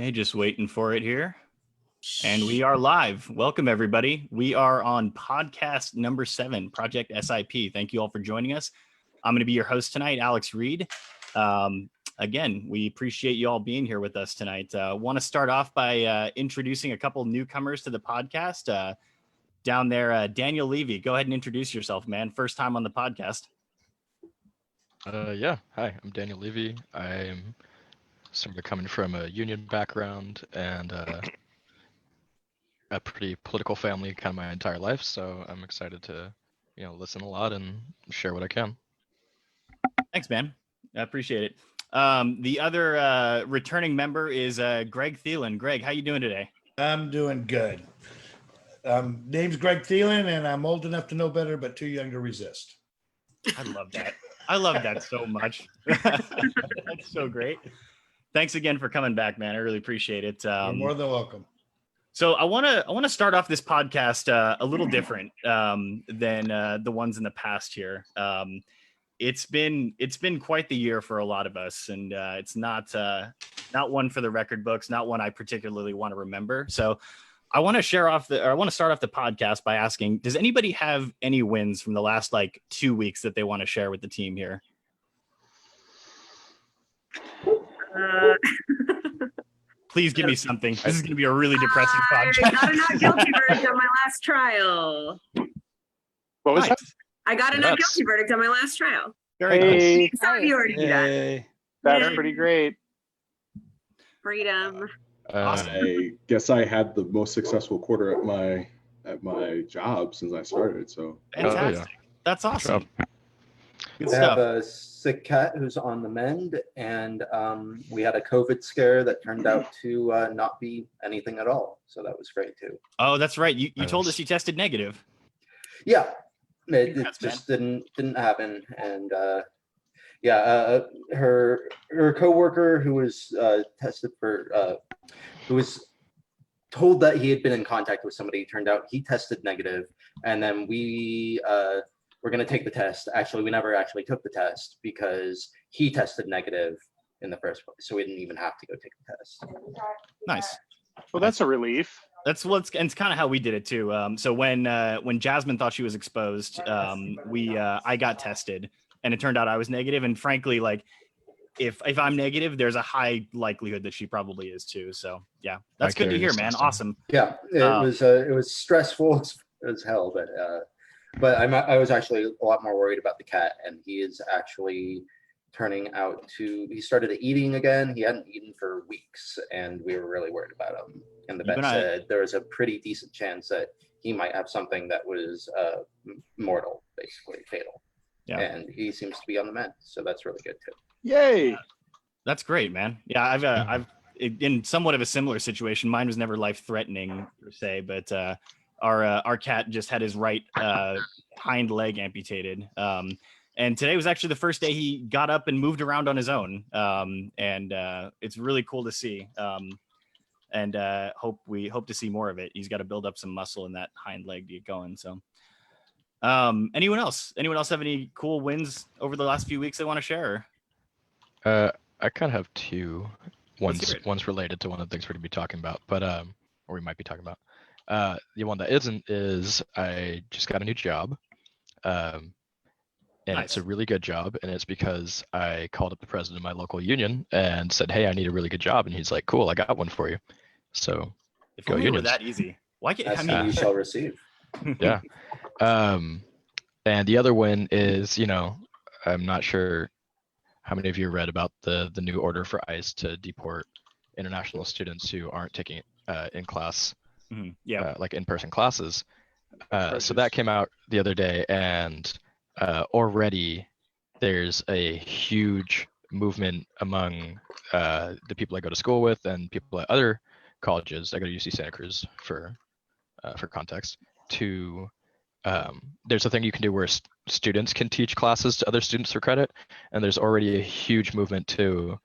Hey, just waiting for it here. And we are live. Welcome, everybody. We are on podcast number 7, Project SIP. Thank you all for joining us. I'm going to be your host tonight, Alex Reed. Again, we appreciate you all being here with us tonight. Want to start off by introducing a couple newcomers to the podcast. Down there, Daniel Levy, go ahead and introduce yourself, man. First time on the podcast. Yeah. Hi, I'm Daniel Levy. I'm somebody coming from a union background and a pretty political family kind of my entire life. So I'm excited to, listen a lot and share what I can. Thanks, man. I appreciate it. The other returning member is Greg Thielen. Greg, how you doing today? I'm doing good. Name's Greg Thielen, and I'm old enough to know better, but too young to resist. I love that. I love that so much. That's so great. Thanks again for coming back, man. I really appreciate it. You're more than welcome. So I want to start off this podcast a little different than the ones in the past here. It's been quite the year for a lot of us, and it's not one for the record books, not one I particularly want to remember. So I want to start off the podcast by asking, does anybody have any wins from the last 2 weeks that they want to share with the team here? Please give me something. This is going to be a really depressing podcast. I got a not guilty verdict on my last trial. What was that? I got a not guilty verdict on my last trial. Very good. Some of you already do that. That's pretty great. Freedom. I guess I had the most successful quarter at my job since I started. So fantastic. That's awesome. Good I stuff. have a sick cat who's on the mend, and we had a COVID scare that turned out to not be anything at all. So that was great too. Oh, that's right. You told us you tested negative. Yeah, it just didn't happen, and her coworker who was tested for who was told that he had been in contact with somebody, turned out he tested negative, and then we were going to take the test. Actually, we never actually took the test because he tested negative in the first place, so we didn't even have to go take the test. Nice. Well, that's a relief. That's and it's kind of how we did it too. So when Jasmine thought she was exposed, I got tested, and it turned out I was negative. And frankly, if I'm negative, there's a high likelihood that she probably is too. So yeah, that's good to hear, man. Awesome. Yeah, it was stressful as hell, but I was actually a lot more worried about the cat, and he is actually turning out to, he started eating again. He hadn't eaten for weeks, and we were really worried about him. And the vet said there was a pretty decent chance that he might have something that was mortal, basically fatal. Yeah. And he seems to be on the mend, so that's really good too. Yay! That's great, man. Yeah, I've in somewhat of a similar situation. Mine was never life-threatening per se, but our cat just had his right hind leg amputated. And today was actually the first day he got up and moved around on his own. And it's really cool to see. And we hope to see more of it. He's got to build up some muscle in that hind leg to get going. So anyone else have any cool wins over the last few weeks they want to share? I kind of have two. One's related to one of the things we're going to be talking about, but or we might be talking about. The one that isn't is I just got a new job. And nice. It's a really good job, and it's because I called up the president of my local union and said, "Hey, I need a really good job," and he's like, "Cool, I got one for you." So if go unions. That easy. Why can't you shall receive? Yeah. And the other one is, I'm not sure how many of you read about the new order for ICE to deport international students who aren't taking in class, like in-person classes. So that came out the other day, and already there's a huge movement among the people I go to school with and people at other colleges. I go to UC Santa Cruz for context. There's a thing you can do where students can teach classes to other students for credit, and there's already a huge movement to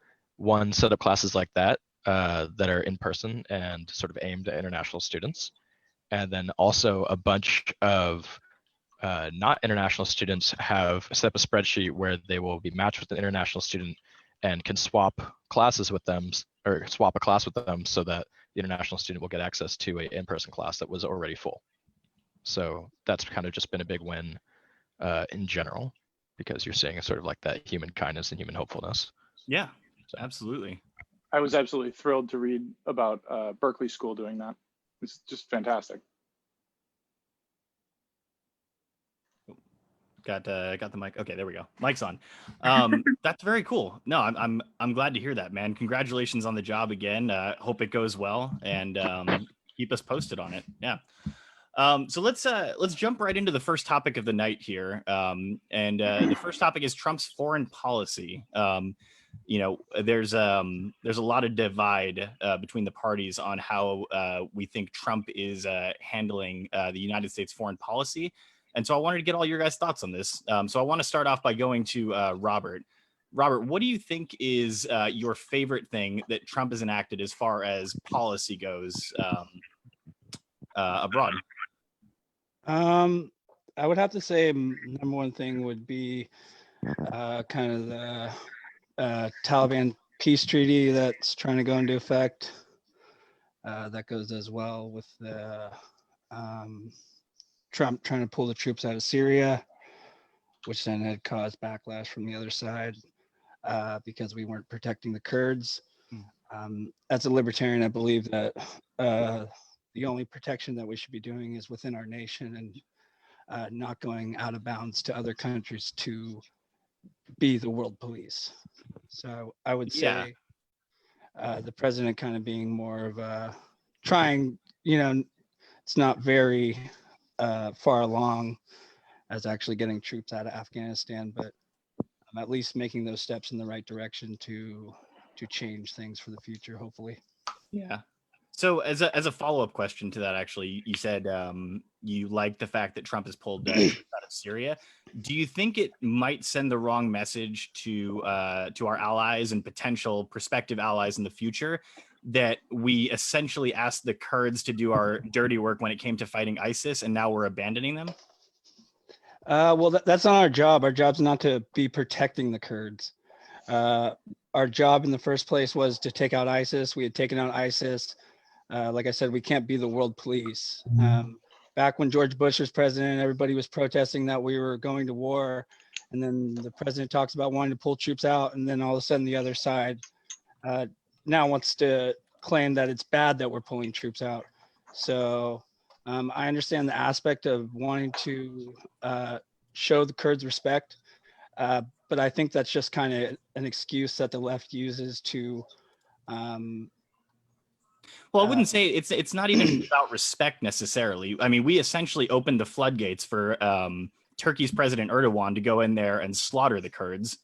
set up classes like that that are in person and sort of aimed at international students, and then also a bunch of not international students have set up a spreadsheet where they will be matched with an international student and can swap classes with them or swap a class with them so that the international student will get access to a in-person class that was already full. So that's kind of just been a big win in general, because you're seeing sort of like that human kindness and human hopefulness. Yeah, absolutely. I was absolutely thrilled to read about Berkeley School doing that. It's just fantastic. Got the mic. Okay, there we go. Mic's on. That's very cool. No, I'm glad to hear that, man. Congratulations on the job again. Hope it goes well, and keep us posted on it. Yeah. So let's jump right into the first topic of the night here. The first topic is Trump's foreign policy. You know, there's a lot of divide between the parties on how we think Trump is handling the United States foreign policy. And so I wanted to get all your guys' thoughts on this. So I want to start off by going to Robert. Robert, what do you think is your favorite thing that Trump has enacted as far as policy goes abroad? I would have to say number one thing would be kind of the Taliban peace treaty that's trying to go into effect. That goes as well with the Trump trying to pull the troops out of Syria, which then had caused backlash from the other side because we weren't protecting the Kurds. As a libertarian, I believe that the only protection that we should be doing is within our nation and not going out of bounds to other countries to be the world police. So I would say the president kind of being more of a trying, you know, it's not very far along as actually getting troops out of Afghanistan, but at least making those steps in the right direction to change things for the future, hopefully. Yeah. So as a follow-up question to that, actually, you said you like the fact that Trump has pulled troops out of Syria. Do you think it might send the wrong message to our allies and potential prospective allies in the future that we essentially asked the Kurds to do our dirty work when it came to fighting ISIS, and now we're abandoning them? Well, that's not our job. Our job's not to be protecting the Kurds. Our job in the first place was to take out ISIS. We had taken out ISIS. Like I said, we can't be the world police. Back when George Bush was president, everybody was protesting that we were going to war. And then the president talks about wanting to pull troops out. And then all of a sudden the other side now wants to claim that it's bad that we're pulling troops out. So I understand the aspect of wanting to show the Kurds respect. But I think that's just kind of an excuse that the left uses to well, I wouldn't say it's not even about respect necessarily. I mean, we essentially opened the floodgates for Turkey's President Erdogan to go in there and slaughter the Kurds.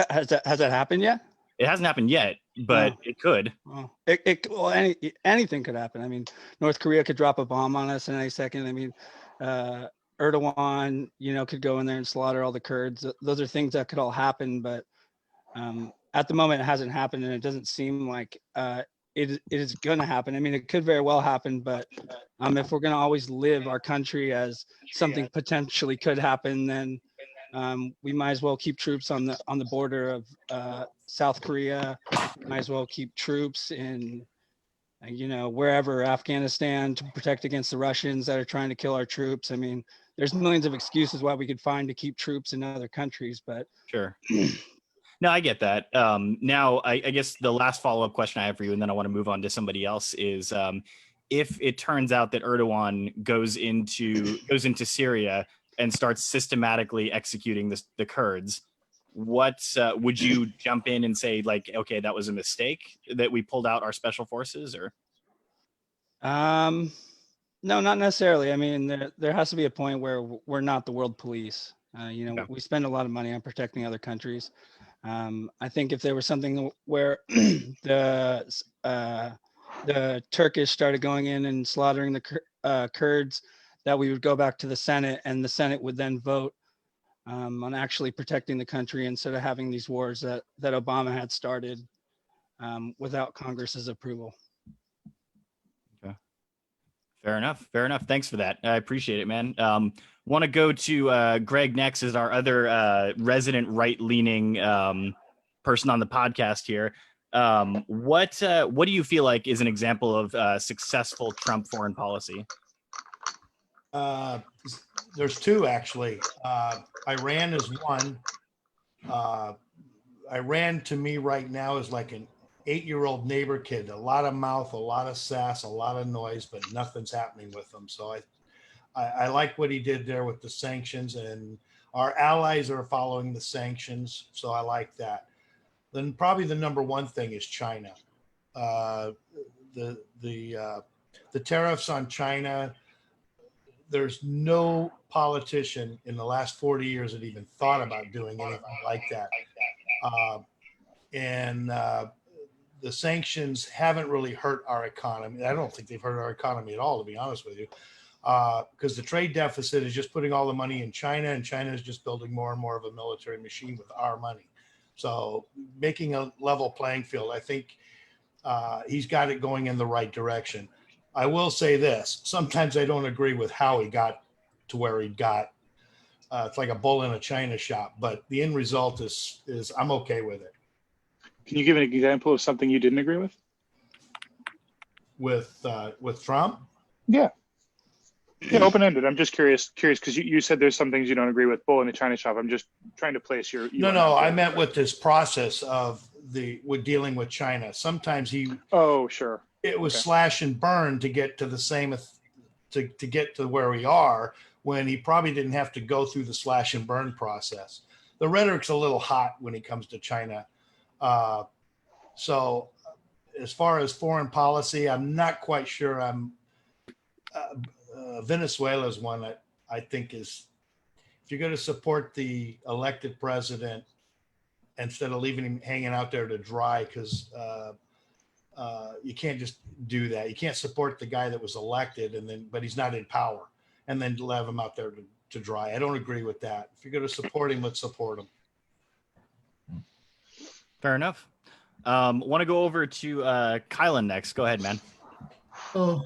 Has that happened yet? It hasn't happened yet, but it could. Well, anything could happen. I mean, North Korea could drop a bomb on us in any second. I mean, Erdogan, you know, could go in there and slaughter all the Kurds. Those are things that could all happen, but at the moment it hasn't happened, and it doesn't seem like it is going to happen. I mean, it could very well happen, but if we're going to always live our country as something potentially could happen, then we might as well keep troops on the border of South Korea. Might as well keep troops in, you know, wherever, Afghanistan, to protect against the Russians that are trying to kill our troops. I mean, there's millions of excuses why we could find to keep troops in other countries, but sure. No, I get that. Now, I guess the last follow-up question I have for you, and then I want to move on to somebody else, is if it turns out that Erdogan goes into Syria and starts systematically executing the Kurds, what would you jump in and say, like, okay, that was a mistake that we pulled out our special forces, or? No, not necessarily. I mean, there has to be a point where we're not the world police. You know, we spend a lot of money on protecting other countries. I think if there was something where the Turkish started going in and slaughtering the Kurds, that we would go back to the Senate, and the Senate would then vote on actually protecting the country instead of having these wars that Obama had started without Congress's approval. Okay. Fair enough. Thanks for that. I appreciate it, man. Want to go to Greg next as our other resident right-leaning person on the podcast here. What do you feel like is an example of successful Trump foreign policy? There's two actually. Iran is one. Iran to me right now is like an 8-year-old neighbor kid. A lot of mouth, a lot of sass, a lot of noise, but nothing's happening with them. So I like what he did there with the sanctions, and our allies are following the sanctions. So I like that. Then probably the number one thing is China. The tariffs on China. There's no politician in the last 40 years that even thought about doing anything like that. The sanctions haven't really hurt our economy. I don't think they've hurt our economy at all, to be honest with you, because the trade deficit is just putting all the money in China, and China is just building more and more of a military machine with our money. So making a level playing field, I think he's got it going in the right direction. I will say this, sometimes I don't agree with how he got to where he got. It's like a bull in a china shop, but the end result is I'm okay with it. Can you give an example of something you didn't agree with? With Trump? Yeah, open-ended. I'm just curious because you said there's some things you don't agree with. Bull in the china shop. I'm just trying to place your. No. I meant with this process of with dealing with China. Sometimes Oh, sure. It was Okay. slash and burn to get to the same to get to where we are, when he probably didn't have to go through the slash and burn process. The rhetoric's a little hot when it comes to China. So as far as foreign policy, I'm not quite sure. Venezuela's one that I think is, if you're going to support the elected president instead of leaving him hanging out there to dry, because you can't just do that. You can't support the guy that was elected but he's not in power, and then leave him out there to dry. I don't agree with that. If you're going to support him, let's support him. Fair enough. Want to go over to Kylan next. Go ahead, man. So,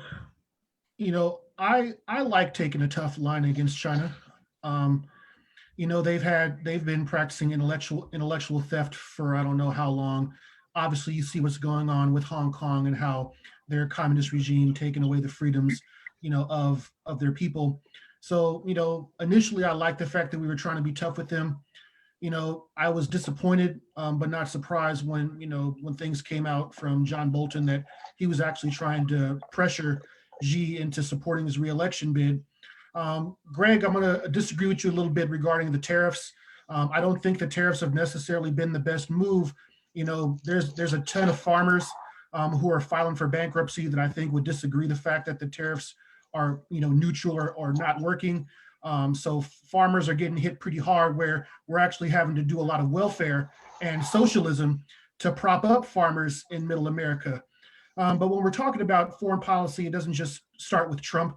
I like taking a tough line against China. They've been practicing intellectual theft for I don't know how long. Obviously, you see what's going on with Hong Kong and how their communist regime taking away the freedoms, of their people. So, initially I liked the fact that we were trying to be tough with them. I was disappointed, but not surprised when things came out from John Bolton that he was actually trying to pressure Xi into supporting his reelection bid. Greg, I'm going to disagree with you a little bit regarding the tariffs. I don't think the tariffs have necessarily been the best move. There's a ton of farmers who are filing for bankruptcy that I think would disagree the fact that the tariffs are neutral or not working. So farmers are getting hit pretty hard, where we're actually having to do a lot of welfare and socialism to prop up farmers in middle America. But when we're talking about foreign policy, it doesn't just start with Trump.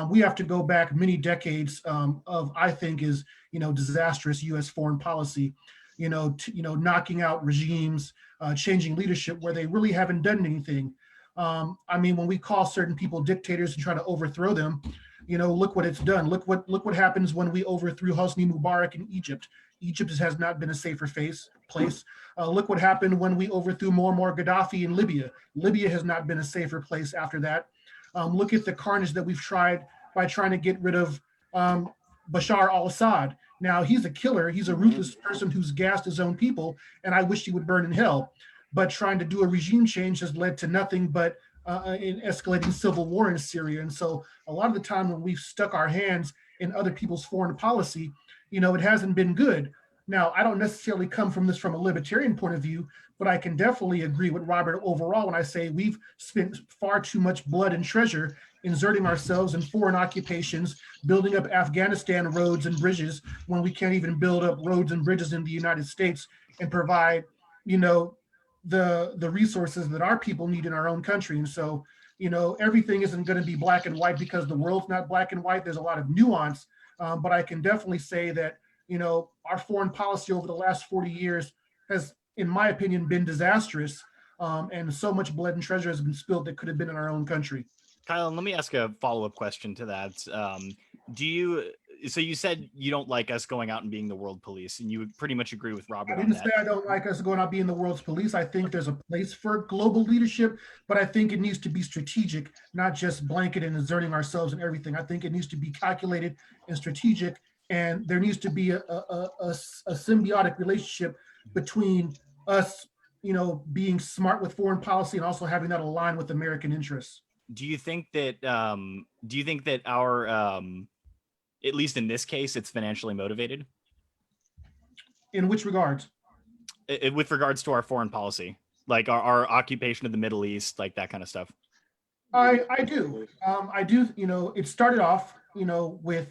We have to go back many decades of, I think, is disastrous U.S. foreign policy. Knocking out regimes, changing leadership where they really haven't done anything. When we call certain people dictators and try to overthrow them, look what it's done. Look what happens when we overthrew Hosni Mubarak in Egypt. Egypt has not been a safer place. Look what happened when we overthrew Muammar Gaddafi in Libya. Libya has not been a safer place after that. Look at the carnage that we've tried by trying to get rid of Bashar al-Assad. Now, he's a killer. He's a ruthless person who's gassed his own people, and I wish he would burn in hell. But trying to do a regime change has led to nothing but an escalating civil war in Syria. And so a lot of the time when we've stuck our hands in other people's foreign policy, it hasn't been good. Now, I don't necessarily come from this from a libertarian point of view, but I can definitely agree with Robert overall when I say we've spent far too much blood and treasure inserting ourselves in foreign occupations, building up Afghanistan roads and bridges when we can't even build up roads and bridges in the United States and provide, the resources that our people need in our own country. And so, everything isn't going to be black and white because the world's not black and white. There's a lot of nuance, but I can definitely say that, our foreign policy over the last 40 years has, in my opinion, been disastrous. And so much blood and treasure has been spilled that could have been in our own country. Kyle, let me ask a follow-up question to that. Do you so you said you don't like us going out and being the world police, and you would pretty much agree with Robert I on didn't that. say I don't like us going out being the world's police. I think there's a place for global leadership, but I think it needs to be strategic, not just blanket and exerting ourselves and everything. I think it needs to be calculated and strategic, and there needs to be a symbiotic relationship between us, being smart with foreign policy and also having that align with American interests. Do you think that our at least in this case, it's financially motivated In which regards? with regards to our foreign policy, like our occupation of the Middle East, like that kind of stuff? I do. I do. It started off, with,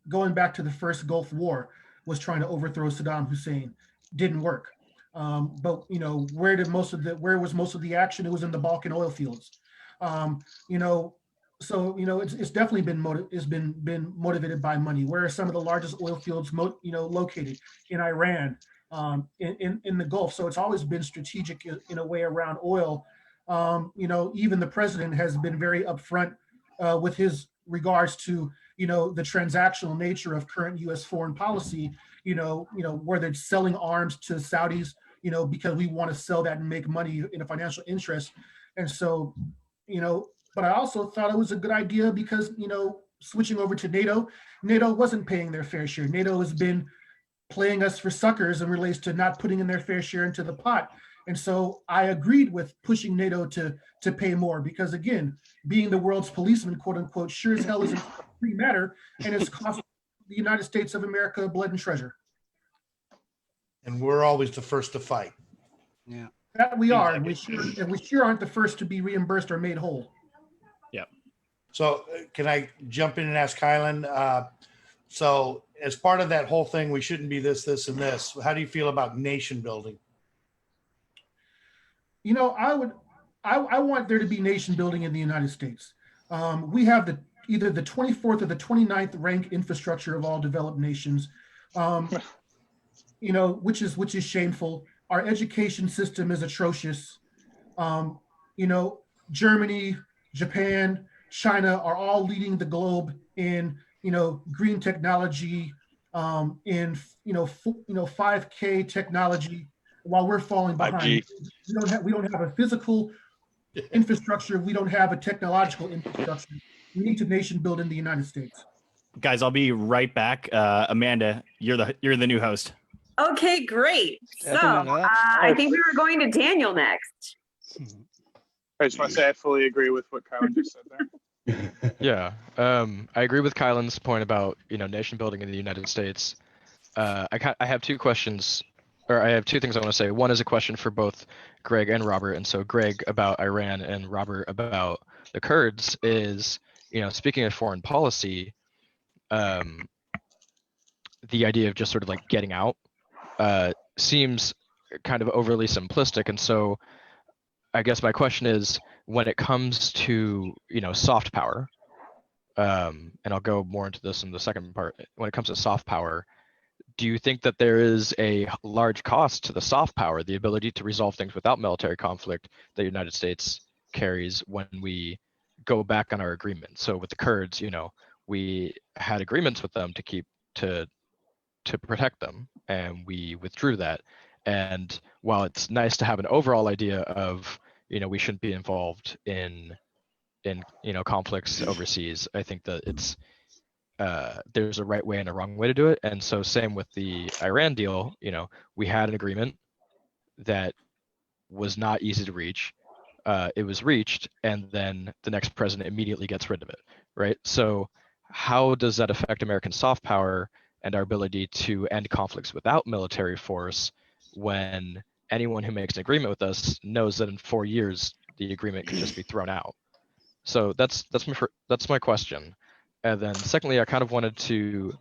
going back to the first Gulf War, was trying to overthrow Saddam Hussein. Didn't work. But where was most of the action? It was in the Balkan oil fields. So it's definitely been motivated by money. Where are some of the largest oil fields located? In Iran, in the Gulf. So it's always been strategic in a way around oil. Even the president has been very upfront with his regards to the transactional nature of current U.S. foreign policy. Where they're selling arms to Saudis, because we want to sell that and make money in a financial interest. And so, but I also thought it was a good idea because, switching over to NATO wasn't paying their fair share. NATO has been playing us for suckers and relates to not putting in their fair share into the pot. And so I agreed with pushing NATO to pay more because, again, being the world's policeman, quote unquote, sure as hell isn't a free matter, and it's cost the United States of America blood and treasure. And we're always the first to fight. Yeah. That we are, and we sure aren't the first to be reimbursed or made whole. So can I jump in and ask Kylan? So as part of that whole thing, we shouldn't be this, and this. How do you feel about nation building? I want there to be nation building in the United States. We have either the 24th or the 29th ranked infrastructure of all developed nations, which is shameful. Our education system is atrocious. Germany, Japan, China are all leading the globe in, green technology, in 5K technology, while we're falling behind. 5G. We don't have a physical infrastructure. We don't have a technological infrastructure. We need to nation build in the United States. Guys, I'll be right back. Amanda, you're the new host. Okay, great. So Definitely not. I think we were going to Daniel next. I just want to say I fully agree with what Kylan just said there. Yeah, I agree with Kylan's point about nation building in the United States. I have two questions, or I have two things I want to say. One is a question for both Greg and Robert, and so Greg about Iran and Robert about the Kurds is, speaking of foreign policy, the idea of just sort of like getting out seems kind of overly simplistic, and so I guess my question is, when it comes to soft power, and I'll go more into this in the second part. When it comes to soft power, do you think that there is a large cost to the soft power, the ability to resolve things without military conflict, that the United States carries when we go back on our agreement? So with the Kurds, we had agreements with them to protect them, and we withdrew that. And while it's nice to have an overall idea of we shouldn't be involved in conflicts overseas, I think that it's there's a right way and a wrong way to do it. And so same with the Iran deal, we had an agreement that was not easy to reach. It was reached, and then the next president immediately gets rid of it, right? So how does that affect American soft power and our ability to end conflicts without military force when anyone who makes an agreement with us knows that in 4 years the agreement could just be thrown out? So that's my question. And then secondly, I kind of wanted to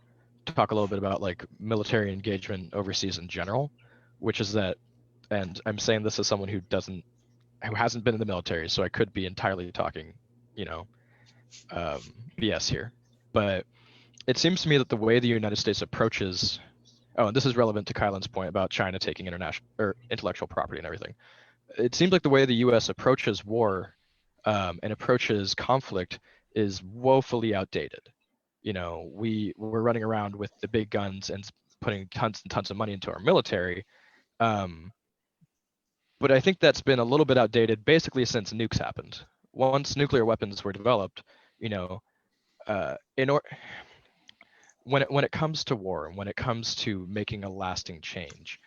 talk a little bit about like military engagement overseas in general, which is that, and I'm saying this as someone who hasn't been in the military, so I could be entirely talking, BS here. But it seems to me that the way the United States approaches, and this is relevant to Kylan's point about China taking international or intellectual property and everything. It seems like the way the U.S. approaches war and approaches conflict is woefully outdated. we're running around with the big guns and putting tons and tons of money into our military. But I think that's been a little bit outdated basically since nukes happened. Once nuclear weapons were developed, when it comes to war and when it comes to making a lasting change,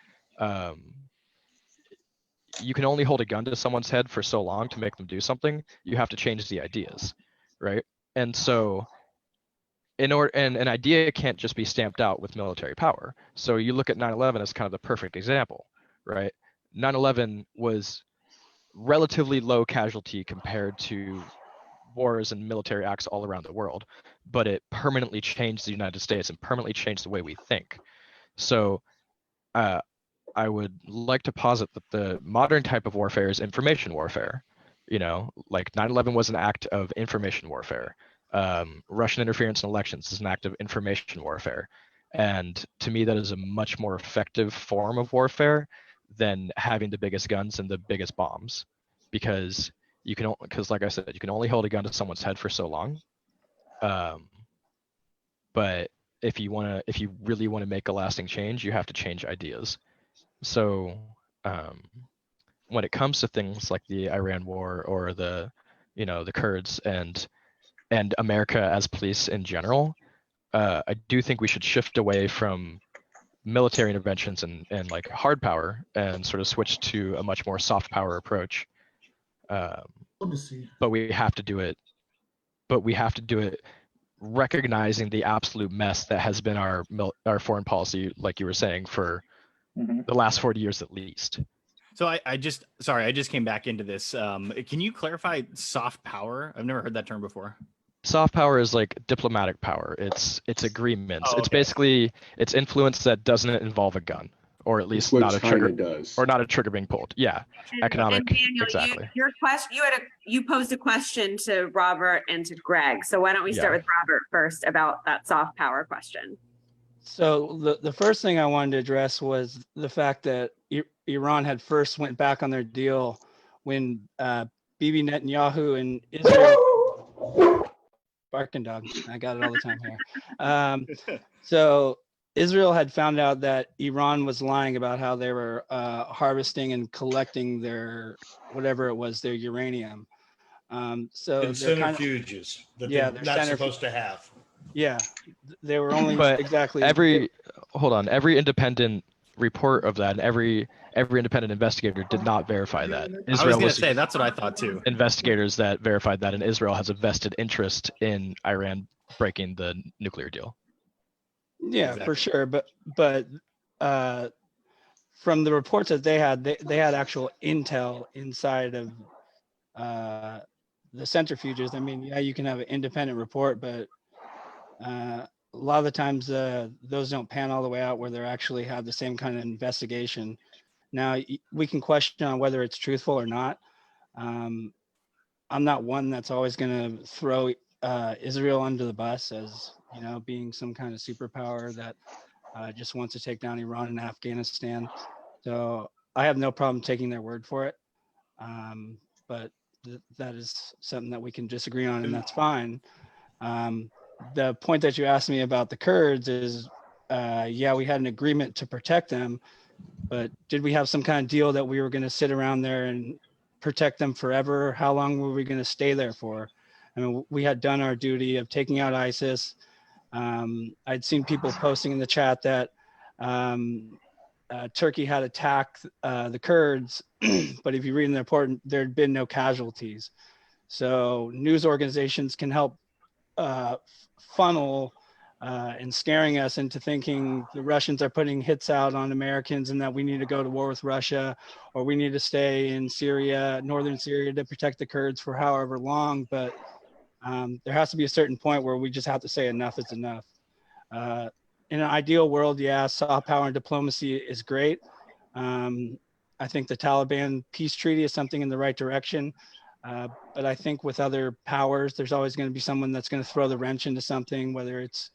you can only hold a gun to someone's head for so long to make them do something. You have to change the ideas, right? And so and an idea can't just be stamped out with military power. So you look at 9/11 as kind of the perfect example, right? 9/11 was relatively low casualty compared to wars and military acts all around the world, but it permanently changed the United States and permanently changed the way we think. So I would like to posit that the modern type of warfare is information warfare. Like 9/11 was an act of information warfare. Russian interference in elections is an act of information warfare. And to me, that is a much more effective form of warfare than having the biggest guns and the biggest bombs, because like I said, you can only hold a gun to someone's head for so long. But if you really want to make a lasting change, you have to change ideas. So when it comes to things like the Iran war or the Kurds and America as police in general, I do think we should shift away from military interventions and like hard power and sort of switch to a much more soft power approach. But we have to do it. Recognizing the absolute mess that has been our foreign policy, like you were saying, for the last 40 years at least. So I just came back into this. Can you clarify soft power? I've never heard that term before. Soft power is like diplomatic power. It's agreements. Oh, It's okay. basically it's influence that doesn't involve a gun, or at least what not a China trigger, does. or not a trigger being pulled. Yeah, economic. And Daniel, Exactly. your question, you posed a question to Robert and to Greg. So why don't we start with Robert first about that soft power question? So the first thing I wanted to address was the fact that Iran had first went back on their deal when Bibi Netanyahu and Israel. Barking dog. I got it all the time here. So Israel had found out that Iran was lying about how they were harvesting and collecting their whatever it was, their uranium. So And they're kind of, centrifuges that yeah, they're they're not supposed to have. yeah, they were only But exactly every independent report of that and every independent investigator did not verify that. I was going to say, that's what I thought too. Investigators that verified that, and Israel has a vested interest in Iran breaking the nuclear deal. Yeah, Exactly. for sure. But from the reports that they had actual intel inside of the centrifuges. I mean, yeah, you can have an independent report, but a lot of the times those don't pan all the way out where they actually have the same kind of investigation. Now, we can question on whether it's truthful or not. I'm not one that's always going to throw Israel under the bus as, being some kind of superpower that just wants to take down Iran and Afghanistan. So I have no problem taking their word for it. But that is something that we can disagree on, and that's fine. The point that you asked me about the Kurds is, yeah, we had an agreement to protect them, but did we have some kind of deal that we were going to sit around there and protect them forever? How long were we going to stay there for? I mean, we had done our duty of taking out ISIS. I'd seen people posting in the chat that Turkey had attacked the Kurds, but if you read in the report, there had been no casualties. So news organizations can help funnel and scaring us into thinking the Russians are putting hits out on Americans and that we need to go to war with Russia, or we need to stay in Syria, northern Syria, to protect the Kurds for however long. But there has to be a certain point where we just have to say enough is enough. In an ideal world, yeah, soft power and diplomacy is great. I think the Taliban peace treaty is something in the right direction. But I think with other powers, there's always going to be someone that's going to throw the wrench into something, whether it's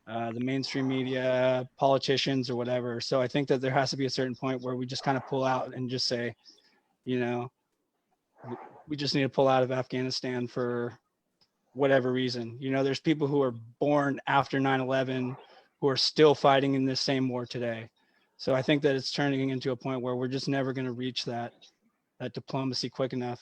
the mainstream media, politicians, or whatever. So I think that there has to be a certain point where we just kind of pull out and just say, we just need to pull out of Afghanistan for whatever reason. You know, there's people who are born after 9/11 who are still fighting in this same war today. So I think that it's turning into a point where we're just never going to reach that diplomacy quick enough.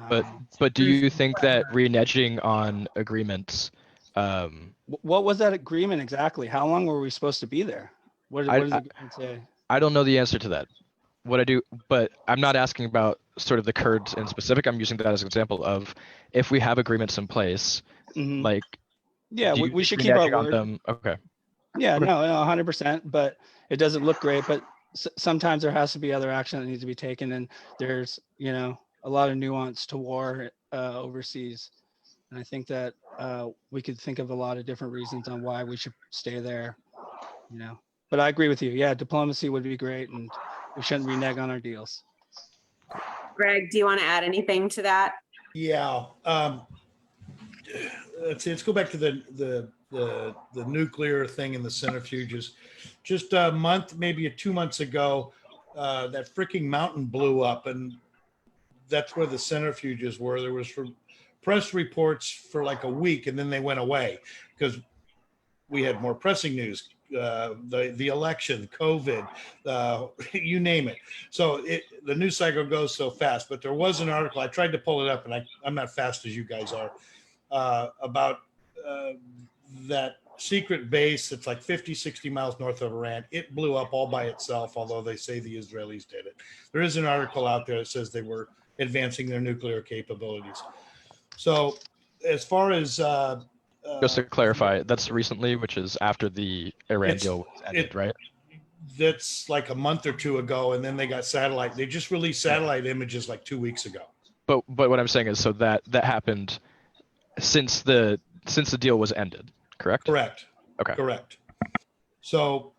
But do you think that reneging on agreements, What was that agreement exactly? How long were we supposed to be there? What does the agreement say? I don't know the answer to that. What I do, but I'm not asking about sort of the Kurds in specific. I'm using that as an example of if we have agreements in place, Mhm. like Yeah, do we you should think keep our reneging on word. them. Okay. Yeah, Okay. no, 100%, but it doesn't look great. But sometimes there has to be other action that needs to be taken, and there's, you know, a lot of nuance to war overseas. And I think that we could think of a lot of different reasons on why we should stay there, you know. But I agree with you. Yeah, diplomacy would be great, and we shouldn't renege on our deals. Greg, do you want to add anything to that? Yeah. Let's go back to the nuclear thing in the centrifuges. Just a month, maybe 2 months ago, that freaking mountain blew up, and that's where the centrifuges were. There was press reports for like a week, and then they went away because we had more pressing news. The election, COVID, you name it. So the news cycle goes so fast. But there was an article, I tried to pull it up, and I'm not fast as you guys are, about that secret base that's like 50, 60 miles north of Iran. It blew up all by itself, although they say the Israelis did it. There is an article out there that says they were advancing their nuclear capabilities. So as far as Just to clarify, that's recently, which is after the Iran It's- deal was ended, right? that's like a month or two ago, and then they got satellite. They just released satellite images like 2 weeks ago. But what I'm saying is, so that happened since the deal was ended, correct? Correct. Okay. Correct. So,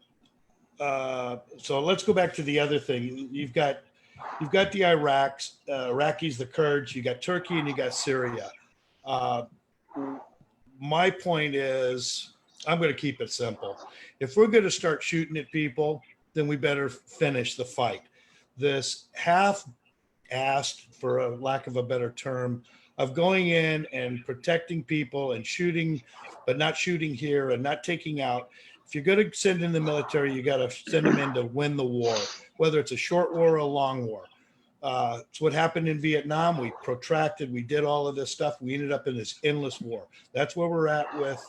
so let's go back to the other thing. You've got the Iraqis, the Kurds. You got Turkey, and you got Syria. My point is, I'm going to keep it simple. If we're going to start shooting at people, then we better finish the fight. This half-assed, for a lack of a better term, of going in and protecting people and shooting, but not shooting here and not taking out. If you're going to send in the military, you got to send them in to win the war, whether it's a short war or a long war. It's what happened in Vietnam. We protracted, we did all of this stuff. We ended up in this endless war. That's where we're at with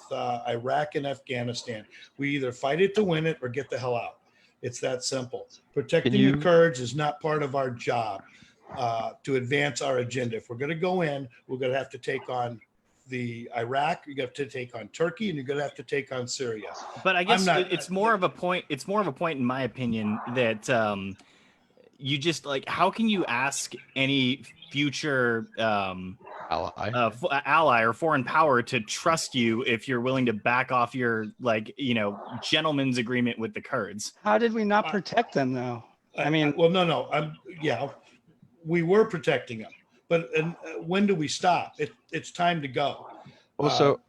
Iraq and Afghanistan. We either fight it to win it or get the hell out. It's that simple. Protecting the Kurds is not part of our job to advance our agenda. If we're going to go in, we're going to have to take on the Iraq, you're going to have to take on Turkey, and you're going to have to take on Syria. But I guess it's more of a point. It's more of a point, in my opinion, that you just like, how can you ask any future ally or foreign power to trust you if you're willing to back off your, like, you know, gentleman's agreement with the Kurds? How did we not protect them though? I mean, well, no. Yeah, we were protecting them, but when do we stop? It's time to go. Also,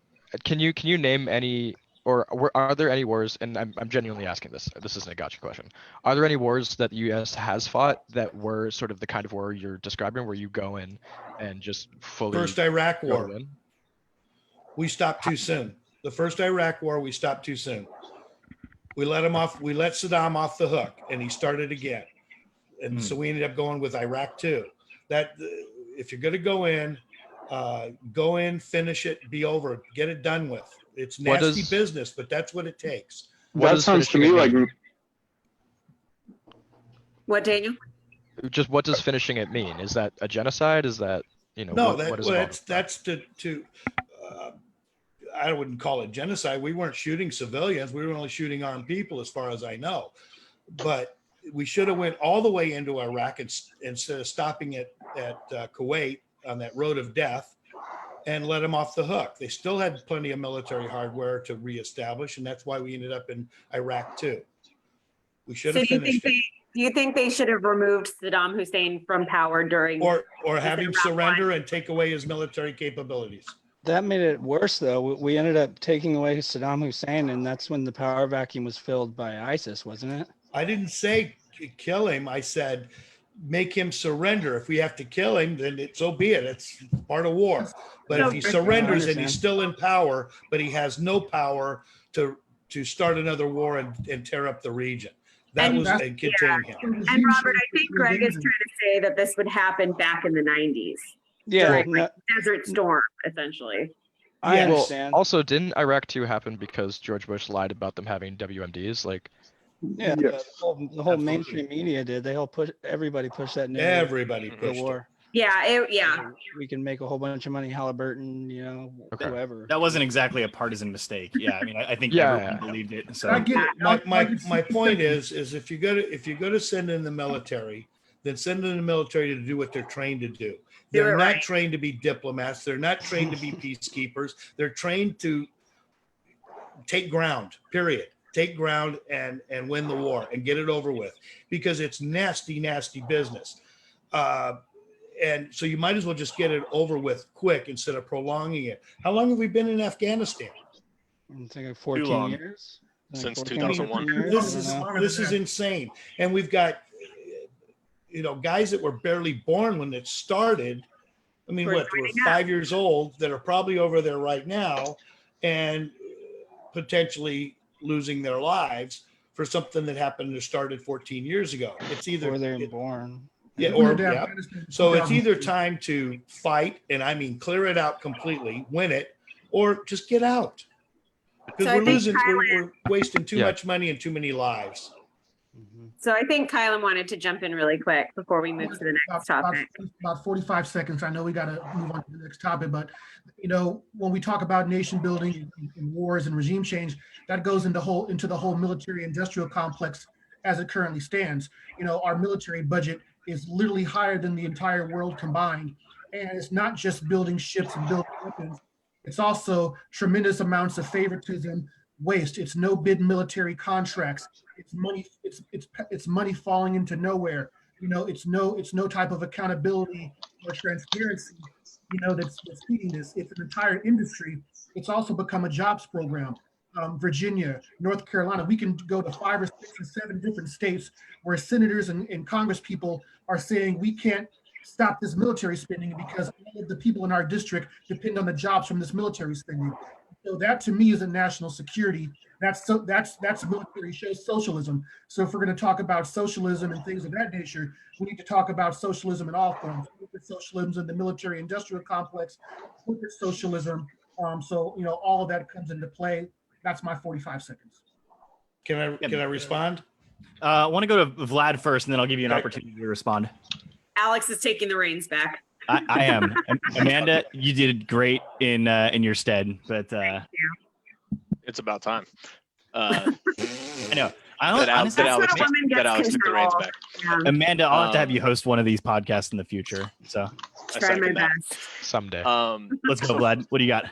can you name any, or are there any wars? And I'm genuinely asking this. This isn't a gotcha question. Are there any wars that the U.S. has fought that were sort of the kind of war you're describing, where you go in and just fully? First Iraq war. In? We stopped too soon. The first Iraq war, we stopped too soon. We let him off. We let Saddam off the hook, and he started again. And so we ended up going with Iraq too. That if you're going to go in, finish it, be over, get it done with. It's nasty business, but that's what it takes. That sounds to me like. What, Daniel? Just what does finishing it mean? Is that a genocide? Is that, you know? No, what is that's to. I wouldn't call it genocide. We weren't shooting civilians. We were only shooting armed people, as far as I know. But we should have went all the way into Iraq instead of stopping at Kuwait on that road of death, and let them off the hook. They still had plenty of military hardware to reestablish, and that's why we ended up in Iraq too. We should have finished it. Do you think they should have removed Saddam Hussein from power during, or have him surrender and take away his military capabilities? that made it worse though. We ended up taking away Saddam Hussein, and that's when the power vacuum was filled by ISIS, wasn't it? I didn't say kill him. I said make him surrender. If we have to kill him, then so be it. It's part of war. But if he surrenders and he's still in power, but he has no power to start another war and tear up the region, that was and contain him. And Robert, I think Greg is trying to say that this would happen back in the 90s. Yeah, during, like, Desert Storm, essentially. I Well, understand. also, didn't Iraq 2 happen because George Bush lied about them having WMDs? Like, Yeah, Yes. the whole Absolutely. mainstream media did. They all everybody pushed that narrative. Everybody for pushed it. war. Yeah. We can make a whole bunch of money. Halliburton, Okay. whoever. That wasn't exactly a partisan mistake. Yeah, I mean, I think Yeah. everyone believed it. So I get it. My point is if you're gonna send in the military, then send in the military to do what they're trained to do. They're not trained to be diplomats. They're not trained to be peacekeepers. They're trained to take ground, period. Take ground and win the war and get it over with, because it's nasty, nasty business. And so you might as well just get it over with quick instead of prolonging it. How long have we been in Afghanistan? I'm thinking 14 long. years. Since 14, 2001. 15 years, This I is don't know. this is insane. And we've got guys that were barely born when it started. I mean, we're 5 years old that are probably over there right now and potentially losing their lives for something that happened or started 14 years ago. It's either Before they're born. yeah, We or went to yeah. Afghanistan in So it's either 2003. time to fight, and I mean clear it out completely, win it, or just get out. Because So I we're think losing, we're wasting too Yeah. much money and too many lives. Mhm. So I think Kylan wanted to jump in really quick before we move to the next topic. About 45 seconds. I know we got to move on to the next topic, but when we talk about nation building and wars and regime change, that goes into the whole military industrial complex as it currently stands. Our military budget is literally higher than the entire world combined, and it's not just building ships and building weapons. It's also tremendous amounts of favoritism, waste. It's no bid military contracts. It's money. It's money falling into nowhere. It's no type of accountability or transparency. That's feeding this. It's an entire industry. It's also become a jobs program. Virginia, North Carolina. We can go to 5 or 6 or 7 different states where senators and Congress people are saying we can't stop this military spending because all of the people in our district depend on the jobs from this military spending. So that to me is a national security. That's military shows socialism. So if we're going to talk about socialism and things of that nature, we need to talk about socialism in all forms. Socialism in the military industrial complex, corporate socialism. So all of that comes into play. That's my 45 seconds. Can I respond? I want to go to Vlad first, and then I'll give you an Okay. opportunity to respond. Alex is taking the reins back. I am. Amanda, you did great in your stead, but It's about time. I I know. that Alex, That's what a woman gets took the reins control. back. Yeah, Amanda, I'll have to have you host one of these podcasts in the future. So I try my second that. best. someday. let's go, Vlad. What do you got?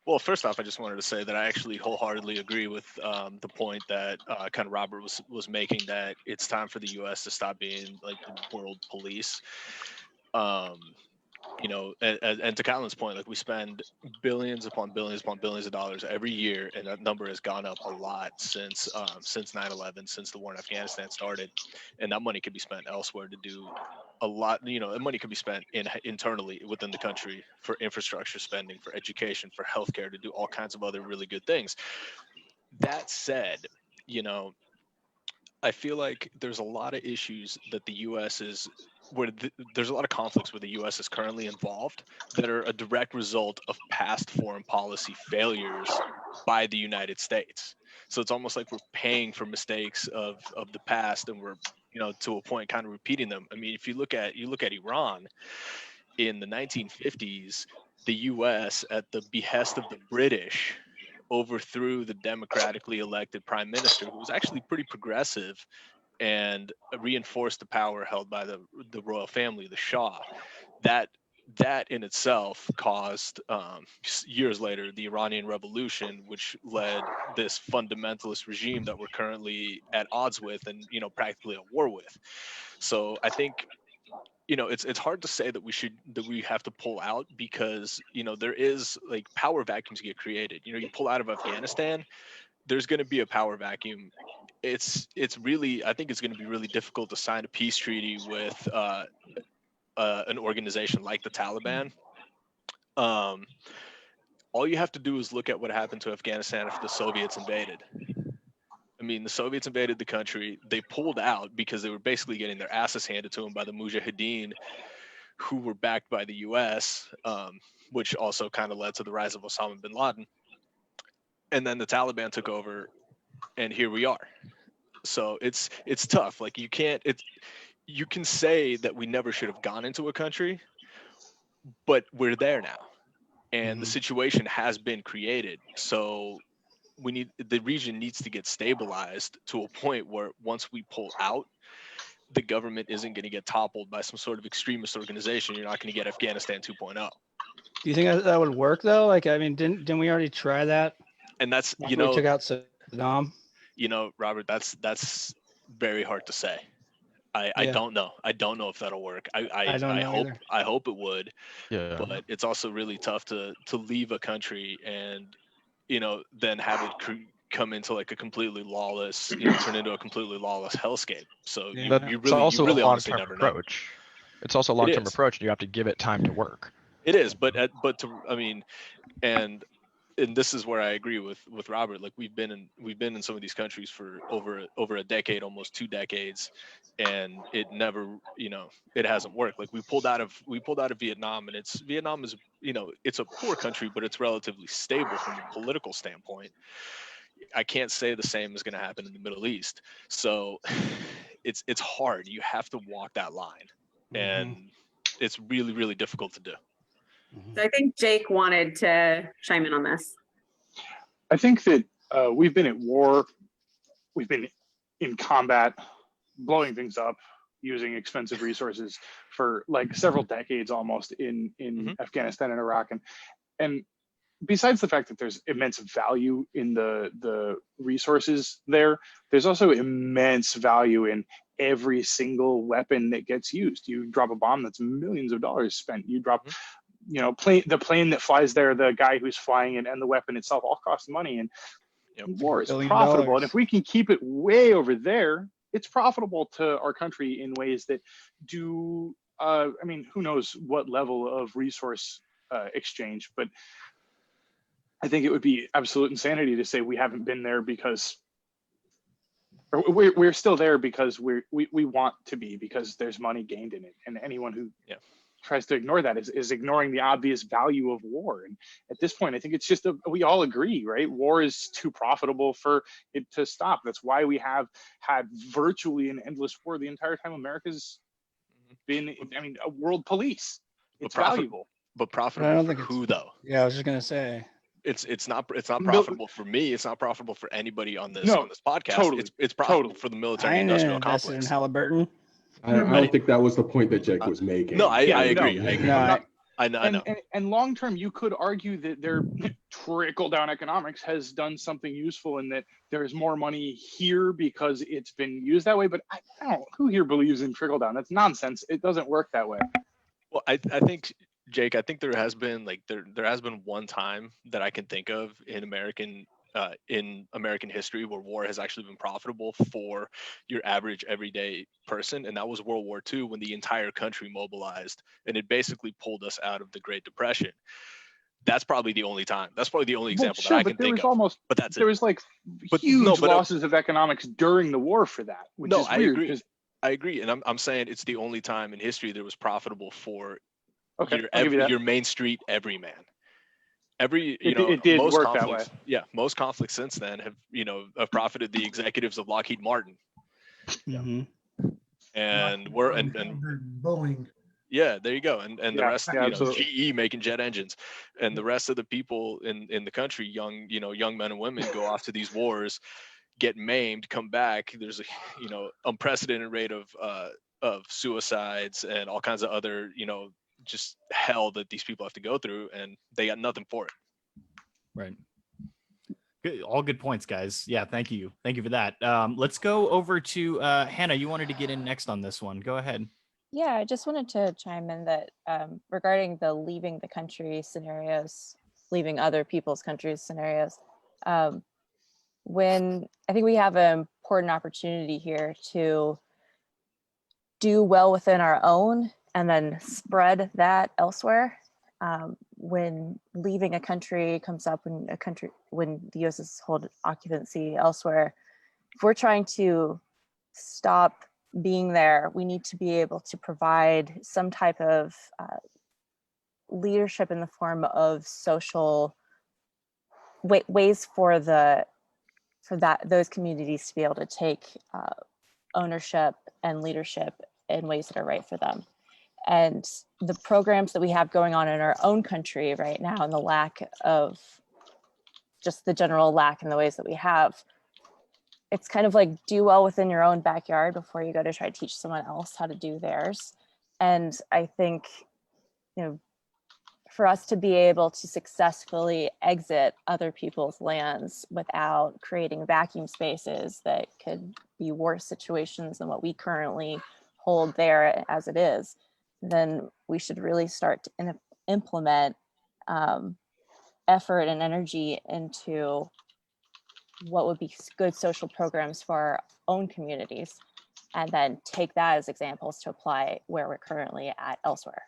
Well, first off, I just wanted to say that I actually wholeheartedly agree with the point that kind of Robert was making, that it's time for the U.S. to stop being like the world police. And to Colin's point, like we spend billions upon billions upon billions of dollars every year, and that number has gone up a lot since 9/11, since the war in Afghanistan started, and that money could be spent elsewhere to do a lot. The money could be spent internally within the country for infrastructure spending, for education, for healthcare, to do all kinds of other really good things. That said, I feel like there's a lot of issues that the U.S. is there's a lot of conflicts where the U.S. is currently involved that are a direct result of past foreign policy failures by the United States. So it's almost like we're paying for mistakes of the past, and we're to a point kind of repeating them. I mean, if you look at Iran in the 1950s, the U.S. at the behest of the British overthrew the democratically elected prime minister, who was actually pretty progressive, and reinforced the power held by the royal family, the Shah. That in itself caused years later the Iranian Revolution, which led this fundamentalist regime that we're currently at odds with and practically at war with. So I think it's hard to say that we have to pull out, because there is like power vacuums get created. You pull out of Afghanistan, there's going to be a power vacuum it's really, I think it's going to be really difficult to sign a peace treaty with an organization like the Taliban. All you have to do is look at what happened to Afghanistan after the Soviets invaded. I mean, the Soviets invaded the country. They pulled out because they were basically getting their asses handed to them by the Mujahideen, who were backed by the U.S., which also kind of led to the rise of Osama bin Laden. And then the Taliban took over, and here we are. So it's tough. Like, you can say that we never should have gone into a country, but we're there now, and the situation has been created. So the region needs to get stabilized to a point where once we pull out, the government isn't going to get toppled by some sort of extremist organization. You're not going to get Afghanistan 2.0. Do you think that would work though? Like, I mean, didn't we already try that? And that's, We took out Saddam. Robert, that's very hard to say. I don't know. I don't know if that'll work. I hope it would. Yeah. But it's also really tough to leave a country and, then have it come into like a completely lawless, turn into a completely lawless hellscape. So you It's also really a honestly long-term never know. approach. It's also a long-term approach, and you have to give it time to work. It is, but and this is where I agree with Robert. Like, we've been in some of these countries for over a decade, almost 2 decades, and it never, it hasn't worked. Like, we pulled out of Vietnam, and Vietnam is, it's a poor country, but it's relatively stable from a political standpoint. I can't say the same is going to happen in the Middle East. So it's hard. You have to walk that line, and it's really, really difficult to do. So I think Jake wanted to chime in on this. I think that we've been at war, we've been in combat, blowing things up, using expensive resources for like several decades almost in Afghanistan and Iraq, and besides the fact that there's immense value in the resources there's also immense value in every single weapon that gets used. You drop a bomb, that's millions of dollars spent. You drop the plane that flies there, the guy who's flying it, and the weapon itself all cost money. And war is profitable. And if we can keep it way over there, it's profitable to our country in ways that do, who knows what level of resource exchange, but I think it would be absolute insanity to say we haven't been there because, or we're still there because we want to be, because there's money gained in it. And anyone who tries to ignore that is ignoring the obvious value of war. And at this point, I think it's just we all agree, right? War is too profitable for it to stop. That's why we have had virtually an endless war the entire time America's been, a world police. It's valuable. But profitable for who, though? Yeah, I was just gonna say. It's not profitable for me. It's not profitable for anybody on this podcast. Totally. It's profitable for the military industrial complex. In Halliburton. I don't think that was the point that Jake was making. No, I agree. I know. And long term, you could argue that their trickle down economics has done something useful, in that there's more money here because it's been used that way. But I don't. Who here believes in trickle down? That's nonsense. It doesn't work that way. Well, I think, Jake, I think there has been there has been one time that I can think of in American history where war has actually been profitable for your average everyday person, and that was World War II, when the entire country mobilized, and it basically pulled us out of the Great Depression. That's probably the only time. That's probably the only example that I can think of. But that's it. There was huge losses of economics during the war for that, which is weird. I agree, and I'm saying it's the only time in history that was profitable for your Main Street everyman. It did most work conflicts, that way. Yeah, most conflicts since then have profited the executives of Lockheed Martin. Mm-hmm. And Boeing. Yeah, there you go. And the rest, absolutely. GE making jet engines, and the rest of the people in the country, young men and women, go off to these wars, get maimed, come back. There's a unprecedented rate of suicides and all kinds of other just hell that these people have to go through, and they got nothing for it. Right. Good. All good points, guys. Yeah, thank you for that. Let's go over to Hannah. You wanted to get in next on this one. Go ahead. Yeah, I just wanted to chime in that regarding the leaving the country scenarios, leaving other people's countries scenarios, when I think we have an important opportunity here to do well within our own and then spread that elsewhere. When leaving a country comes up, when the US is hold occupancy elsewhere, if we're trying to stop being there, we need to be able to provide some type of leadership in the form of social ways for those communities to be able to take ownership and leadership in ways that are right for them. And the programs that we have going on in our own country right now, and the lack of just the general lack in the ways that we have, it's kind of like do well within your own backyard before you go to try to teach someone else how to do theirs. And I think, for us to be able to successfully exit other people's lands without creating vacuum spaces that could be worse situations than what we currently hold there as it is, then we should really start to implement effort and energy into what would be good social programs for our own communities, and then take that as examples to apply where we're currently at elsewhere.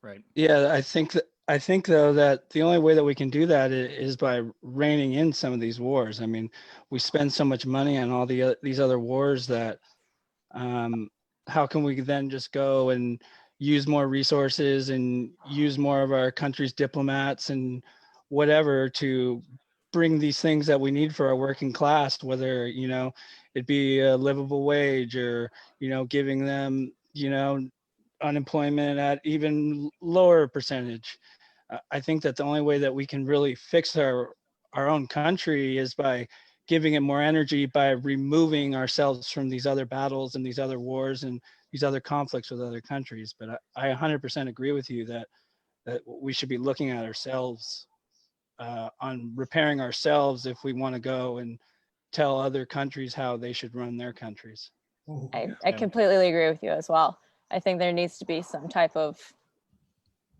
Right. Yeah, I think though that the only way that we can do that is by reining in some of these wars. I mean, we spend so much money on all these other wars that how can we then just go and use more resources and use more of our country's diplomats and whatever to bring these things that we need for our working class, whether, it be a livable wage or, giving them, unemployment at even lower percentage. I think that the only way that we can really fix our own country is by giving it more energy, by removing ourselves from these other battles and these other wars and these other conflicts with other countries. But I 100% agree with you that we should be looking at ourselves on repairing ourselves if we want to go and tell other countries how they should run their countries. I completely agree with you as well. I think there needs to be some type of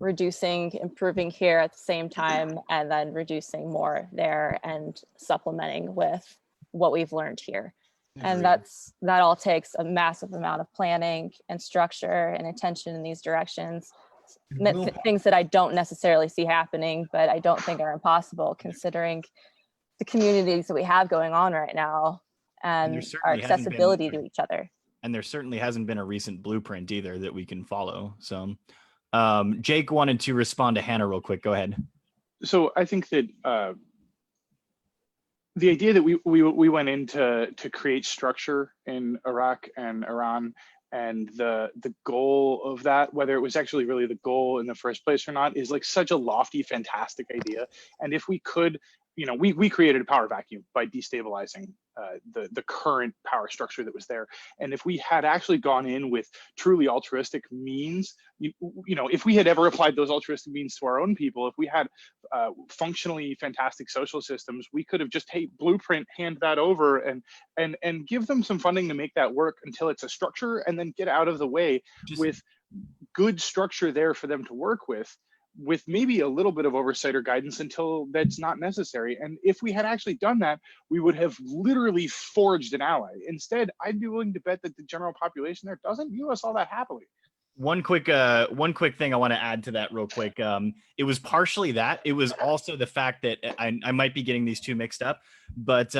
reducing, improving here at the same time, and then reducing more there and supplementing with what we've learned here. And that all takes a massive amount of planning and structure and attention in these directions. Things that I don't necessarily see happening, but I don't think are impossible considering the communities that we have going on right now and our accessibility to each other. And there certainly hasn't been a recent blueprint either that we can follow. So Jake wanted to respond to Hannah real quick. Go ahead. So I think that the idea that we went in to create structure in Iraq and Iran, and the goal of that, whether it was actually really the goal in the first place or not, is like such a lofty, fantastic idea. And if we could, we created a power vacuum by destabilizing the current power structure that was there. And if we had actually gone in with truly altruistic means, if we had ever applied those altruistic means to our own people, if we had functionally fantastic social systems, we could have just, hey, blueprint, hand that over and give them some funding to make that work until it's a structure, and then get out of the way with good structure there for them to work with maybe a little bit of oversight or guidance until that's not necessary. And if we had actually done that, we would have literally forged an ally. Instead, I'd be willing to bet that the general population there doesn't view us all that happily. One quick thing I want to add to that real quick. It was partially that. It was also the fact that I might be getting these two mixed up, but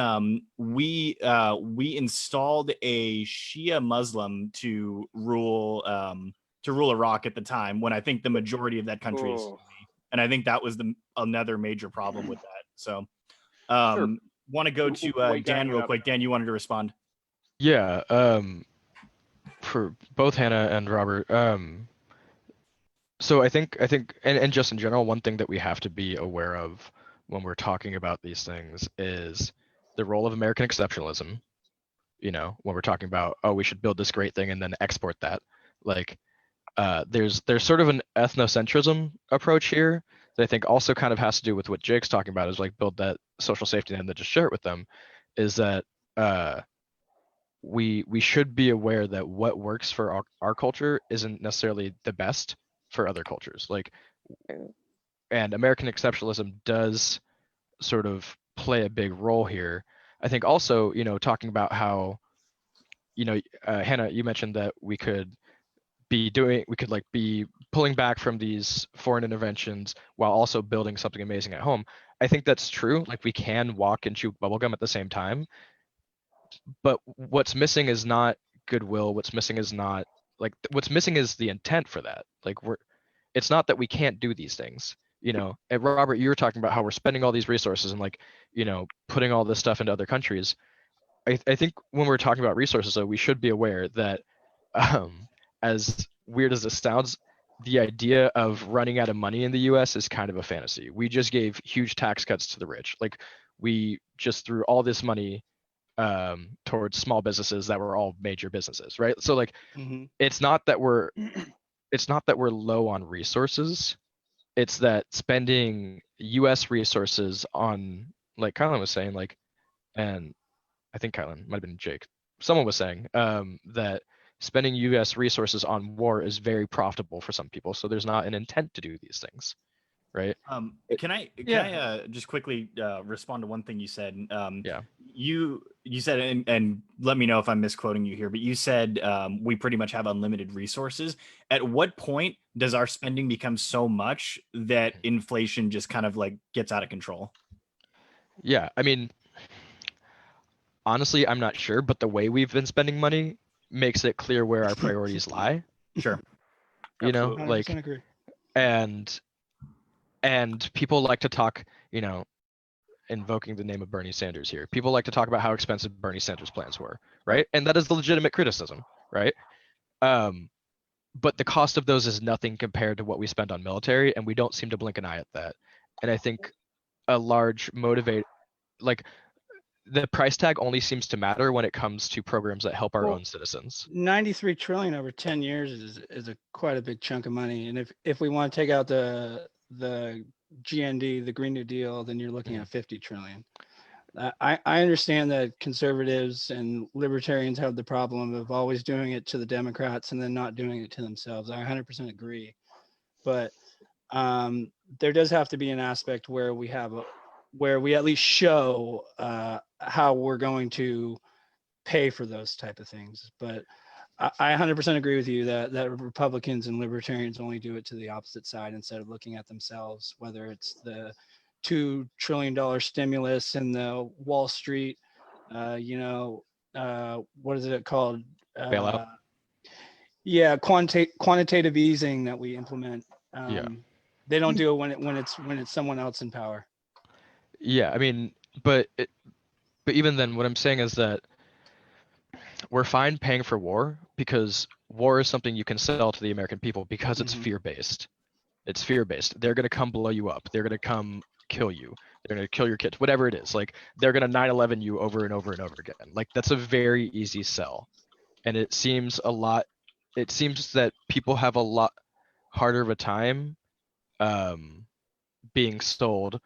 we installed a Shia Muslim to rule Iraq at the time, when I think the majority of that country is Sunni. And I think that was another major problem with that. So Sure. Want to go to Dan real quick. Dan, you wanted to respond? Yeah. For both Hannah and Robert. So I think and just in general, one thing that we have to be aware of when we're talking about these things is the role of American exceptionalism. When we're talking about, we should build this great thing and then export that. Like, there's sort of an ethnocentrism approach here that I think also kind of has to do with what Jake's talking about, is like build that social safety net and then just share it with them. Is that we should be aware that what works for our culture isn't necessarily the best for other cultures. Like, and American exceptionalism does sort of play a big role here. I think also, you know, talking about how, you know, Hannah, you mentioned that we could like be pulling back from these foreign interventions while also building something amazing at home. I think that's true. Like we can walk and chew bubblegum at the same time. But what's missing is not goodwill. What's missing is not what's missing is the intent for that. Like it's not that we can't do these things. You know, and Robert, you were talking about how we're spending all these resources and like, you know, putting all this stuff into other countries. I think when we're talking about resources, though, we should be aware that, as weird as it sounds, the idea of running out of money in the U.S. is kind of a fantasy. We just gave huge tax cuts to the rich. Like we just threw all this money towards small businesses that were all major businesses, right? So like, it's not that we're low on resources. It's that spending U.S. resources on, like Kylan was saying, like, and I think Kylan might have been Jake. Someone was saying that spending U.S. resources on war is very profitable for some people. So there's not an intent to do these things, right? Can I just quickly respond to one thing you said? Yeah. You said, and let me know if I'm misquoting you here, but you said we pretty much have unlimited resources. At what point does our spending become so much that inflation just kind of like gets out of control? Yeah, I mean, honestly, I'm not sure, but the way we've been spending money makes it clear where our priorities lie. Sure. You know, Absolutely. like, 100% agree. and people like to talk, you know, invoking the name of Bernie Sanders here. People like to talk about how expensive Bernie Sanders' plans were, right? And that is the legitimate criticism, right? But the cost of those is nothing compared to what we spend on military, and we don't seem to blink an eye at that. And I think a large like the price tag only seems to matter when it comes to programs that help our own citizens. 93 trillion over 10 years is a quite a big chunk of money. And if we want to take out the GND, the Green New Deal, then you're looking at 50 trillion. I understand that conservatives and libertarians have the problem of always doing it to the Democrats and then not doing it to themselves. I 100% agree. But there does have to be an aspect where we at least show how we're going to pay for those type of things. But I 100% agree with you that Republicans and libertarians only do it to the opposite side instead of looking at themselves, whether it's the $2 trillion stimulus and the Wall Street, what is it called? Bailout. Yeah, quantitative easing that we implement. Yeah. They don't do it when it's someone else in power. Yeah, I mean, but even then, what I'm saying is that we're fine paying for war because war is something you can sell to the American people because it's fear-based. It's fear-based. They're going to come blow you up. They're going to come kill you. They're going to kill your kids, whatever it is. Like, they're going to 9/11 you over and over and over again. Like, that's a very easy sell. And it seems that people have a lot harder of a time being sold.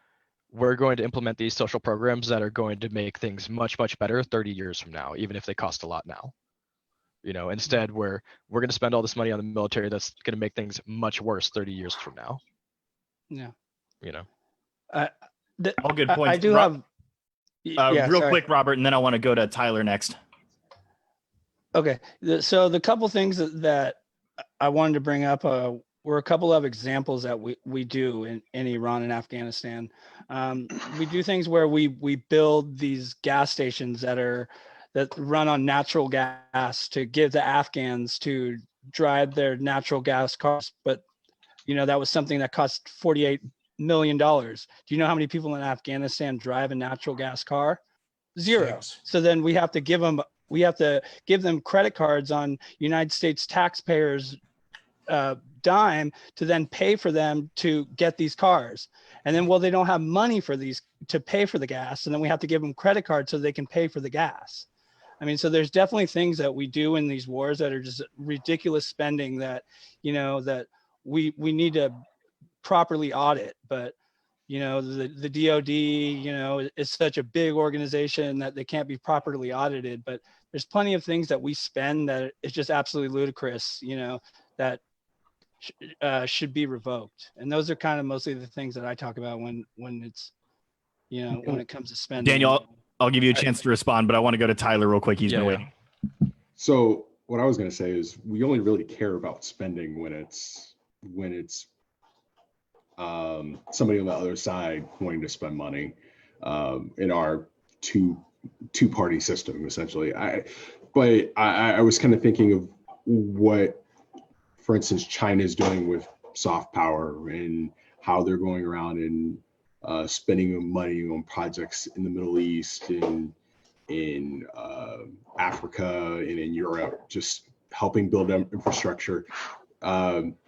We're going to implement these social programs that are going to make things much, much better 30 years from now, even if they cost a lot now. You know, instead we're going to spend all this money on the military that's going to make things much worse 30 years from now. Yeah. You know. All good points. I do have quick, Robert, and then I want to go to Tyler next. Okay. So the couple things that I wanted to bring up were a couple of examples that we do in Iran and Afghanistan. We do things where we build these gas stations that run on natural gas to give the Afghans to drive their natural gas cars. But, you know, that was something that cost $48 million. Do you know how many people in Afghanistan drive a natural gas car? Zero. Yes. So then we have to give them credit cards on United States taxpayers' dime to then pay for them to get these cars. And then, well, they don't have money for these to pay for the gas. And then we have to give them credit cards so they can pay for the gas. I mean, so there's definitely things that we do in these wars that are just ridiculous spending that, you know, that we need to properly audit. But, you know, the DOD, you know, is such a big organization that they can't be properly audited. But there's plenty of things that we spend that is just absolutely ludicrous, you know, that should be revoked. And those are kind of mostly the things that I talk about when it's, you know, when it comes to spending. Daniel, I'll give you a chance to respond, but I want to go to Tyler real quick. He's been waiting. So what I was going to say is we only really care about spending when it's somebody on the other side wanting to spend money in our two-party system, essentially. I was kind of thinking of what, for instance, China is doing with soft power and how they're going around and spending money on projects in the Middle East and in Africa and in Europe, just helping build infrastructure,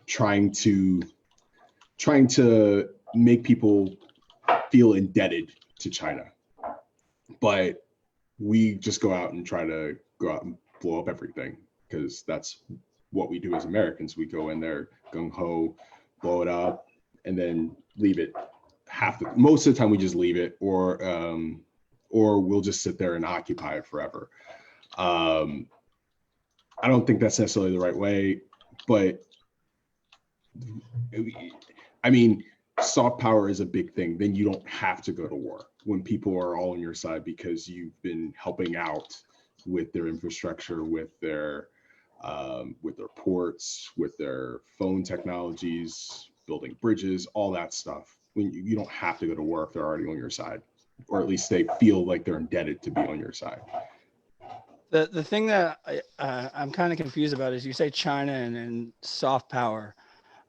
trying to make people feel indebted to China. But we just go out and try to go out and blow up everything because that's what we do as Americans. We go in there gung ho, blow it up, and then leave it. Most of the time we just leave it, or we'll just sit there and occupy it forever. I don't think that's necessarily the right way, but I mean, soft power is a big thing. Then you don't have to go to war when people are all on your side because you've been helping out with their infrastructure, with their ports, with their phone technologies, building bridges, all that stuff. When you don't have to go to war if they're already on your side, or at least they feel like they're indebted to be on your side. The thing that I'm kind of confused about is you say China and soft power.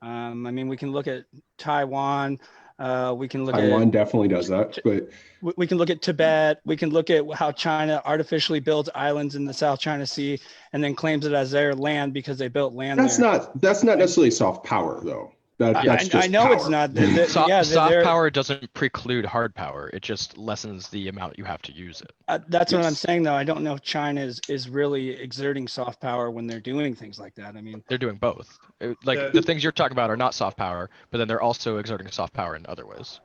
I mean, we can look at Taiwan. We can look Taiwan at definitely does that, but we can look at Tibet. We can look at how China artificially builds islands in the South China Sea and then claims it as their land because they built land that's there. not necessarily soft power though. That's just I know power. it's not. Soft power doesn't preclude hard power. It just lessens the amount you have to use it. That's what I'm saying, though. I don't know if China is really exerting soft power when they're doing things like that. I mean, they're doing both. The things you're talking about are not soft power, but then they're also exerting soft power in other ways.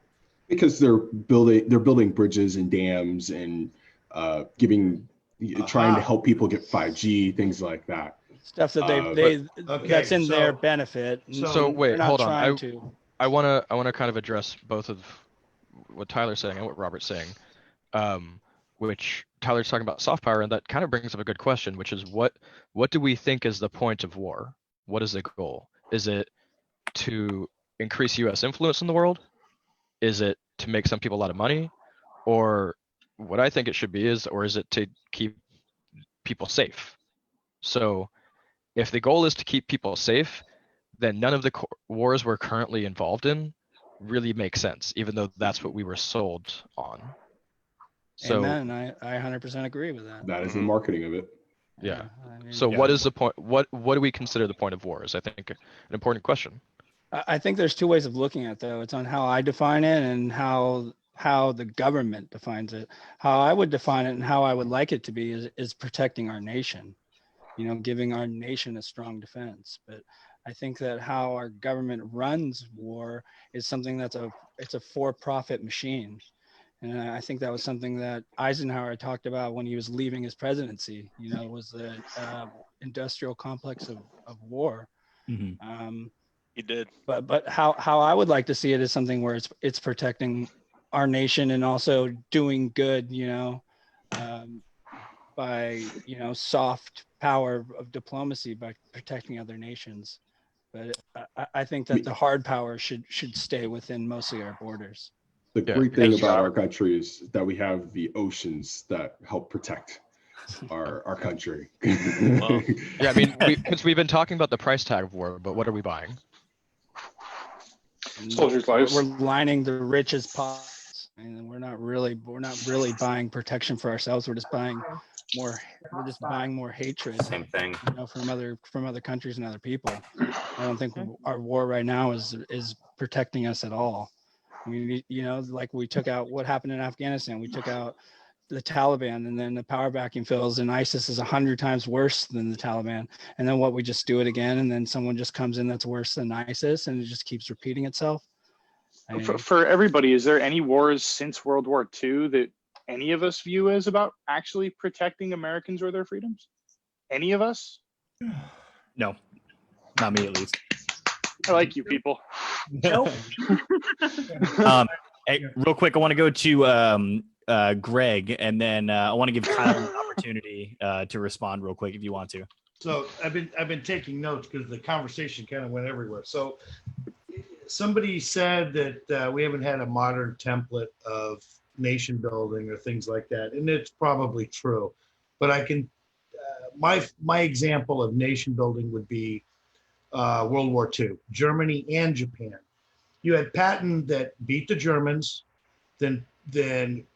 Because they're building bridges and dams and trying to help people get 5G, things like that. Stuff that that's in their benefit. So wait, hold on. I want to kind of address both of what Tyler's saying and what Robert's saying, which Tyler's talking about soft power, and that kind of brings up a good question, which is what do we think is the point of war? What is the goal? Is it to increase U.S. influence in the world? Is it to make some people a lot of money? Or what I think it should be is it to keep people safe? So if the goal is to keep people safe, then none of the wars we're currently involved in really make sense, even though that's what we were sold on. So, amen. I 100% agree with that. That is the marketing of it. Yeah. I mean, So what is the point? What do we consider the point of war is, I think, an important question. I think there's two ways of looking at it, though. It's on how I define it and how the government defines it. How I would define it and how I would like it to be is protecting our nation. Giving our nation a strong defense. But I think that how our government runs war is something it's a for-profit machine. And I think that was something that Eisenhower talked about when he was leaving his presidency, was the industrial complex of war. Mm-hmm. He did. But how I would like to see it is something where it's protecting our nation and also doing good, by soft power of diplomacy by protecting other nations. But I think that the hard power should stay within mostly our borders. The great thing about our country is that we have the oceans that help protect our country. Well, yeah, I mean, because we've been talking about the price tag of war, but what are we buying? Soldiers' lives. We're lining the richest pockets, and we're not really buying protection for ourselves. We're just buying more hatred. Same thing. From other countries and other people. I don't think our war right now is protecting us at all. I mean, like we took out what happened in Afghanistan. We took out the Taliban, and then the power vacuum fills, and ISIS is 100 times worse than the Taliban. And then we just do it again, and then someone just comes in that's worse than ISIS, and it just keeps repeating itself. For everybody, is there any wars since World War II that any of us view as about actually protecting Americans or their freedoms? Any of us? No, not me at least. I like you people. Nope. Hey, real quick, I want to go to Greg, and then I want to give Kyle an opportunity to respond real quick if you want to. So I've been taking notes because the conversation kind of went everywhere. So somebody said that we haven't had a modern template of nation building or things like that, and it's probably true. But I can my example of nation building would be World War II, Germany and Japan. You had Patton that beat the Germans, then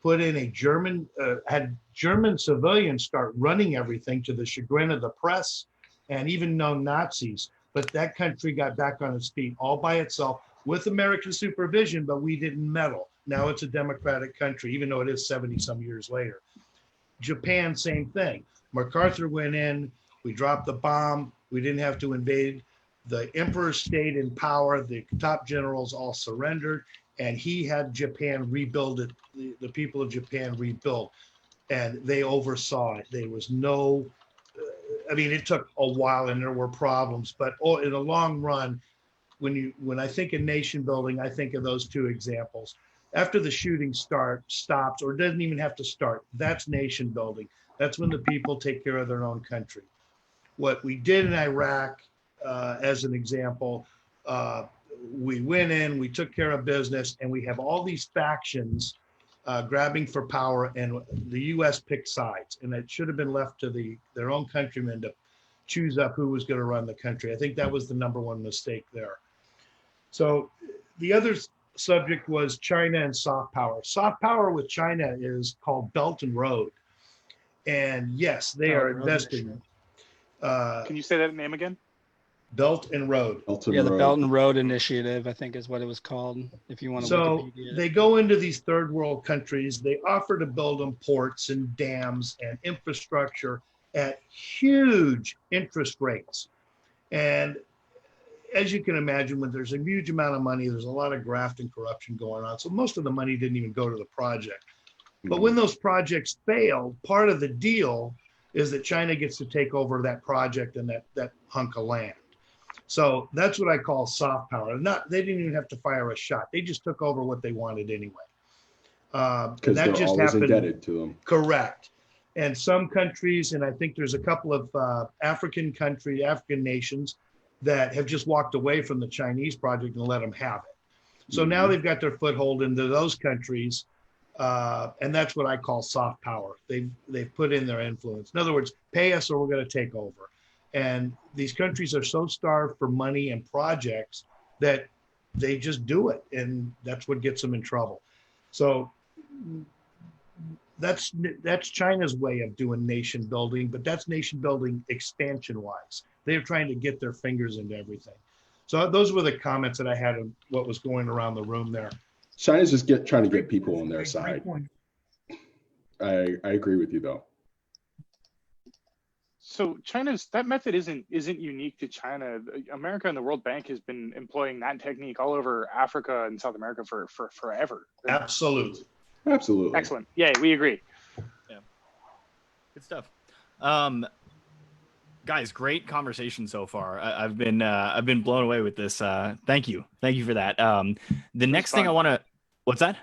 put in a German, had German civilians start running everything to the chagrin of the press and even known Nazis. But that country got back on its feet all by itself with American supervision, but we didn't meddle. Now it's a democratic country, even though it is 70 some years later. Japan, same thing. MacArthur went in, we dropped the bomb, we didn't have to invade. The emperor stayed in power, the top generals all surrendered, and he had Japan rebuild it, the people of Japan rebuilt, and they oversaw it. There was no, I mean, it took a while and there were problems, but in the long run, when I think of nation building, I think of those two examples. After the shooting stops, or doesn't even have to start, that's nation building. That's when the people take care of their own country. What we did in Iraq, as an example, we went in, we took care of business, and we have all these factions grabbing for power, and the U.S. picked sides, and it should have been left to their own countrymen to choose up who was going to run the country. I think that was the number one mistake there. So the other subject was China and soft power. Soft power with China is called Belt and Road, and yes, they are investing. Can you say that name again? Belt and Road. Yeah, the Belt and Road Initiative, I think is what it was called, if you want to. So they go into these third world countries, they offer to build them ports and dams and infrastructure at huge interest rates. And as you can imagine, when there's a huge amount of money, there's a lot of graft and corruption going on. So most of the money didn't even go to the project. But when those projects failed, part of the deal is that China gets to take over that project and that hunk of land. So that's what I call soft power. They didn't even have to fire a shot. They just took over what they wanted anyway. Because they're just always indebted to them. Correct. And some countries, and I think there's a couple of African nations that have just walked away from the Chinese project and let them have it. So now they've got their foothold into those countries, and that's what I call soft power. They've put in their influence. In other words, pay us or we're going to take over. And these countries are so starved for money and projects that they just do it, and that's what gets them in trouble. So that's China's way of doing nation building, but that's nation building expansion wise. They're trying to get their fingers into everything. So those were the comments that I had of what was going around the room there. China's just trying to get people on their side. I agree with you though. So that method isn't unique to China. America and the World Bank has been employing that technique all over Africa and South America for forever. Absolutely. Excellent. Yay, we agree. Yeah. Good stuff. Guys, great conversation so far. I've been blown away with this. Thank you for that. The next thing I want to, what's that?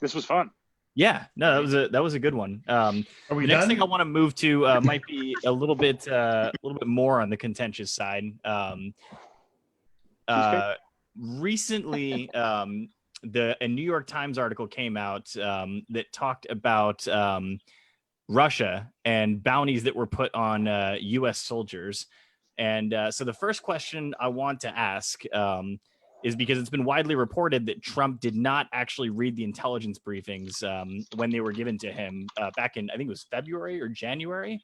This was fun. Yeah, no, that was a good one. Are we the next done? thing I want to move to might be a little bit more on the contentious side. Recently, a New York Times article came out that talked about Russia and bounties that were put on U.S. soldiers. And so the first question I want to ask is because it's been widely reported that Trump did not actually read the intelligence briefings when they were given to him back in, I think it was February or January.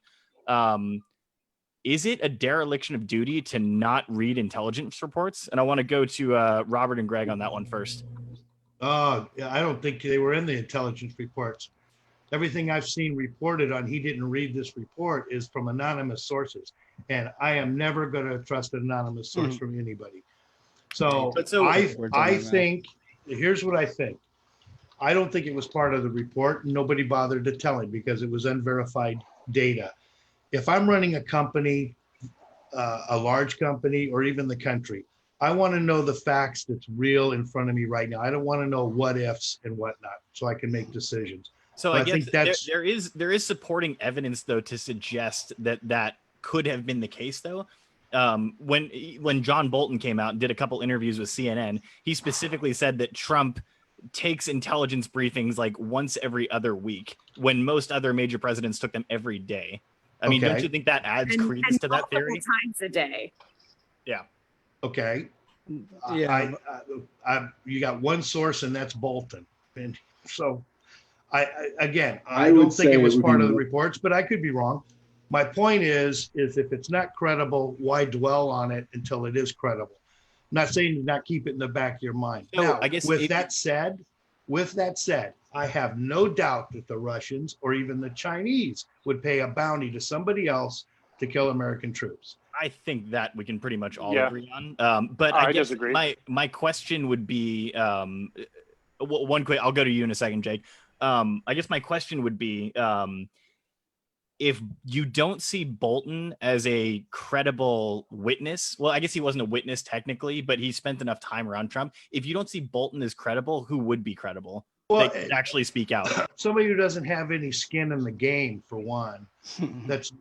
Is it a dereliction of duty to not read intelligence reports? And I want to go to Robert and Greg on that one first. I don't think they were in the intelligence reports. Everything I've seen reported on he didn't read this report is from anonymous sources. And I am never going to trust an anonymous source from anybody. So I think, here's what I think. I don't think it was part of the report. Nobody bothered to tell him because it was unverified data. If I'm running a company, a large company, or even the country, I want to know the facts that's real in front of me right now. I don't want to know what ifs and whatnot so I can make decisions. So But I I guess think that's- there is supporting evidence though to suggest that could have been the case though. When John Bolton came out and did a couple interviews with CNN, he specifically said that Trump takes intelligence briefings like once every other week, when most other major presidents took them every day. I mean, don't Okay. you think that adds And credence to that multiple theory? times a day. Yeah. Okay. Yeah. You got one source, and that's Bolton. And so, again, I I would don't think say it it was would part be of the more- reports, but I could be wrong. My point is if it's not credible, why dwell on it until it is credible? I'm not saying to not keep it in the back of your mind. So, Now, I guess with if- that said, I have no doubt that the Russians or even the Chinese would pay a bounty to somebody else to kill American troops. I think that we can pretty much all Yeah. agree on. But I I guess disagree. my question would be one quick. I'll go to you in a second, Jake. I guess my question would be if you don't see Bolton as a credible witness. Well, I guess he wasn't a witness technically, but he spent enough time around Trump. If you don't see Bolton as credible, who would be credible? Well, They could actually speak out. somebody who doesn't have any skin in the game, for one. That's,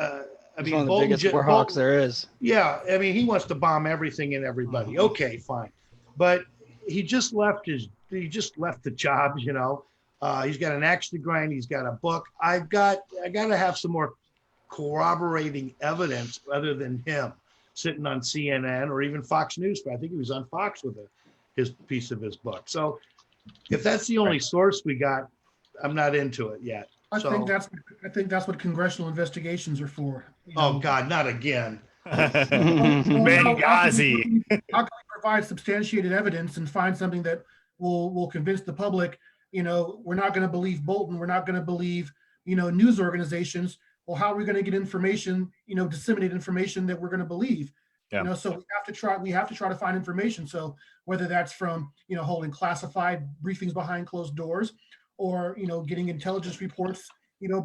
I He's mean, one of the Bolton biggest ju- war Bolton- hawks there is. Yeah, I mean, he wants to bomb everything and everybody. Okay, fine, but he just left the job. You know, he's got an axe to grind. He's got a book. I got to have some more corroborating evidence other than him sitting on CNN or even Fox News. I think he was on Fox with his piece of his book. So if that's the only source we got, I'm not into it yet. I So, think that's what congressional investigations are for. you oh know. God, not again. Benghazi. How can we provide substantiated evidence and find something that will convince the public, we're not going to believe Bolton, we're not going to believe, news organizations. Well, how are we going to get information, disseminate information that we're going to believe? Yeah. So we have to try to find information. So whether that's from, holding classified briefings behind closed doors or, getting intelligence reports,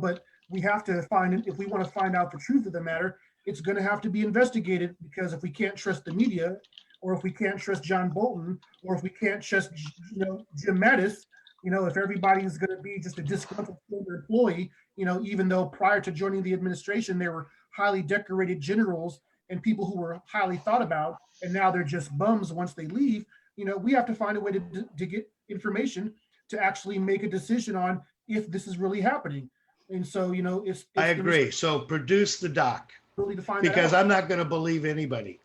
but we have to find, if we want to find out the truth of the matter, it's going to have to be investigated, because if we can't trust the media, or if we can't trust John Bolton, or if we can't trust, Jim Mattis, if everybody is going to be just a disgruntled former employee, even though prior to joining the administration, they were highly decorated generals and people who were highly thought about, and now they're just bums once they leave, we have to find a way to get information to actually make a decision on if this is really happening. And so, I agree. So produce the doc, really to find that because out. I'm not going to believe anybody.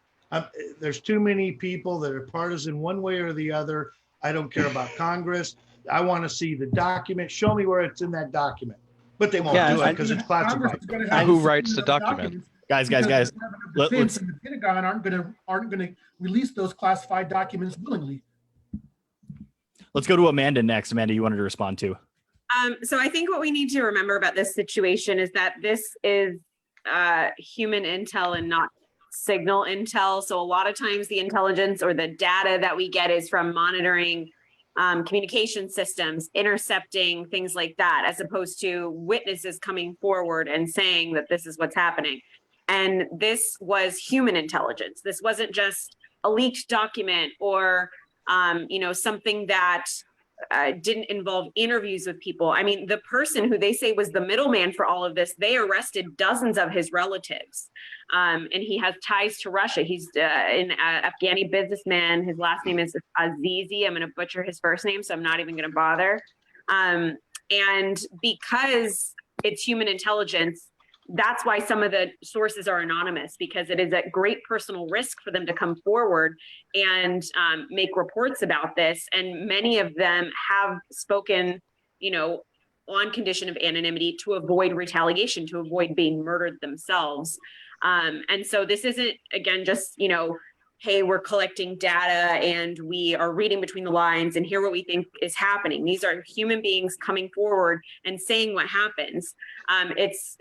There's too many people that are partisan one way or the other. I don't care about Congress. I want to see the document. Show me where it's in that document. But they won't do it because it's Congress classified. is gonna And have who to writes the subpoena those document? documents Guys, because guys. the Department of Let- Defense let's- and the Pentagon aren't gonna release those classified documents willingly. Let's go to Amanda next. Amanda, you wanted to respond to. So I think what we need to remember about this situation is that this is human intel and not signal intel. So a lot of times the intelligence or the data that we get is from monitoring communication systems, intercepting, things like that, as opposed to witnesses coming forward and saying that this is what's happening. And this was human intelligence. This wasn't just a leaked document or something that didn't involve interviews with people. I mean, the person who they say was the middleman for all of this, they arrested dozens of his relatives. And he has ties to Russia. He's an Afghani businessman. His last name is Azizi. I'm going to butcher his first name, so I'm not even going to bother. And because it's human intelligence, that's why some of the sources are anonymous, because it is at great personal risk for them to come forward and make reports about this. And many of them have spoken, on condition of anonymity to avoid retaliation, to avoid being murdered themselves. And so this isn't, again, just, hey, we're collecting data and we are reading between the lines and hear what we think is happening. These are human beings coming forward and saying what happens. It's,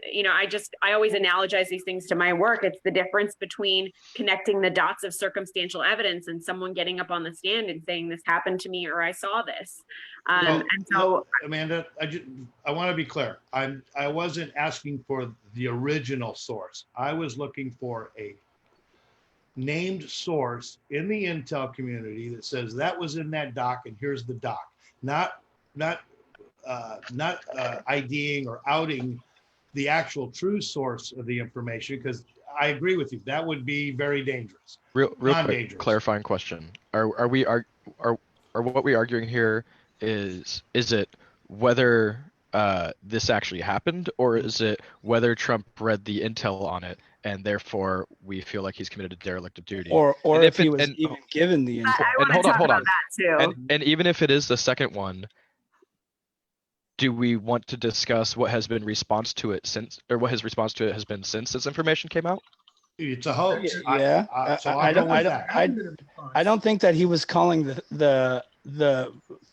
I always analogize these things to my work. It's the difference between connecting the dots of circumstantial evidence and someone getting up on the stand and saying this happened to me or I saw this. And so, Amanda, I want to be clear. I wasn't asking for the original source. I was looking for a named source in the intel community that says that was in that doc and here's the doc. Not IDing or outing the actual true source of the information, because I agree with you, that would be very dangerous. Real quick Non-dangerous. clarifying question. Are what we arguing here is it whether this actually happened, or is it whether Trump read the intel on it and therefore we feel like he's committed a derelict of duty? Or And if he it- was and- even given the I info. want to hold on, talk hold about on. that too. And even if it is the second one, do we want to discuss what has been response to it since, or what his response to it has been since this information came out? It's a hoax. Yeah, So I I'll go don't, with I that. don't, I don't think that he was calling the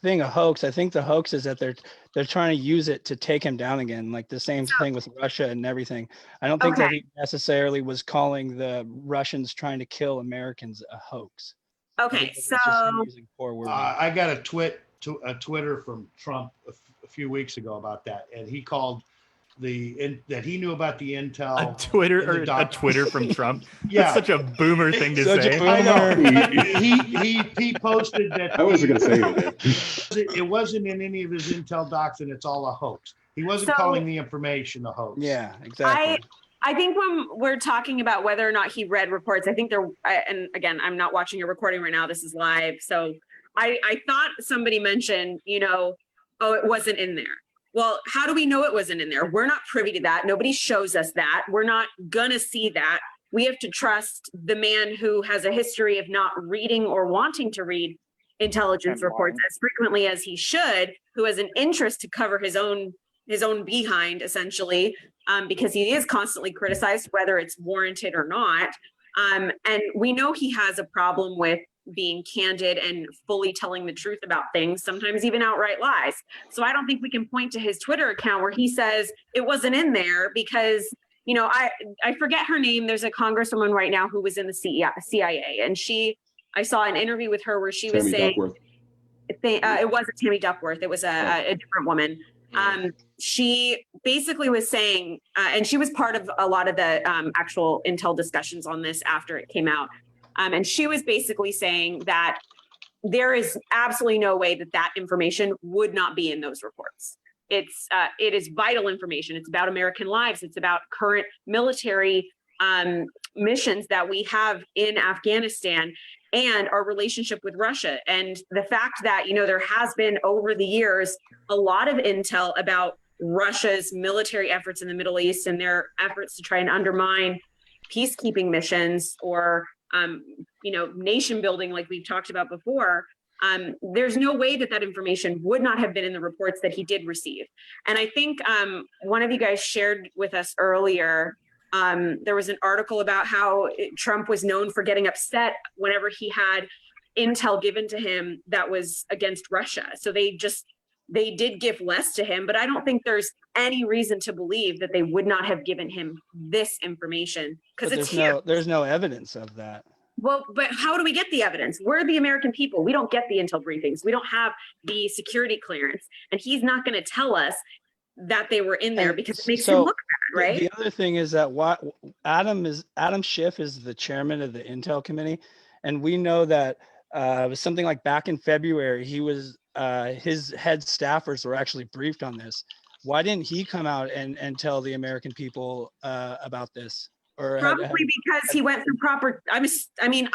thing a hoax. I think the hoax is that they're trying to use it to take him down again, like the same thing with Russia and everything. I don't think that Okay. he necessarily was calling the Russians trying to kill Americans a hoax. I Okay, think it was just him so using poor wording. I got a Twitter from Trump a few weeks ago about that, and he called that he knew about the intel. A Twitter in the or a doc- Twitter from Trump. Yeah. That's such a boomer thing to Such a say. boomer. I know. He posted that. I wasn't gonna say anything. It wasn't in any of his intel docs, and it's all a hoax. He wasn't So- calling the information a hoax. Yeah, exactly. I think when we're talking about whether or not he read reports, I think and again, I'm not watching a recording right now. This is live. So I thought somebody mentioned, oh, it wasn't in there. Well, how do we know it wasn't in there? We're not privy to that. Nobody shows us that. We're not gonna see that. We have to trust the man who has a history of not reading or wanting to read intelligence And reports lying. as frequently as he should, who has an interest to cover his own behind, essentially, because he is constantly criticized, whether it's warranted or not. And we know he has a problem with being candid and fully telling the truth about things, sometimes even outright lies. So I don't think we can point to his Twitter account where he says it wasn't in there because, I forget her name. There's a congresswoman right now who was in the CIA, and I saw an interview with her where she was Tammy saying, Duckworth. it wasn't Tammy Duckworth. It was a different woman. She basically was saying, and she was part of a lot of the actual intel discussions on this after it came out. And she was basically saying that there is absolutely no way that information would not be in those reports. It is vital information. It's about American lives. It's about current military missions that we have in Afghanistan and our relationship with Russia. And the fact that, there has been over the years a lot of intel about Russia's military efforts in the Middle East and their efforts to try and undermine peacekeeping missions or, nation building like we've talked about before. There's no way that information would not have been in the reports that he did receive. And I think one of you guys shared with us earlier, there was an article about how Trump was known for getting upset whenever he had intel given to him that was against Russia. So they did give less to him, but I don't think there's any reason to believe that they would not have given him this information because But it's here. there's no evidence of that. Well, but how do we get the evidence? We're the American people. We don't get the intel briefings. We don't have the security clearance, and he's not going to tell us that they were in there And because it makes so him look bad, right? The other thing is that Adam Schiff is the chairman of the Intel Committee, and we know that it was something like back in February, he was his head staffers were actually briefed on this. Why didn't he come out and tell the American people about this? Or Probably because he went through proper, I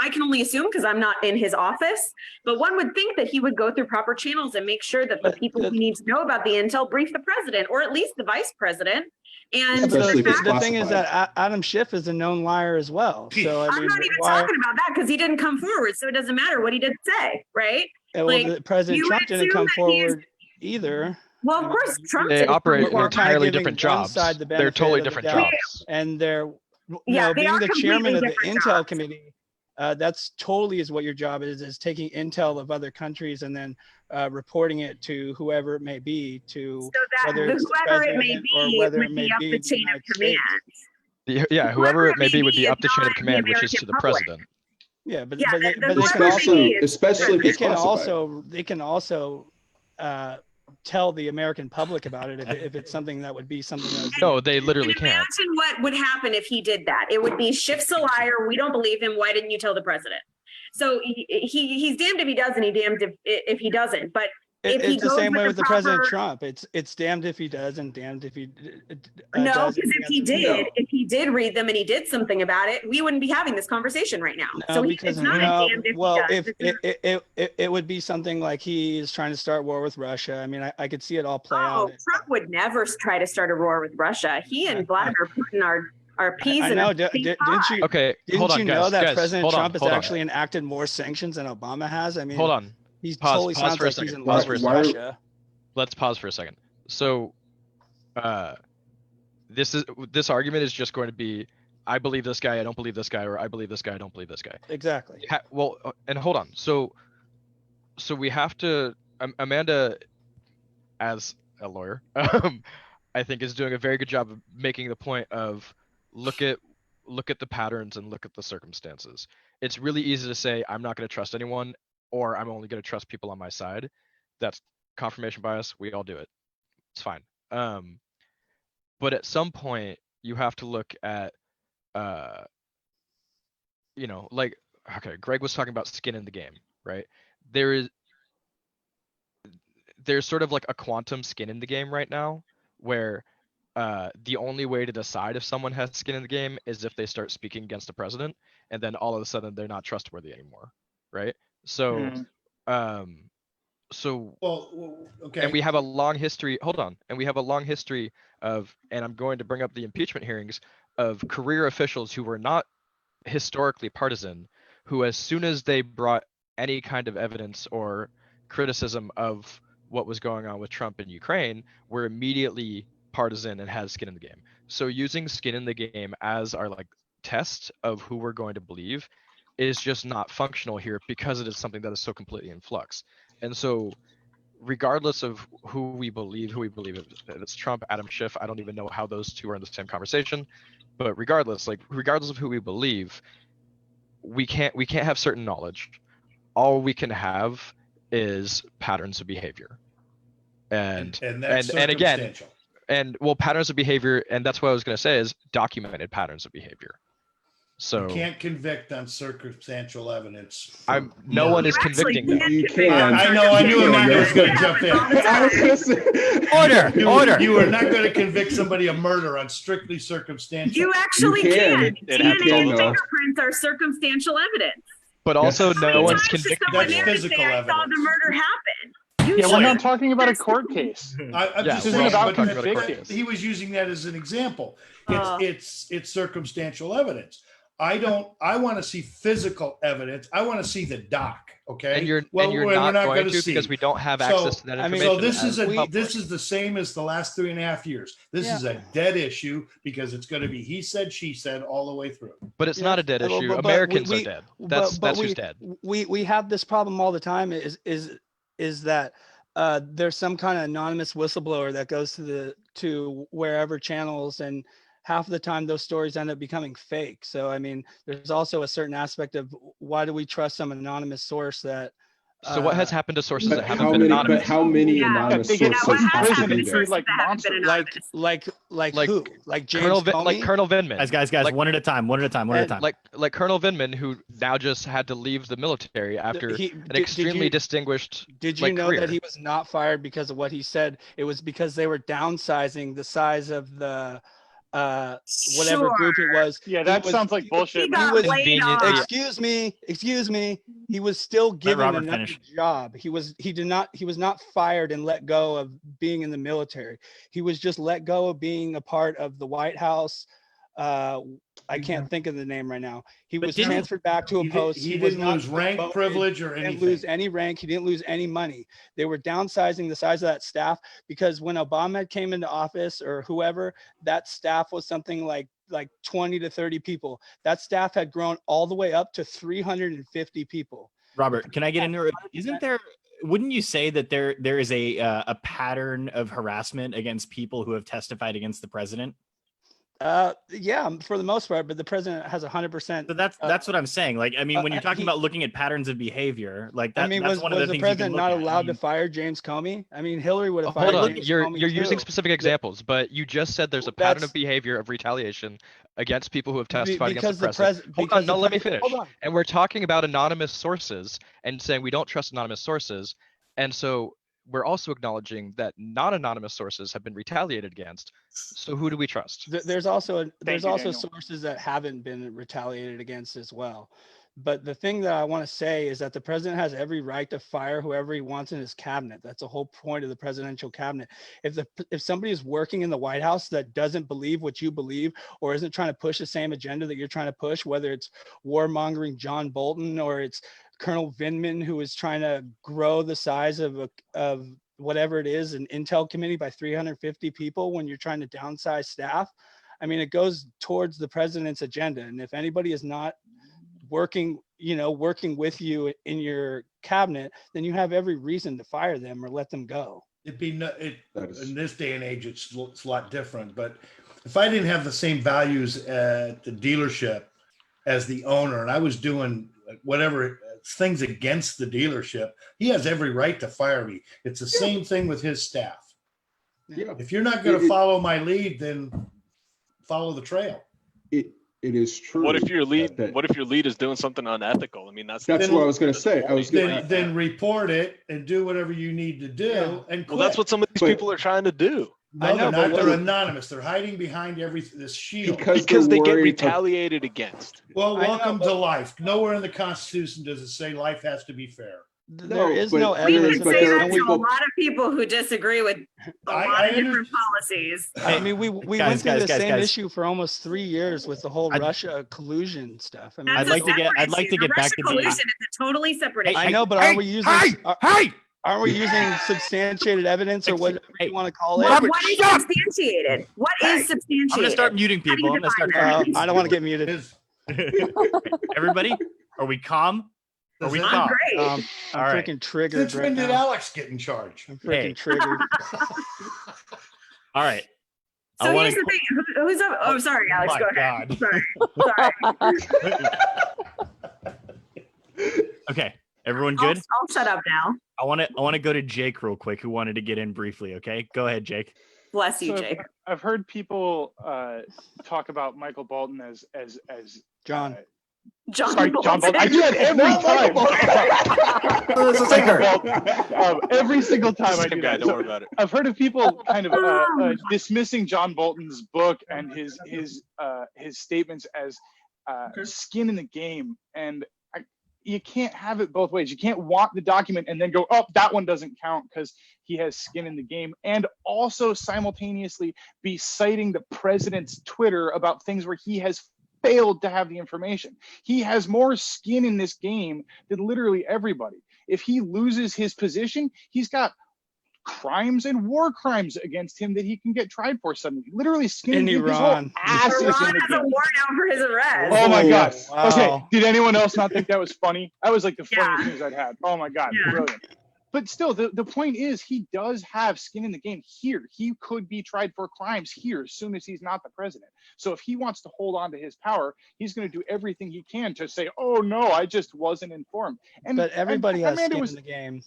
can only assume because I'm not in his office, but one would think that he would go through proper channels and make sure that the people who need to know about the intel brief the president or at least the vice president. And Especially if it's the thing is classified. that Adam Schiff is a known liar as well. So I I'm mean, not even why- talking about that because he didn't come forward. So it doesn't matter what he did say, right? well, like, President you Trump would didn't assume come that he is- forward either. Well, of course, Trump They didn't come operate forward. entirely giving different one jobs. side the They're benefit totally of the different doubt. jobs. And they're Yeah, they being are the chairman completely of the different Intel jobs. Committee, that's totally is what your job is taking intel of other countries and then reporting it to whoever it may be, to So that whether it's the whoever it may president or be whether would it may be up be the the chain of United States. command. Yeah, whoever it may be would be is up the chain of not the command, which is to the American public. president. Yeah, but Yeah, but, the- they, the but they can whoever it also may be is- especially if they it's can classified. they can also tell the American public about it if it's something that would be something that would No, they literally Can you can't. imagine what would happen if he did that? It would be Schiff's a liar. We don't believe him. Why didn't you tell the president? So he's damned if he does and he damned if he doesn't. But if he It's the goes same with way the with the President proper- Trump. It's damned if he does and damned if he No, does. because if he did read them and he did something about it, we wouldn't be having this conversation right now. No, So because it's not no, a damned if well, he does. it would be something like he is trying to start war with Russia. I mean, I could see it all play Oh, out. Trump would never try to start a war with Russia. He and Vladimir Putin are peas I in know. a Didn't big you? Okay, Didn't hold on, you know guys, that guys, President hold on, Trump has hold on. actually enacted more sanctions than Obama has? I mean, Hold on. he Pause- totally pause sounds for a like he's second. in Pause love for a with second. Russia. Let's pause for a second. So, this argument is just going to be, I believe this guy, I don't believe this guy, or I believe this guy, I don't believe this guy. Exactly. Well, and hold on. So we have to. Amanda, as a lawyer, I think is doing a very good job of making the point of look at the patterns and look at the circumstances. It's really easy to say I'm not going to trust anyone, or I'm only going to trust people on my side. That's confirmation bias. We all do it. It's fine. But at some point you have to look at, like, okay, Greg was talking about skin in the game, right? There's sort of like a quantum skin in the game right now, where the only way to decide if someone has skin in the game is if they start speaking against the president, and then all of a sudden they're not trustworthy anymore, right? So, Well, okay. and we have a long history. Hold on, and we have a long history of, and I'm going to bring up the impeachment hearings of career officials who were not historically partisan, who as soon as they brought any kind of evidence or criticism of what was going on with Trump in Ukraine, were immediately partisan and had skin in the game. So using skin in the game as our like test of who we're going to believe is just not functional here, because it is something that is so completely in flux. And so regardless of who we believe, if it's Trump, Adam Schiff, I don't even know how those two are in the same conversation, but regardless of who we believe, we can't have certain knowledge. All we can have is patterns of behavior. And that's and again, circumstantial. and well, patterns of behavior, and that's what I was going to say, is documented patterns of behavior. So You can't convict on circumstantial evidence. for no one murder. is convicting them. You can. I know. I knew Amanda was going to jump in. I was gonna say- Order. You are not going to convict somebody of murder on strictly circumstantial. You actually You can. can. It happens DNA all and the time. fingerprints are circumstantial evidence. But also How no many one's times does convicting someone That's there them. to say, physical I saw evidence. the murder happen? Yeah, we're Usually. not talking about a court case. I'm Yeah, just we're saying, not but talking about a court case. he was using that as an example. Oh. It's circumstantial evidence. I want to see physical evidence. I want to see the doc. Okay. And you're Well, not we're not going gonna to, see. because we don't have So- access to that I mean, information. So this as is public. this is the same as the last 3.5 years. This is a dead issue because it's going to be he said, she said all the way through. But it's Yeah, not a dead but- issue. but Americans we- are dead. but That's we- who's dead. We have this problem all the time, is that there's some kind of anonymous whistleblower that goes to wherever channels, and half of the time those stories end up becoming fake. So I mean, there's also a certain aspect of why do we trust some anonymous source that So what has happened to sources But that haven't how been many? anonymous? But how many Yeah. anonymous They get sources what has have to happened be to there? sources Like that haven't monsters. been like anonymous? like who? Like James Colonel Comey? Colonel Vindman. Guys, Like- one at a time. Like Colonel Vindman, who now just had to leave the military after an extremely distinguished. Did you like, know career. that he was not fired because of what he said? It was because they were downsizing the size of the whatever group it was. Yeah, He that was- sounds like bullshit. He man. got was laid conveniently- off. Excuse me. He was still given Robert another finish. job. He was not fired and let go of being in the military. He was just let go of being a part of the White House. I can't think of the name right now. He But was didn't- transferred back to a post. He was didn't not lose rank, promoted. privilege, or He didn't anything. lose any rank. He didn't lose any money. They were downsizing the size of that staff because when Obama came into office, or whoever, that staff was something like 20 to 30 people. That staff had grown all the way up to 350 people. Robert, can I get in there? Isn't there? Wouldn't you say that there is a pattern of harassment against people who have testified against the president? Yeah, for the most part, but the president has 100%. So that's what I'm saying. Like, I mean, when you're talking he- about looking at patterns of behavior, like that, I mean, that's was one of the the things you can president look not at. I allowed to mean, fire James Comey? I mean, Hillary would have fired Hold on, James you're Comey using too. specific examples, but you just said there's a pattern That's- of behavior of retaliation against people who have testified because against the the president. Hold because on, the no, let me pres- finish. hold on. And we're talking about anonymous sources and saying we don't trust anonymous sources. And so we're also acknowledging that non-anonymous sources have been retaliated against. So who do we trust? There's also you, Daniel. sources that haven't been retaliated against as well. But the thing that I want to say is that the president has every right to fire whoever he wants in his cabinet. That's the whole point of the presidential cabinet. If somebody is working in the White House that doesn't believe what you believe or isn't trying to push the same agenda that you're trying to push, whether it's warmongering John Bolton or it's Colonel Vindman, who is trying to grow the size of whatever it is, an intel committee by 350 people when you're trying to downsize staff. I mean, it goes towards the president's agenda. And if anybody is not working with you in your cabinet, then you have every reason to fire them or let them go. In this day and age, it's a lot different. But if I didn't have the same values at the dealership as the owner, and I was doing whatever things against the dealership, he has every right to fire me. It's the same thing with his staff. Yeah. If you're not going to follow my lead, then follow the trail. It is true. What if your lead is doing something unethical? I mean, that's what I was going to say. Then report it and do whatever you need to do. Yeah. And quit. Well, that's what some of these people are trying to do. No, I know, they're not. but They're anonymous. They're hiding behind this shield. Because they get retaliated against. Well, welcome to life. Nowhere in the Constitution does it say life has to be fair. There is but no We evidence. can say that to a lot of people who disagree with a lot of different policies. I mean, we went through the same issue for almost 3 years with the whole Russia collusion stuff. I mean, That's I'd like to get back to collusion is a totally separate issue. I know, but aren't we using aren't we using substantiated evidence or whatever you want to call it? What is substantiated? What is substantiated? I'm gonna start muting How do people. you I'm gonna start. define that? I don't want to get muted. Everybody, are we calm? Are we I'm calm? great. I'm All right. freaking triggered Since right when did now. Alex get in charge? I'm freaking Hey. triggered. All right. I So wanna- here's the thing. Who's up? Oh, sorry, Alex. my Go ahead. God. Sorry. Okay, everyone good? I'll shut up now. I want to go to Jake real quick, who wanted to get in briefly. Okay, go ahead, Jake. Bless you, So Jake. I've heard people talk about Michael Bolton as John. John sorry, John Bolton. I do that every time. Every single time I do guy, that. don't So worry about it. I've heard of people kind of dismissing John Bolton's book and his statements as skin in the game, and you can't have it both ways. You can't want the document and then go, oh, that one doesn't count because he has skin in the game, and also simultaneously be citing the president's Twitter about things where he has failed to have the information. He has more skin in this game than literally everybody. If he loses his position, he's got crimes and war crimes against him that he can get tried for suddenly. Literally skin In his whole Iran. ass is in Iran the has a game. warrant out for his arrest. Oh my god. Wow. Okay. Did anyone else not think that was funny? That was like the Yeah. funniest news I'd had. Oh my god. Yeah. Brilliant. But still, the point is he does have skin in the game here. He could be tried for crimes here as soon as he's not the president. So if he wants to hold on to his power, he's going to do everything he can to say, oh no, I just wasn't informed. And But everybody has Amanda skin was in the game.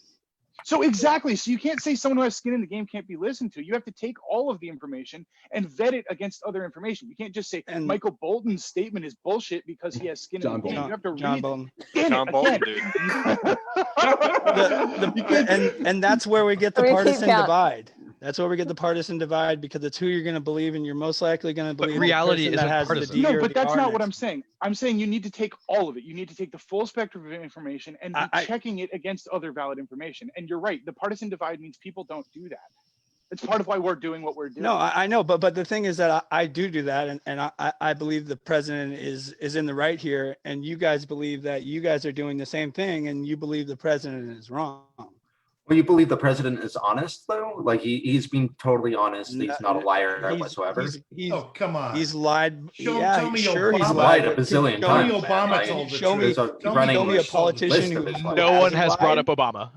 so exactly. So you can't say someone who has skin in the game can't be listened to. You have to take all of the information and vet it against other information. You can't just say And- Michael Bolton's statement is bullshit because he has skin John in the game. Bolton. You have to John read Bolton. Damn John it, Bolton, again. And that's where we get the Let me keep partisan count. divide. That's where we get the partisan divide because it's who you're going to believe, and you're most likely going to But believe. reality the person isn't that has partisan. The D No, or but the that's R not what next. I'm saying. I'm saying you need to take all of it. You need to take the full spectrum of information and be I- checking it against other valid information. And you're right. The partisan divide means people don't do that. It's part of why we're doing what we're doing. No, I know, but the thing is that I do that, and I believe the president is in the right here, and you guys believe that you guys are doing the same thing, and you believe the president is wrong. Well, you believe the president is honest though? Like he's being totally honest. He's not a liar He's- whatsoever. He's Oh, come on. he's lied. Show- Yeah, tell me sure, he's Obama. lied. Lied a bazillion Tell me times. Obama man. told the Show me- truth. There's a Tell running show me a Bush told the politician list who of his lies. No one has lied. brought up Obama.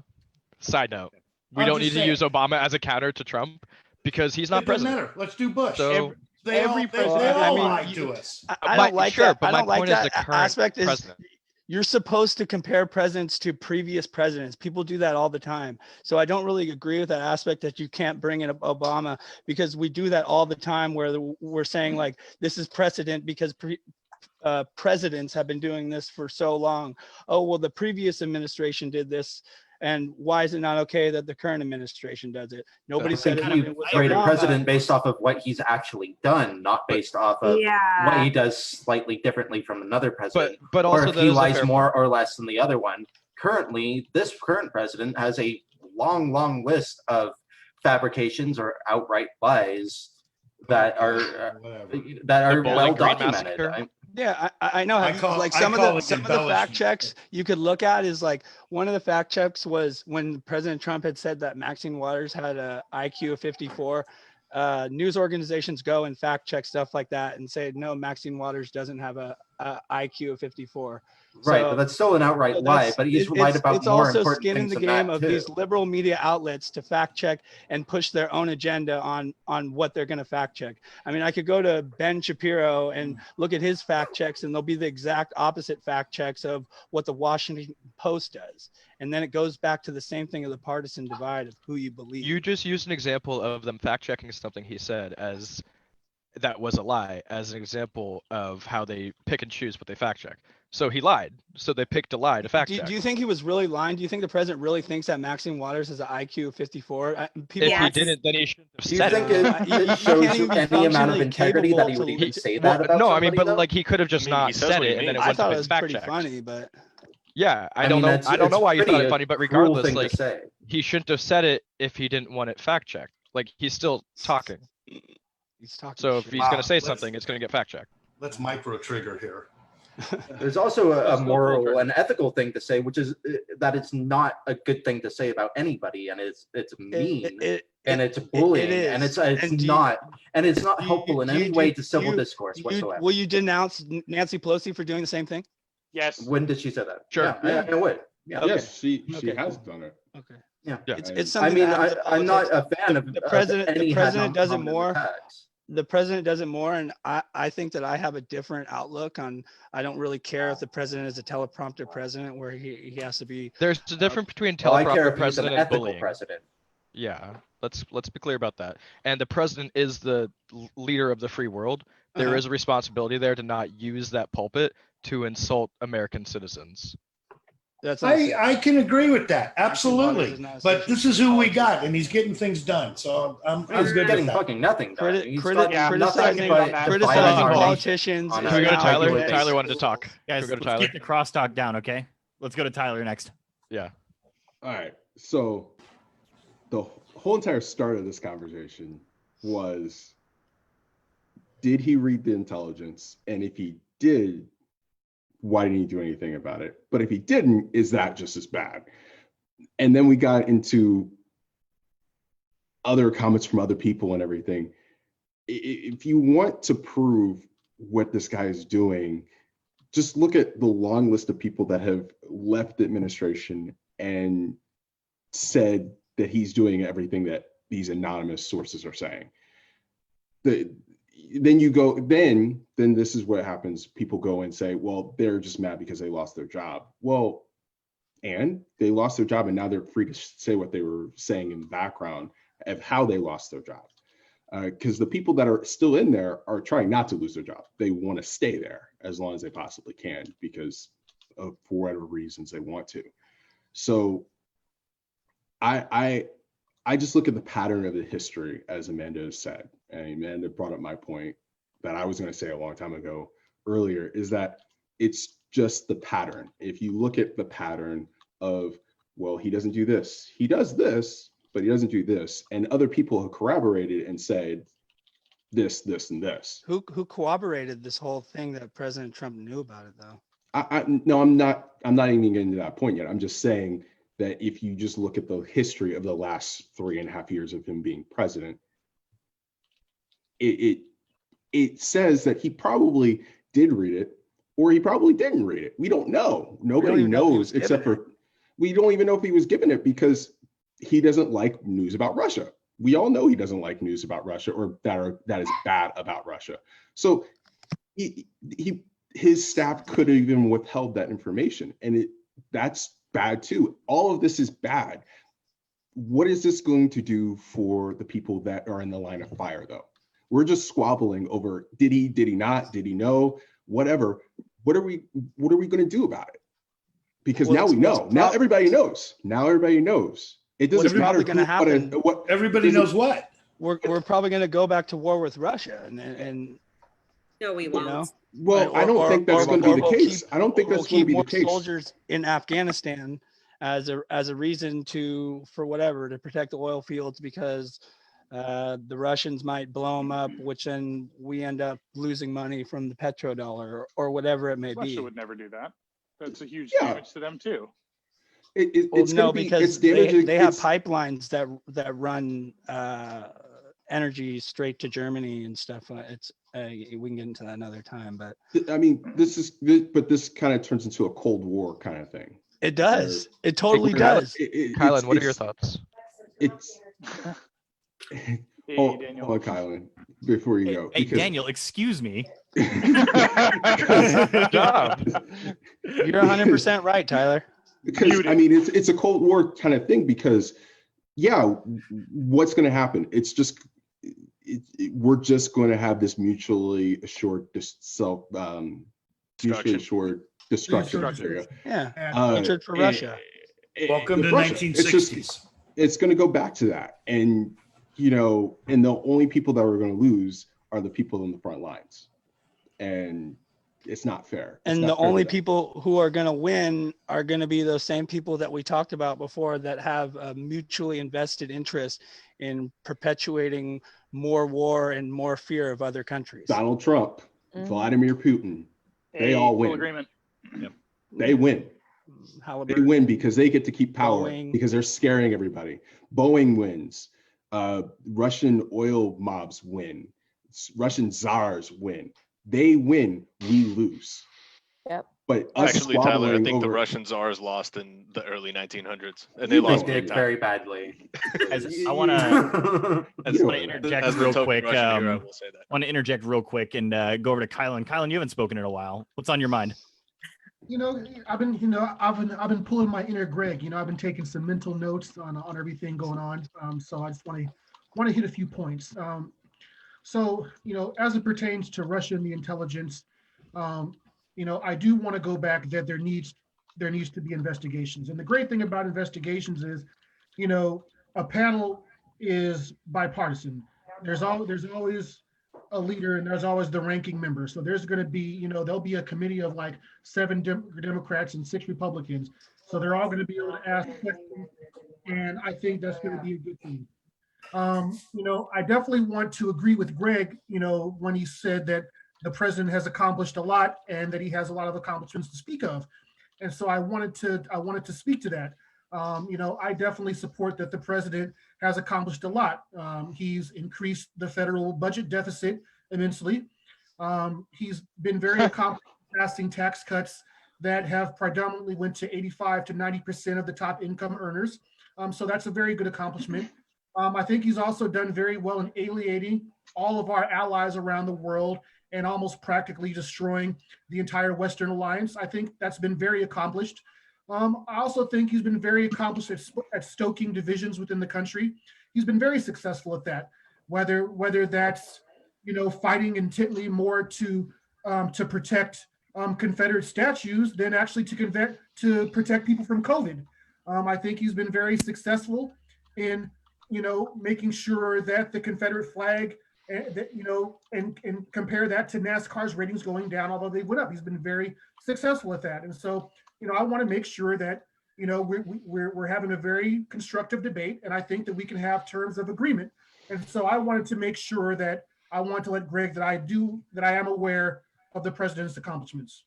Side note, we I'm don't just need to saying. use Obama as a counter to Trump because he's not It doesn't president. matter. Let's do Bush. So They all president- I mean, lied to us. I My- don't like sure, that. but I my don't like point is that the current aspect. Is president. you're supposed to compare presidents to previous presidents. People do that all the time. So I don't really agree with that aspect that you can't bring in Obama because we do that all the time where we're saying like this is precedent because presidents have been doing this for so long. Oh, well, the previous administration did this And why is it not okay that the current administration does it? Nobody I said think it. he when it was rated Obama. president based off of what he's actually done, not based off of what Yeah. he does slightly differently from another president, but or also if that he is a lies fair more or less than the other one. Currently, this current president has a long list of fabrications or outright lies that are The Bowling well Green documented. massacre? Yeah, I know. I call- like I some call of it the fact embellishment. checks you could look at is like one of the fact checks was when President Trump had said that Maxine Waters had a IQ of 54. News organizations go and fact check stuff like that and say no, Maxine Waters doesn't have a IQ of 54. Right, So- but that's still an outright so lie. that's- But he's it- lied about it's more also important skin in things the than game that of too. these liberal media outlets to fact check and push their own agenda on what they're going to fact check. I mean, I could go to Ben Shapiro and look at his fact checks, and they'll be the exact opposite fact checks of what the Washington Post does. And then it goes back to the same thing of the partisan divide of who you believe. You just used an example of them fact checking something he said as that was a lie as an example of how they pick and choose what they fact check. So he lied. So they picked a lie to fact do, check. do you think he was really lying? Do you think the president really thinks that Maxine Waters has an IQ of 54? People, If Yes. he didn't, then he shouldn't have Do you said think it. it shows can't you even be any amount of functionally integrity that he capable would to- even say Well, that about no, I mean, somebody, but though? like he could have just I mean, he not says said what he it, and then it means. I went thought to it be was fact pretty checked. funny, but Yeah, I I don't mean, know. that's- I don't know it's why you thought pretty it funny, but cruel regardless, thing to like say. he shouldn't have said it if he didn't want it fact checked. Like he's still talking. he's talking So if shit. he's Wow, gonna say let's- something, it's gonna get fact checked. Let's micro trigger here. There's also a Let's go moral Volker. and ethical thing to say, which is that it's not a good thing to say about anybody, and it's mean and it's bullying, and it's And do you- not and it's not do you- helpful in do you- any way do to civil you- discourse whatsoever. Will you denounce Nancy Pelosi for doing the same thing? Yes. When did she say that? Sure. Yeah, I would. Yeah. Okay. Yes, she Okay, has cool. done it. Okay. Yeah. Yeah. It's I something. mean, that happens in I'm not politics. a fan of The president- of the any president head-on does it comment more. attacks. The president does it more, and I think that I have a different outlook on. I don't really care if the president is a teleprompter president where he has to be. There's a difference between Well, I care teleprompter if he's an president and ethical bullying. president. Yeah, let's be clear about that. And the president is the leader of the free world. There Uh-huh. is a responsibility there to not use that pulpit to insult American citizens. That's not safe. I can agree with that. Waters Absolutely. is not a But social this is who we politics. got, and he's getting things done. So I'm He's good getting with that. fucking nothing done. Criti- He's criti- got yeah, criticizing nothing but criticizing defiling our nation politicians. on is Can we go to not Tyler? good. Tyler wanted to talk. Guys, Can we go to let's Tyler? keep the crosstalk down, okay? Let's go to Tyler next. Yeah. All right. So the whole entire start of this conversation was, did he read the intelligence? And if he did, why didn't he do anything about it? But if he didn't, is that just as bad? And then we got into other comments from other people and everything. If you want to prove what this guy is doing, just look at the long list of people that have left the administration and said that he's doing everything that these anonymous sources are saying. Then you go, then this is what happens. People go and say, well, they're just mad because they lost their job. Well, and they lost their job, and now they're free to say what they were saying in the background of how they lost their job. Because the people that are still in there are trying not to lose their job. They want to stay there as long as they possibly can because of, for whatever reasons they want to. So I just look at the pattern of the history, as Amanda has said, and Amanda brought up my point that I was going to say a long time ago earlier, is that it's just the pattern. If you look at the pattern of, well, he doesn't do this, he does this, but he doesn't do this, and other people have corroborated and said this, and this. Who corroborated this whole thing that President Trump knew about it though? No, I'm not even getting to that point yet. I'm just saying that if you just look at the history of the last 3.5 years of him being president, it says that he probably did read it, or he probably didn't read it. We don't know. Nobody even know if he knows was except given for, we don't even know if he was given it because he doesn't like news about Russia. We all know he doesn't like news about Russia or that is bad about Russia. So his staff could have even withheld that information, and that's bad too. All of this is bad. What is this going to do for the people that are in the line of fire, though? We're just squabbling over did he not, did he know, whatever. What are we going to do about it? because Well, now we what's know. Now prob- everybody knows. Now everybody knows. It doesn't What's matter probably gonna happen- what Everybody doesn't- knows what. We're probably going to go back to war with Russia, and No, we you won't. know. Well, I don't think that's going to be the we'll case. I don't think we'll that's going to keep be more the case. soldiers in Afghanistan as a reason for whatever, to protect the oil fields, because the Russians might blow them up, which then we end up losing money from the petrodollar or whatever it may Russia be. would never do that. That's a huge Yeah. damage to them too. Well, It's no, going to be because it's damaging. they have it's- pipelines that run energy straight to Germany and stuff. It's we can get into that another time, but I mean, but this kind of turns into a Cold War kind of thing. it does. It totally Kylan, does. Kylan, what are your thoughts? It's Hey, oh, Daniel. hold on, Kylan, before you go. Hey, because- Daniel, excuse me. Good job. You're 100% right, Tyler. Because I mean, it's a Cold War kind of thing. Because yeah, what's going to happen? It's just we're just going to have this mutually assured mutually assured destruction. There you go. Yeah, hatred for Russia. Welcome with to Russia. 1960s. It's going to go back to that, and and the only people that we're going to lose are the people in the front lines, and it's not fair. It's And not the fair to only them. people who are going to win are going to be those same people that we talked about before, that have a mutually invested interest in perpetuating more war and more fear of other countries. Donald Trump, Mhm. Vladimir Putin, they Hey, all full win. agreement. They win. They Halliburton. win because they get to keep power, Boeing. because they're scaring everybody. Boeing wins. Russian oil mobs win. Russian czars win. They win, we lose. Yep. But us Actually, Tyler, I squabbling think the over- Russian czars lost in the early 1900s, and they You lost They big did time. very badly. As I want to As, You know, interject as the real token quick. Russian hero, I will say that. Want to interject real quick and go over to Kylan. Kylan, you haven't spoken in a while. What's on your mind? I've been pulling my inner Greg. I've been taking some mental notes on everything going on. So I just want to hit a few points. So as it pertains to Russia and the intelligence, I do want to go back that there needs to be investigations. And the great thing about investigations is, a panel is bipartisan. There's always a leader, and there's always the ranking member. So there's going to be, there'll be a committee of like 7 Democrats and 6 Republicans. So they're all going to be able to ask questions, and I think that's going to be a good thing. I definitely want to agree with Greg, when he said that the president has accomplished a lot and that he has a lot of accomplishments to speak of. And so I wanted to speak to that. I definitely support that the president has accomplished a lot. He's increased the federal budget deficit immensely. He's been very accomplished passing tax cuts that have predominantly went to 85 to 90% of the top income earners. So that's a very good accomplishment. I think he's also done very well in alienating all of our allies around the world and almost practically destroying the entire Western alliance. I think that's been very accomplished. I also think he's been very accomplished at stoking divisions within the country. He's been very successful at that, whether that's fighting intently more to protect Confederate statues than actually to protect people from COVID. I think he's been very successful in making sure that the Confederate flag, and compare that to NASCAR's ratings going down, although they went up. He's been very successful at that. And so, I want to make sure that, we're having a very constructive debate, and I think that we can have terms of agreement. And so I wanted to make sure that I want to let Greg that I am aware of the president's accomplishments.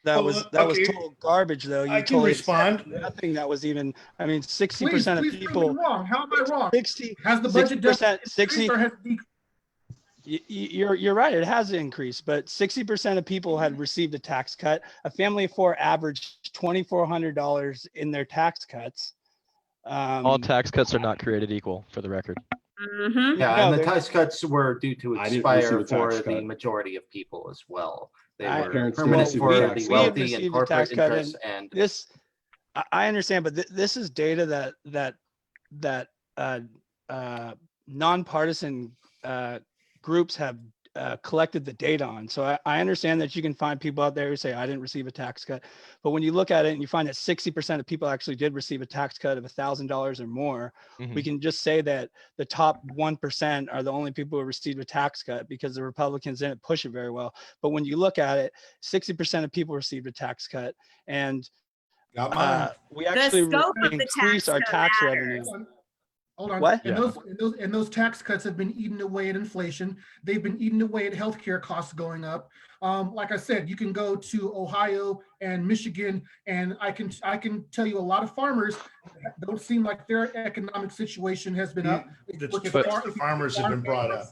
That was okay. total garbage, though. You I can totally respond. said nothing that was even. I mean, 60% Please of prove me people. wrong. How am I wrong? 60. Has the budget 60%, deficit 60. increased or has it decreased? You're right. It has increased, but 60% of people had received a tax cut. A family of 4 averaged $2,400 in their tax cuts. All tax cuts are not created equal, for the record. Mm-hmm. Yeah, No, and the they're- tax cuts were due to I didn't expire receive a for tax the cut. majority of people as well. They I- were Parents didn't permanent receive a for tax the cut. wealthy received and a corporate tax cut, interests, and This, I understand, but this is data that nonpartisan groups have collected the data on. So I understand that you can find people out there who say, I didn't receive a tax cut. But when you look at it and you find that 60% of people actually did receive a tax cut of $1,000 or more, we can just say that the top 1% are the only people who received a tax cut because the Republicans didn't push it very well. But when you look at it, 60% of people received a tax cut. And we actually increase our tax revenue. Hold on. What? And those tax cuts have been eating away at inflation. They've been eating away at healthcare costs going up. Like I said, you can go to Ohio and Michigan, and I can tell you a lot of farmers don't seem like their economic situation has been up. The farmers have been brought up.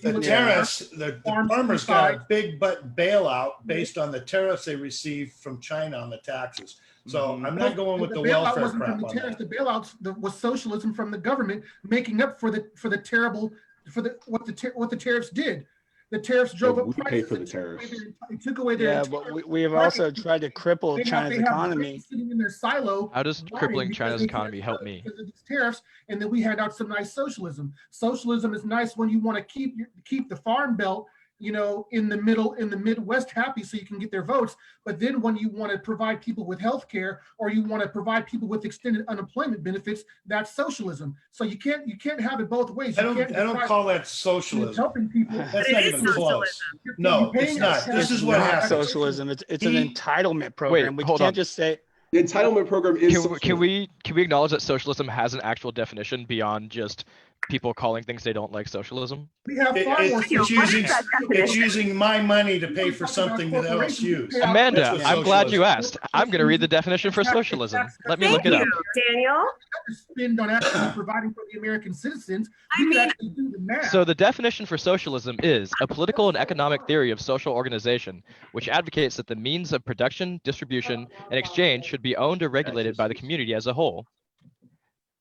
The tariffs, the farmers got a big bailout based on the tariffs they received from China on the taxes. So I'm not going with the welfare crap on that. The bailouts was socialism from the government making up for the what the tariffs did. The tariffs drove up we prices. pay for the tariffs. It took away their but we have also tried to cripple China's economy. Sitting in their silo. How does crippling China's economy help me? Because of these tariffs, and then we hand out some nice socialism. Socialism is nice when you want to keep the farm belt, in the middle, in the Midwest happy so you can get their votes. But then when you want to provide people with health care, or you want to provide people with extended unemployment benefits, that's socialism. So you can't have it both ways. I don't call that socialism. Helping people. That's not even close. No, it's not. This is what happens. Socialism. It's an entitlement program. We can't just say the entitlement program is. Can we acknowledge that socialism has an actual definition beyond just people calling things they don't like socialism? We have it's using my money to pay for something that else use. Amanda, I'm glad you asked. I'm going to read the definition for socialism. Let me look it up. Daniel. Spend on actually providing for the American citizens. So the definition for socialism is a political and economic theory of social organization, which advocates that the means of production, distribution, and exchange should be owned or regulated by the community as a whole.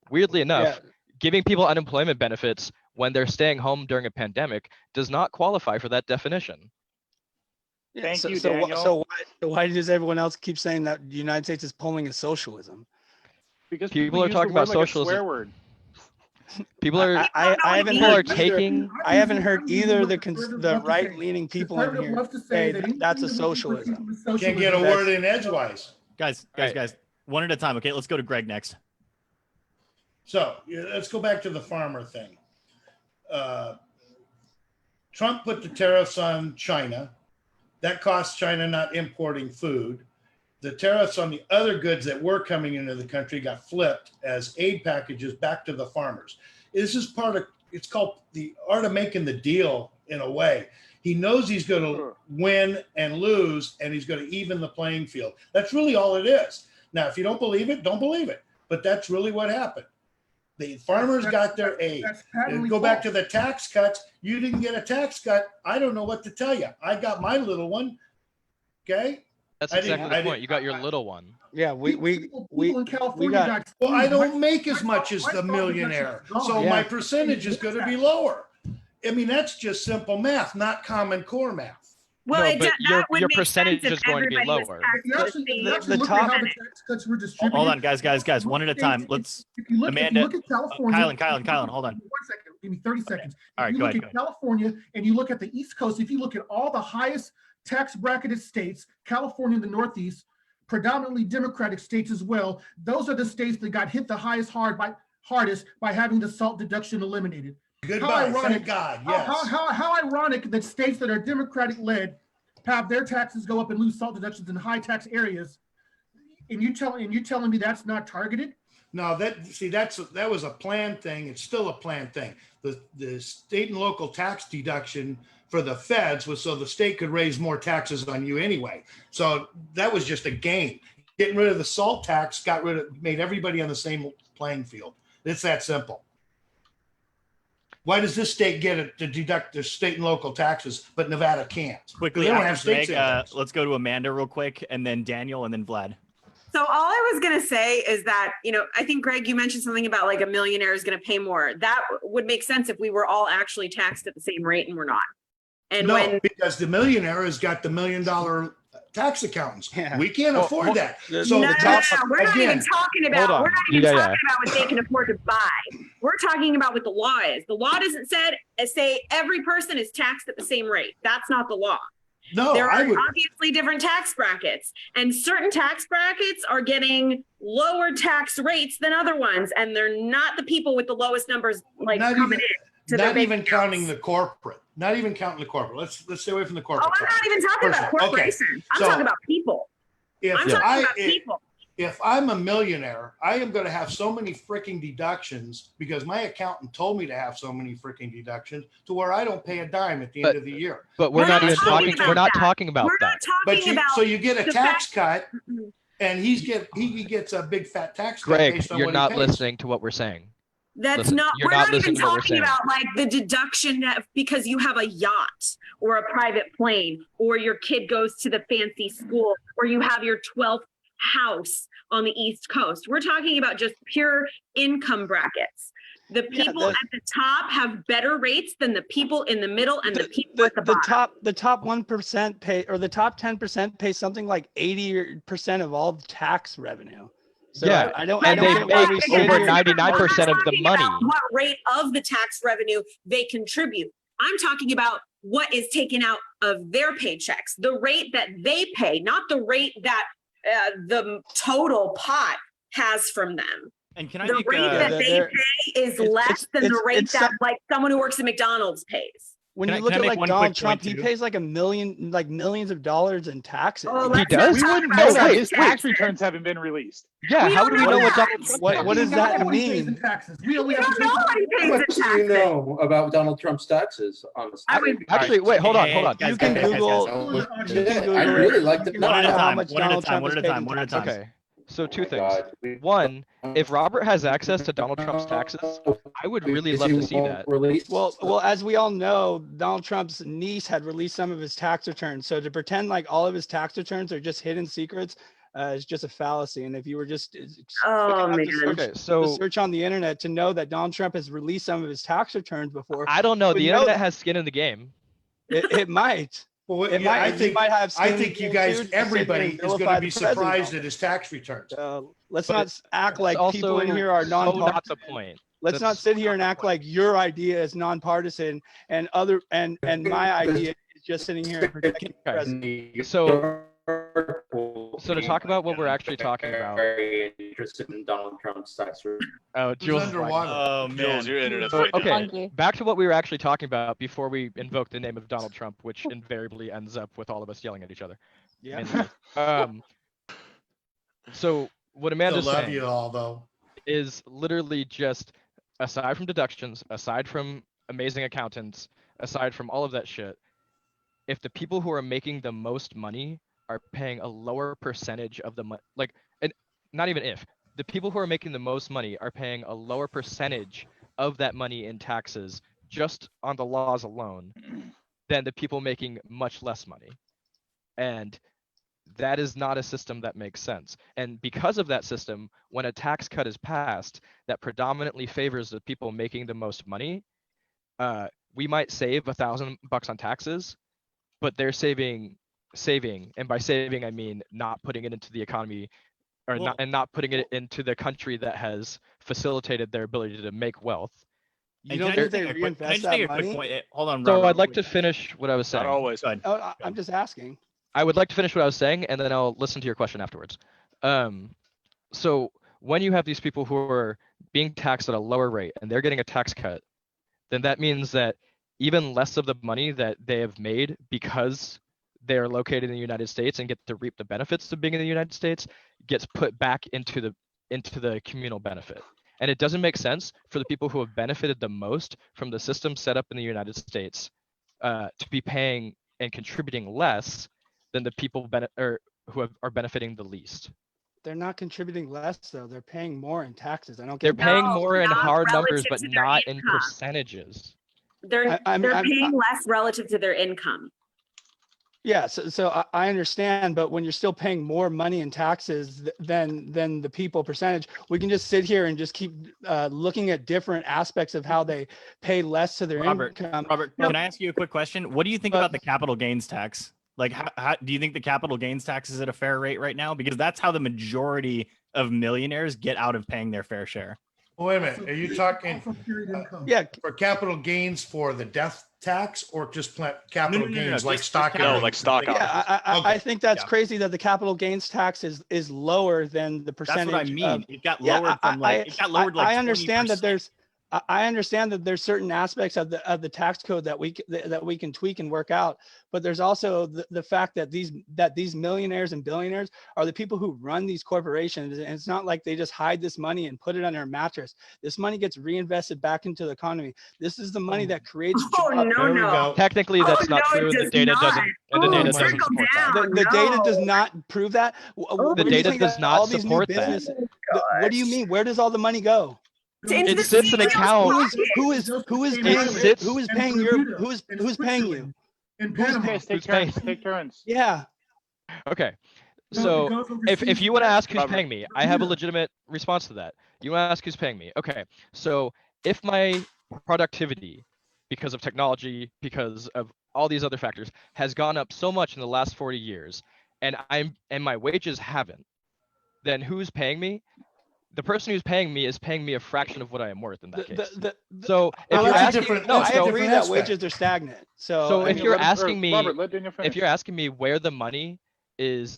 Weirdly enough, giving people unemployment benefits when they're staying home during a pandemic does not qualify for that definition. Thank you, Daniel. So why does everyone else keep saying that the United States is pulling a socialism? Because people are talking about socialism. Swear word. People are. I haven't heard either the right-leaning people in here say that's a socialism. Can't get a word in edgewise. Guys, one at a time. Okay, let's go to Greg next. So let's go back to the farmer thing. Trump put the tariffs on China. That cost China not importing food. The tariffs on the other goods that were coming into the country got flipped as aid packages back to the farmers. This is it's called the art of making the deal in a way. He knows he's going to win and lose, and he's going to even the playing field. That's really all it is. Now, if you don't believe it, don't believe it. But that's really what happened. The farmers got their aid. And go back to the tax cuts. You didn't get a tax cut. I don't know what to tell you. I got my little one. Okay. That's exactly the point. You got your little one. Yeah, we in California got. Well, I don't make as much as the millionaire, so my percentage is going to be lower. I mean, that's just simple math, not Common Core math. Well, no, but your percentage is going to be lower. The top. Hold on, guys, one at a time. Let's. Amanda, Kylan, hold on. 1 second. Give me 30 seconds. All right, you go look ahead. at California and you look at the East Coast. If you look at all the highest tax bracketed states, California and the Northeast, predominantly Democratic states as well. Those are the states that got hit the hardest by having the SALT deduction eliminated. Goodbye, thank God. Yes. How ironic that states that are Democratic led have their taxes go up and lose SALT deductions in high tax areas, and you're telling me that's not targeted? No, that was a planned thing. It's still a planned thing. The state and local tax deduction for the feds was so the state could raise more taxes on you anyway. So that was just a game. Getting rid of the SALT tax made everybody on the same playing field. It's that simple. Why does this state get it to deduct their state and local taxes, but Nevada can't? Quickly, after Greg, let's go to Amanda real quick, and then Daniel, and then Vlad. So all I was going to say is that, I think, Greg, you mentioned something about like a millionaire is going to pay more. That would make sense if we were all actually taxed at the same rate, and we're not. And because the millionaire has got the $1 million tax accountants. Yeah. We can't afford that. So we're not even talking about what they can afford to buy. We're talking about what the law is. The law doesn't say every person is taxed at the same rate. That's not the law. No, There I are would, obviously different tax brackets, and certain tax brackets are getting lower tax rates than other ones, and they're not the people with the lowest numbers like not coming even, in to their not bank even accounts. counting the corporate, not even counting the corporate. Let's stay away from the Oh, corporate. I'm not even talking about Person. Okay. corporations. I'm So, talking about people. If I'm talking I, about people. if I'm a millionaire, I am going to have so many freaking deductions because my accountant told me to have so many freaking deductions to where I don't pay a dime at the end of the year. But we're We're not not even talking talking. about We're not that. talking about We're that. not But talking about so you get a the tax fact- cut, and he gets a big fat tax cut Greg, based on you're what he not pays. listening to what we're saying. That's Listen, not, you're we're not not even listening to what we're talking saying. about like the deduction because you have a yacht or a private plane or your kid goes to the fancy school or you have your 12th house on the East Coast. We're talking about just pure income brackets. The Yeah, people at the top have better rates than the people in the middle and the people at the bottom. The top 1% pay, or the top 10% pay something like 80% of all the tax revenue. So Yeah, I don't, and I don't they get why make we sit over here- 99% of the Talking about money. what rate of the tax revenue they contribute. I'm talking about what is taken out of their paychecks, the rate that they pay, not the rate that the total pot has from them. And can I The make rate a, that the- they there- pay is it's- less than the it's- rate it's that some- like someone who works at McDonald's pays. When Can you I- look can I at make like one Donald quick Trump, point, he too? pays like millions of dollars in taxes. Oh, He let's does? not We talk wouldn't about know No, that. wait, His tax returns haven't been released. Yeah, We how don't do we know know what that. Donald Trump What- pays? what does We know that what he pays in mean? taxes. We We have don't to know take- what he How pays in much do you taxes. know about Donald Trump's taxes, honestly? I would- Actually, wait, hold on, hold on. Guys, You can guys, guys, guys, Google. guys. Hold on, Archie. Yeah, Google I it. really like You to can One at a find out how time, much one at a Donald time, Trump one is at a paid time, in one at a taxes. time. Okay, so two Oh my things. God. One, if Robert has access to Donald Trump's taxes, I would really Because love he to see won't that. release- Well, as we all know, Donald Trump's niece had released some of his tax returns. So to pretend like all of his tax returns are just hidden secrets is just a fallacy. And if you were just Oh, quick enough to man. search, Okay, to so search on the internet to know that Donald Trump has released some of his tax returns before, I don't know. would The know internet that. has skin in the game. It might. Well, It yeah, might. I You think, might have I skin think you in guys, too, to sit there and everybody is going vilify to be the president. surprised at his tax returns. Let's But not act like That's people in also here are so non-partisan. not the point. Let's not That's sit here not and the act point. like your idea is nonpartisan and other and my idea is just sitting here and protecting the Okay. president. So to talk about what we're actually talking about. Very interested in Donald Trump's tax return. Oh, Who's Jules is lagging. underwater? Oh man, Jules, your internet's So, way down. okay, Funky. back to what we were actually talking about before we invoke the name of Donald Trump, which invariably ends up with all of us yelling at each other. Yeah. mainly. So what Still Amanda's love saying you all though. is literally just, aside from deductions, aside from amazing accountants, aside from all of that shit, if the people who are making the most money are paying a lower percentage of the money, like, and not even if, the people who are making the most money are paying a lower percentage of that money in taxes just on the laws alone than the people making much less money. And that is not a system that makes sense. And because of that system, when a tax cut is passed that predominantly favors the people making the most money, we might save $1,000 on taxes, but they're saving, and by saving I mean not putting it into the economy, or Well- not putting it into the country that has facilitated their ability to make wealth. You And don't can I think just they make a quick- can I reinvest just make that a quick money? point? Hold on, So Robert, I'd like to please. finish what I was saying. Not always. Go ahead. Oh, I'm just asking. I would like to finish what I was saying, and then I'll listen to your question afterwards. So when you have these people who are being taxed at a lower rate and they're getting a tax cut, then that means that even less of the money that they have made because they're located in the United States and get to reap the benefits of being in the United States gets put back into the communal benefit. And it doesn't make sense for the people who have benefited the most from the system set up in the United States to be paying and contributing less than the people who are benefiting the least. They're not contributing less though. They're paying more in taxes. I don't They're get paying No, more in not hard numbers, relative but to their not in income. percentages. They're I'm- paying less relative to their income. Yeah, so I understand, but when you're still paying more money in taxes than the people percentage, we can just sit here and just keep looking at different aspects of how they pay less to their Robert, income. Robert, No. can I ask you a quick question? What do you think But- about the capital gains tax? Like, how do you think the capital gains tax is at a fair rate right now? Because that's how the majority of millionaires get out of paying their fair share. Wait a minute, are you talking Also period income. Yeah, for capital gains for the death tax or just capital no, gains no, like just stock? capital. No, like stock options? yeah, I Okay, think that's yeah. crazy that the capital gains tax is lower than the That's percentage. what I mean. Of, It got yeah, lowered from like it got lowered like I understand that 20%. there's I understand that there's certain aspects of the tax code that we can tweak and work out, but there's also the fact that these millionaires and billionaires are the people who run these corporations, and it's not like they just hide this money and put it under a mattress. This money gets reinvested back into the economy. This is the money that creates Oh, jobs. no, There we no. go. Technically, Oh, that's not no, it true. The does data not. doesn't. And the Ooh, data doesn't trickle support that. down. The data no. does not prove that. The Where do you data think does that not all these new support that. business- What do you mean? Where does all the money go? Into It the sits in CEO's account. pocket. Who is It sits- paying your who's paying you? In Panama. Who's paying? Take turns. Yeah. Okay. No, So it goes if overseas you want to to ask who's Robert, paying me, I have a Bermuda. legitimate response to that. You want to ask who's paying me. Okay. So if my productivity, because of technology, because of all these other factors, has gone up so much in the last 40 years, and my wages haven't, then who's paying me? The person who's paying me is paying me a fraction of what I am worth in that case. So if Well, you're that's a asking, different- no, that's a I so, agree different that aspect. wages are stagnant. So, So I if mean, you're Let him- or asking me, Robert, let Daniel finish. if you're asking me where the money is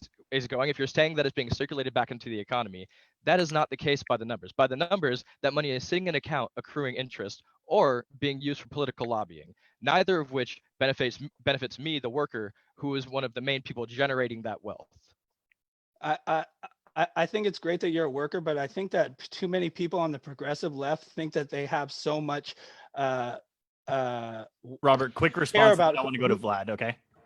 going, if you're saying that it's being circulated back into the economy, that is not the case by the numbers. By the numbers, that money is sitting in an account accruing interest or being used for political lobbying, neither of which benefits me, the worker, who is one of the main people generating that wealth. I think it's great that you're a worker, but I think that too many people on the progressive left think that they have so much Robert, quick response. about I want to go to Vlad.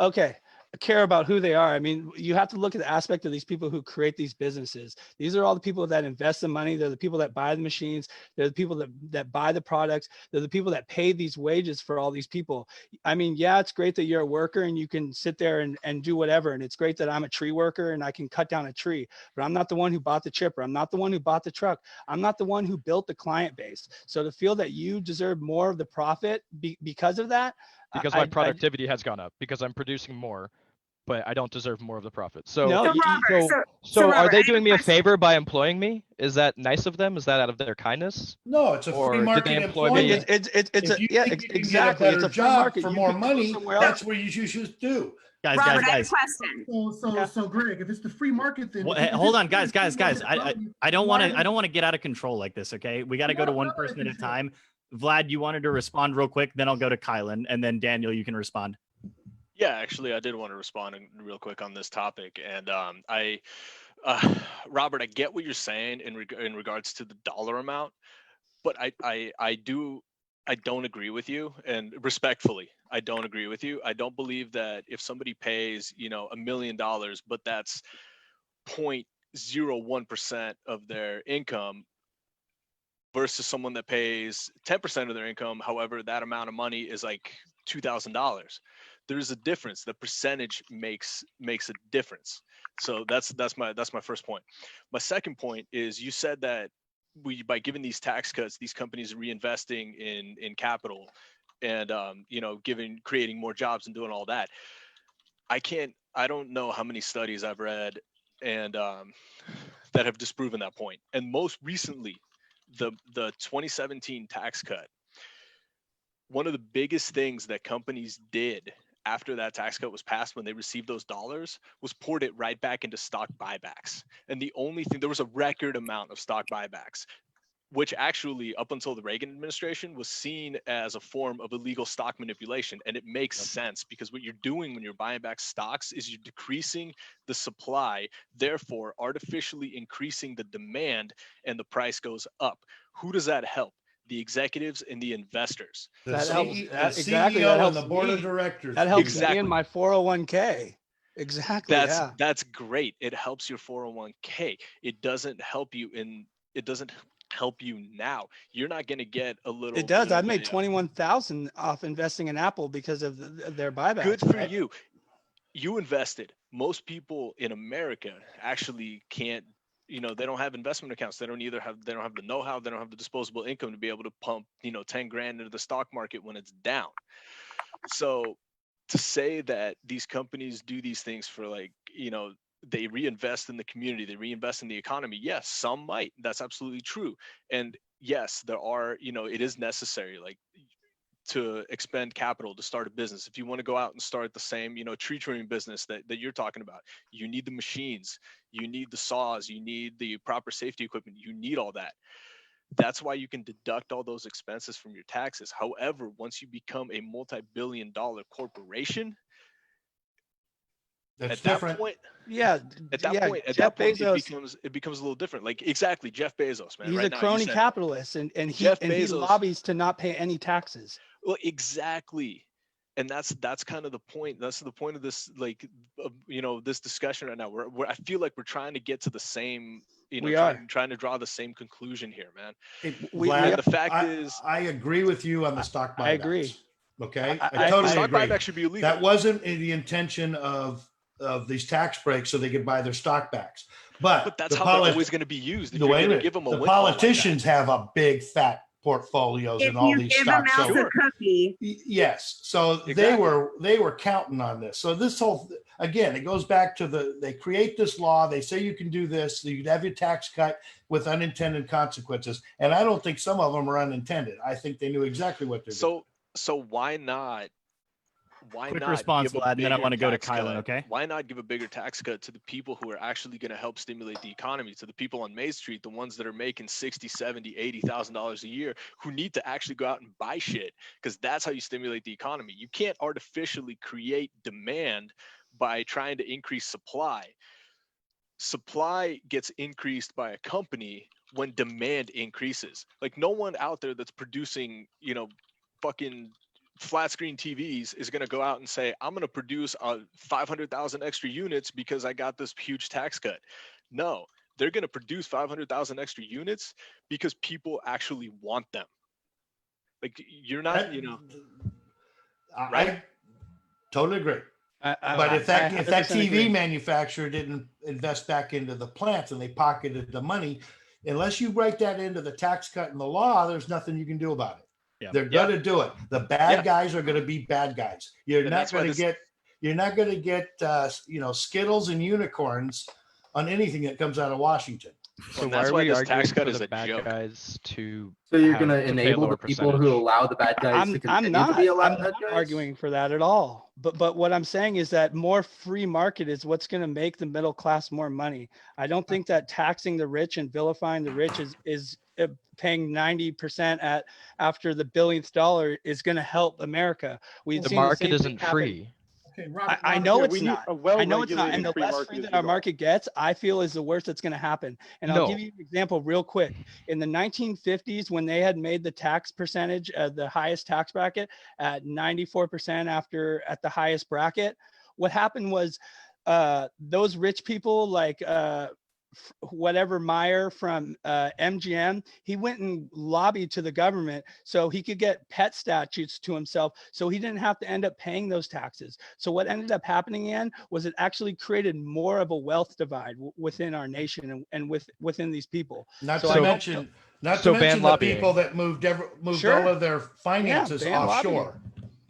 Okay. care about who they are. I mean, you have to look at the aspect of these people who create these businesses. These are all the people that invest the money. They're the people that buy the machines. They're the people that buy the products. They're the people that pay these wages for all these people. I mean, yeah, it's great that you're a worker and you can sit there and do whatever. And it's great that I'm a tree worker and I can cut down a tree, but I'm not the one who bought the chipper. I'm not the one who bought the truck. I'm not the one who built the client base. So to feel that you deserve more of the profit because of that, Because my productivity has gone up, because I'm producing more, but I don't deserve more of the profit. So, No, So, Robert, so are Robert, I they have doing me a question. favor by employing me? Is that nice of them? Is that out of their kindness? No, it's a Or free did market they employ me? employment. it's If you yeah, think you can exactly. get a It's better a free job market. for You more can go money, somewhere else. that's where you should do. Guys, Robert, I have a guys. question. So Greg, if it's the free market, then Well, if hold it's on, free guys. market, I don't want why to get out of control like this. Okay, we got to go to No, one not out of person at a control. time. Vlad, you wanted to respond real quick, then I'll go to Kylan, and then Daniel, you can respond. Yeah, actually, I did want to respond real quick on this topic, and Robert, I get what you're saying in regards to the dollar amount, but I don't agree with you, and respectfully, I don't agree with you. I don't believe that if somebody pays, $1 million, but that's 0.01% of their income versus someone that pays 10% of their income. However, that amount of money is like $2,000. There's a difference. The percentage makes a difference. So that's my first point. My second point is, you said that by giving these tax cuts, these companies are reinvesting in capital and creating more jobs and doing all that. I don't know how many studies I've read and that have disproven that point. And most recently, the 2017 tax cut, one of the biggest things that companies did after that tax cut was passed, when they received those dollars, was poured it right back into stock buybacks. And the only thing, there was a record amount of stock buybacks, which actually, up until the Reagan administration, was seen as a form of illegal stock manipulation. And it makes sense, because what you're doing when you're buying back stocks is you're decreasing the supply, therefore artificially increasing the demand, and the price goes up. Who does that help? The executives and the investors. The That helps. CEO Exactly. That and helps the board me. of directors. That helps me Exactly. in my 401k. Exactly. That's great. It helps your 401k. It doesn't help you now. You're not going to get a little. It does. I made 21,000 off investing in Apple because of their buyback. Good for you. You invested. Most people in America actually can't. They don't have investment accounts. They don't have the know-how. They don't have the disposable income to be able to pump 10 grand into the stock market when it's down. So to say that these companies do these things for they reinvest in the community, they reinvest in the economy. Yes, some might. That's absolutely true. And yes, there are, it is necessary, like, to expend capital to start a business. If you want to go out and start the same, tree trimming business that you're talking about, you need the machines, you need the saws, you need the proper safety equipment, you need all that. That's why you can deduct all those expenses from your taxes. However, once you become a multi-billion-dollar corporation, That's at that different. point, Yeah, Jeff Bezos, it becomes a little different. Like, exactly, Jeff Bezos, man. he's right a now, you crony said it. capitalist, and he Jeff and he Bezos- lobbies to not pay any taxes. Well, exactly. And that's kind of the point. That's the point of this, like, this discussion right now. I feel like we're trying to get to the same, We are. trying to draw the same conclusion here, man. Vlad, the fact is, I agree with you on the stock buybacks. I agree. Okay, I I totally stock agree. buyback should be illegal. That wasn't the intention of these tax breaks so they could buy their stock backs. But that's the how they're always going to be used. If the you're way going to that give them a the windfall like that. politicians have a big fat portfolios If in all you these give a stocks. mouse So a cookie, yes, so they Exactly. were counting on this. So this whole, again, it goes back to they create this law. They say you can do this. You can have your tax cut with unintended consequences. And I don't think some of them are unintended. I think they knew exactly what they're doing. So why not? Quick response, give a Vlad, and then I bigger want to go to tax Kylan, cut? okay? Why not give a bigger tax cut to the people who are actually going to help stimulate the economy, to the people on Main Street, the ones that are making $60, $70, $80,000 a year, who need to actually go out and buy shit, because that's how you stimulate the economy. You can't artificially create demand by trying to increase supply. Supply gets increased by a company when demand increases. Like, no one out there that's producing, fucking flat screen TVs is going to go out and say, I'm going to produce 500,000 extra units because I got this huge tax cut. No, they're going to produce 500,000 extra units because people actually want them. Like, you're not, I totally agree. But if that 100% TV agree. manufacturer didn't invest back into the plants and they pocketed the money, unless you write that into the tax cut in the law, there's nothing you can do about it. Yeah. They're going to do it. The bad Yeah. guys are going to be bad guys. You're And not that's why going to this- get. You're not going to get Skittles and unicorns on anything that comes out of Washington. So And why that's are why we this arguing tax cut for is the a bad joke. guys to? So you're have going to pay a enable lower the people who percentage? allow the bad guys to I'm continue not. to be allowed I'm bad not guys? arguing for that at all. But what I'm saying is that more free market is what's going to make the middle class more money. I don't think that taxing the rich and vilifying the rich is paying 90% after the billionth dollar is going to help America. We've The seen market same thing isn't happen. free. Okay, Robert. I Robert, know Yeah, it's we need not. a I know it's not. And well-regulated the free less market free is that the our goal. market gets, I feel is the worst that's going to happen. And I'll give No. you an example real quick. In the 1950s, when they had made the tax percentage, the highest tax bracket at 94% at the highest bracket, what happened was those rich people like whatever Meyer from MGM, he went and lobbied to the government so he could get pet statutes to himself so he didn't have to end up paying those taxes. So what ended up happening was it actually created more of a wealth divide within our nation and within these people. Not So to I don't- mention, So ban the lobbying. people that moved Sure. all of their finances ban offshore.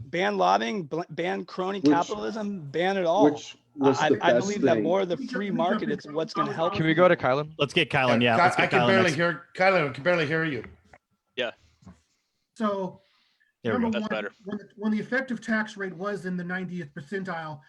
Ban lobbying, ban crony Which- capitalism, ban it all. Which was the I best believe that thing. more of the free market is what's going to help. Can we go to Kylan? Let's get Kylan. Yeah, let's I get can Kylan barely next. hear Kylan. I can barely hear you. So There we go. number That's one, better. when the effective tax rate was in the 90th percentile,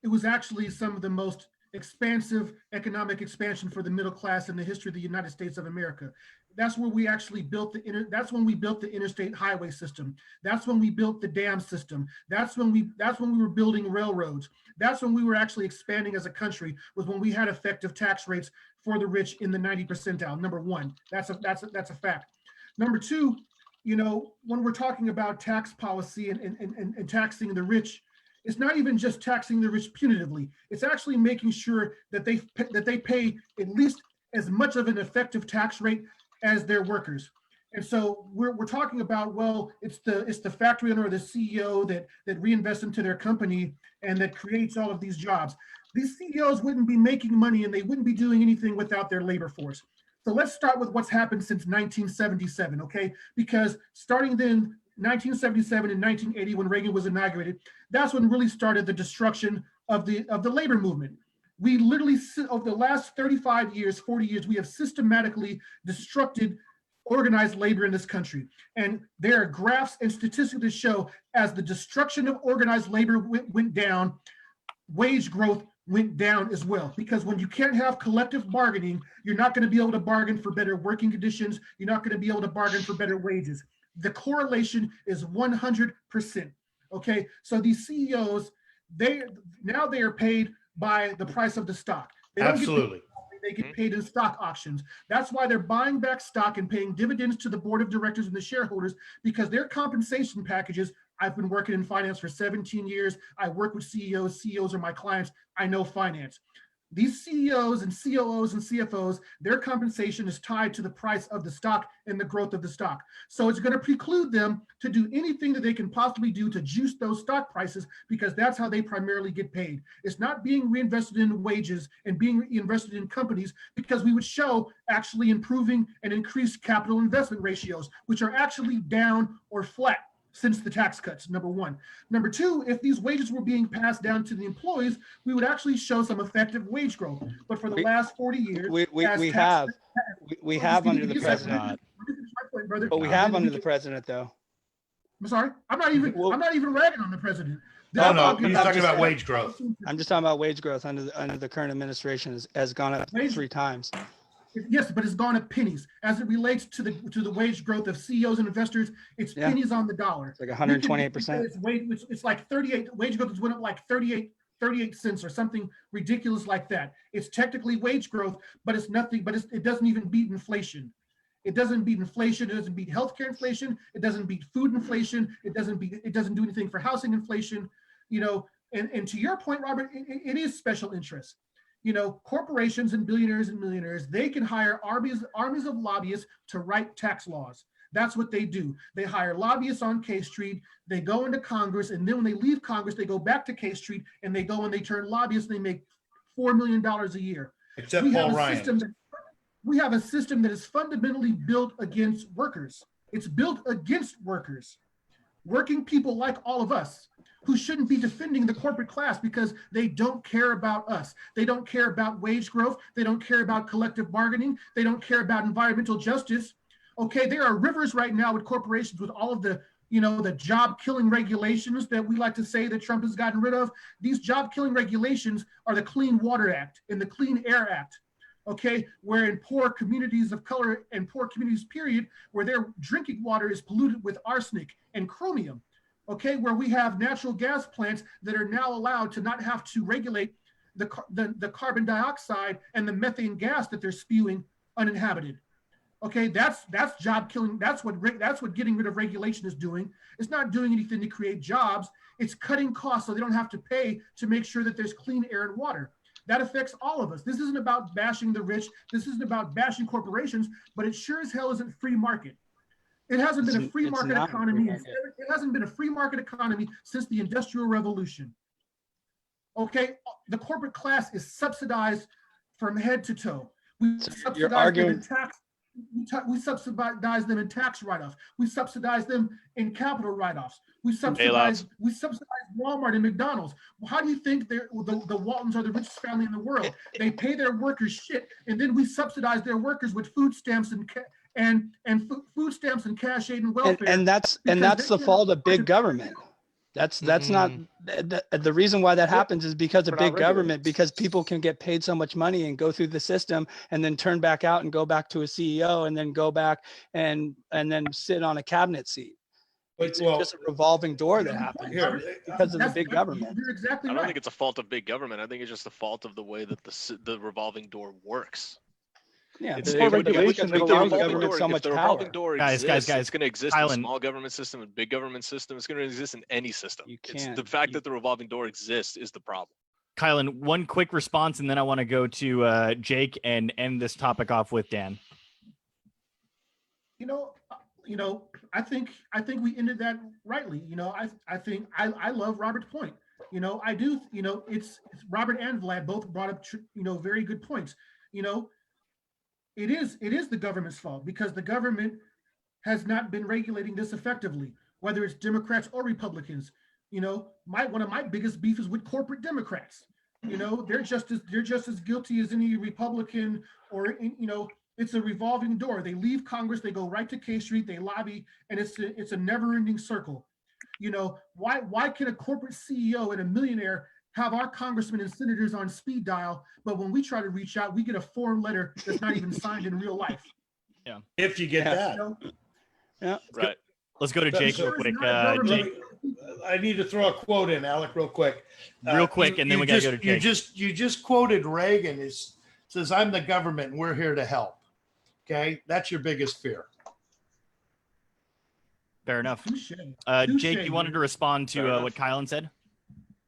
it was actually some of the most expansive economic expansion for the middle class in the history of the United States of America. That's where we actually built that's when we built the interstate highway system. That's when we built the dam system. That's when we were building railroads. That's when we were actually expanding as a country, was when we had effective tax rates for the rich in the 90 percentile. Number one, that's a fact. Number two, when we're talking about tax policy and taxing the rich, it's not even just taxing the rich punitively. It's actually making sure that they pay at least as much of an effective tax rate as their workers. And so we're talking about, well, it's the factory owner or the CEO that reinvests into their company and that creates all of these jobs. These CEOs wouldn't be making money and they wouldn't be doing anything without their labor force. So let's start with what's happened since 1977, okay? Because starting then, 1977 and 1980, when Reagan was inaugurated, that's when really started the destruction of the labor movement. We literally, over the last 35 years, 40 years, we have systematically destructed organized labor in this country. And there are graphs and statistics that show as the destruction of organized labor went down, wage growth went down as well. Because when you can't have collective bargaining, you're not going to be able to bargain for better working conditions. You're not going to be able to bargain for better wages. The correlation is 100%. Okay, so these CEOs, they are paid by the price of the stock. They don't Absolutely. They get paid in stock auctions. That's why they're buying back stock and paying dividends to the board of directors and the shareholders, because their compensation packages. I've been working in finance for 17 years. I work with CEOs. CEOs are my clients. I know finance. These CEOs and COOs and CFOs, their compensation is tied to the price of the stock and the growth of the stock. So it's going to preclude them to do anything that they can possibly do to juice those stock prices, because that's how they primarily get paid. It's not being reinvested in wages and being reinvested in companies, because we would show actually improving and increased capital investment ratios, which are actually down or flat since the tax cuts, number one. Number two, if these wages were being passed down to the employees, we would actually show some effective wage growth. But for the last 40 years, we have under the president. But we have under the president, though. I'm sorry, I'm not even ragging on the president. No, he's talking about wage growth. I'm just talking about wage growth under the current administration has gone up 3 times. Yes, but it's gone up pennies as it relates to the wage growth of CEOs and investors. It's pennies on the dollar. It's like 128%. It's like 38. Wage growth has went up like 38 cents or something ridiculous like that. It's technically wage growth, but it's nothing. But it doesn't even beat inflation. It doesn't beat inflation. It doesn't beat healthcare inflation. It doesn't beat food inflation. It doesn't do anything for housing inflation. You know, and to your point, Robert, it is special interest. You know, corporations and billionaires and millionaires, they can hire armies of lobbyists to write tax laws. That's what they do. They hire lobbyists on K Street, they go into Congress, and then when they leave Congress, they go back to K Street and they go and they turn lobbyists and they make $4 million a year. Except Paul Ryan. We have a system that is fundamentally built against workers. It's built against workers, working people like all of us, who shouldn't be defending the corporate class because they don't care about us. They don't care about wage growth. They don't care about collective bargaining. They don't care about environmental justice. Okay, there are rivers right now with corporations with all of the, you know, the job killing regulations that we like to say that Trump has gotten rid of. These job killing regulations are the Clean Water Act and the Clean Air Act. Okay, where in poor communities of color and poor communities, period, where their drinking water is polluted with arsenic and chromium. Okay, where we have natural gas plants that are now allowed to not have to regulate the carbon dioxide and the methane gas that they're spewing uninhabited. Okay, that's job killing. That's what getting rid of regulation is doing. It's not doing anything to create jobs. It's cutting costs so they don't have to pay to make sure that there's clean air and water. That affects all of us. This isn't about bashing the rich. This isn't about bashing corporations, but it sure as hell isn't free market. It hasn't been a free market economy. It hasn't been a free market economy since the Industrial Revolution. Okay, the corporate class is subsidized from head to toe. We subsidize them in tax. We subsidize them in tax write-offs. We subsidize them in capital write-offs. We subsidize Walmart and McDonald's. How do you think the Waltons are the richest family in the world? They pay their workers shit, and then we subsidize their workers with food stamps food stamps and cash aid and welfare. And that's the fault of big government. That's not the reason why that happens is because of big government, because people can get paid so much money and go through the system and then turn back out and go back to a CEO and then go back and then sit on a cabinet seat. It's just a revolving door that happens because of the big government. You're exactly right. I don't think it's a fault of big government. I think it's just the fault of the way that the revolving door works. Yeah, It's the regulation that allows government so much the power. revolving door exists, Guys, it's going to exist in a small government system, a big government system. It's going to exist in any system. It's the fact that the revolving door exists is the problem. Kylan, one quick response, and then I want to go to Jake and end this topic off with Dan. You know, I think we ended that rightly. You know, I think I love Robert's point. You know, I do. You know, it's Robert and Vlad both brought up very good points. You know, it is the government's fault because the government has not been regulating this effectively, whether it's Democrats or Republicans. You know, one of my biggest beef is with corporate Democrats. You know, they're just as guilty as any Republican or It's a revolving door. They leave Congress, they go right to K Street, they lobby, and it's a never-ending circle. You know, why can a corporate CEO and a millionaire have our congressmen and senators on speed dial, but when we try to reach out, we get a form letter that's not even signed in real life? Yeah. If you get Yeah. that. You know, Yeah. Right. Let's go to Jake real quick. Jake, I need to throw a quote in, Alec, real quick. real quick, and then we gotta go to Jake. You just quoted Reagan. Says, "I'm the government, and we're here to help." Okay, that's your biggest fear. Fair enough. touche. Jake, Touche, you wanted dude. to respond Fair to enough. what Kylan said?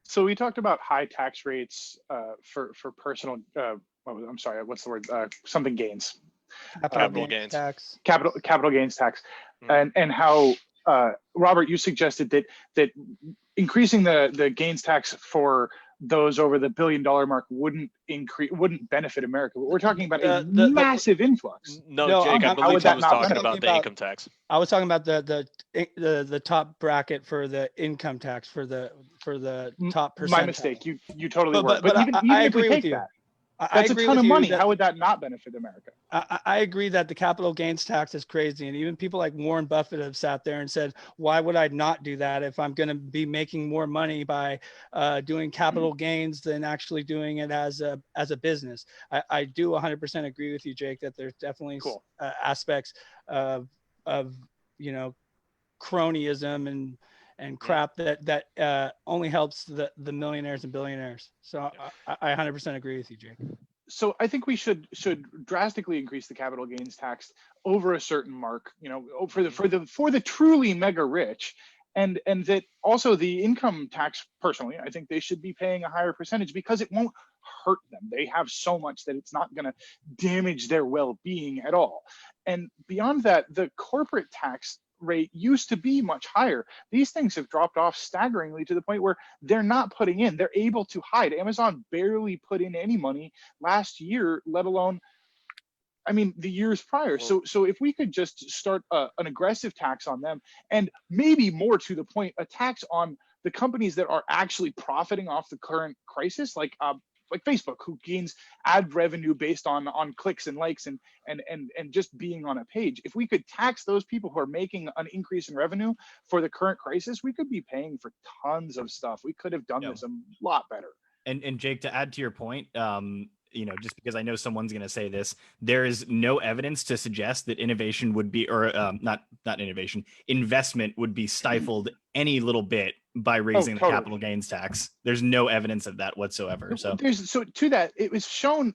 So we talked about high tax rates for personal. I'm sorry, what's the word? Something gains. Capital gains. tax. Capital gains tax, and how Robert, you suggested that increasing the gains tax for those over the $1 billion mark wouldn't benefit America. But we're talking about a massive influx. No, Jake, I how believe would he that was not talking benefit? about the About- income tax. I was talking about the top bracket for the income tax for the top percentile. My mistake. You totally were. But But even I if we agree take with you. that, I that's a agree ton with of you money. that- How would that not benefit America? I agree that the capital gains tax is crazy. And even people like Warren Buffett have sat there and said, why would I not do that if I'm going to be making more money by doing capital gains than actually doing it as a business? I do 100% agree with you, Jake, that there's definitely Cool. aspects of, you know, cronyism and crap that only helps the millionaires and billionaires. So I 100% agree with you, Jake. So I think we should drastically increase the capital gains tax over a certain mark, you know, for the truly mega rich, and that also the income tax. Personally, I think they should be paying a higher percentage because it won't hurt them. They have so much that it's not going to damage their well-being at all. And beyond that, the corporate tax rate used to be much higher. These things have dropped off staggeringly to the point where they're not putting in. They're able to hide. Amazon barely put in any money last year, let alone, I mean, the years prior. So if we could just start an aggressive tax on them, and maybe more to the point, a tax on the companies that are actually profiting off the current crisis, like Facebook, who gains ad revenue based on clicks and likes and just being on a page. If we could tax those people who are making an increase in revenue for the current crisis, we could be paying for tons of stuff. We could have done this a lot better. And Jake, to add to your point, you know, just because I know someone's going to say this, there is no evidence to suggest that innovation would be, or not innovation, investment would be stifled any little bit by raising the capital gains tax. There's no evidence of that whatsoever. So to that, it was shown,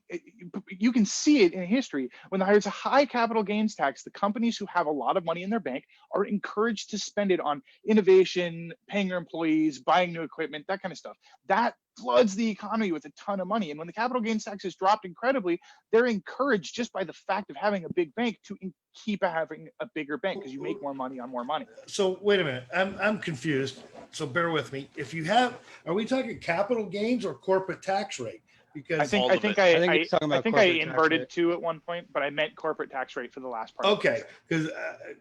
you can see it in history, when there's a high capital gains tax, the companies who have a lot of money in their bank are encouraged to spend it on innovation, paying their employees, buying new equipment, that kind of stuff. That floods the economy with a ton of money. And when the capital gains tax is dropped incredibly, they're encouraged just by the fact of having a big bank to keep having a bigger bank because you make more money on more money. So wait a minute, I'm confused. So bear with me. If you have, are we talking capital gains or corporate tax rate? Because I think I inverted two at one point, but I meant corporate tax rate for the last part. Okay, because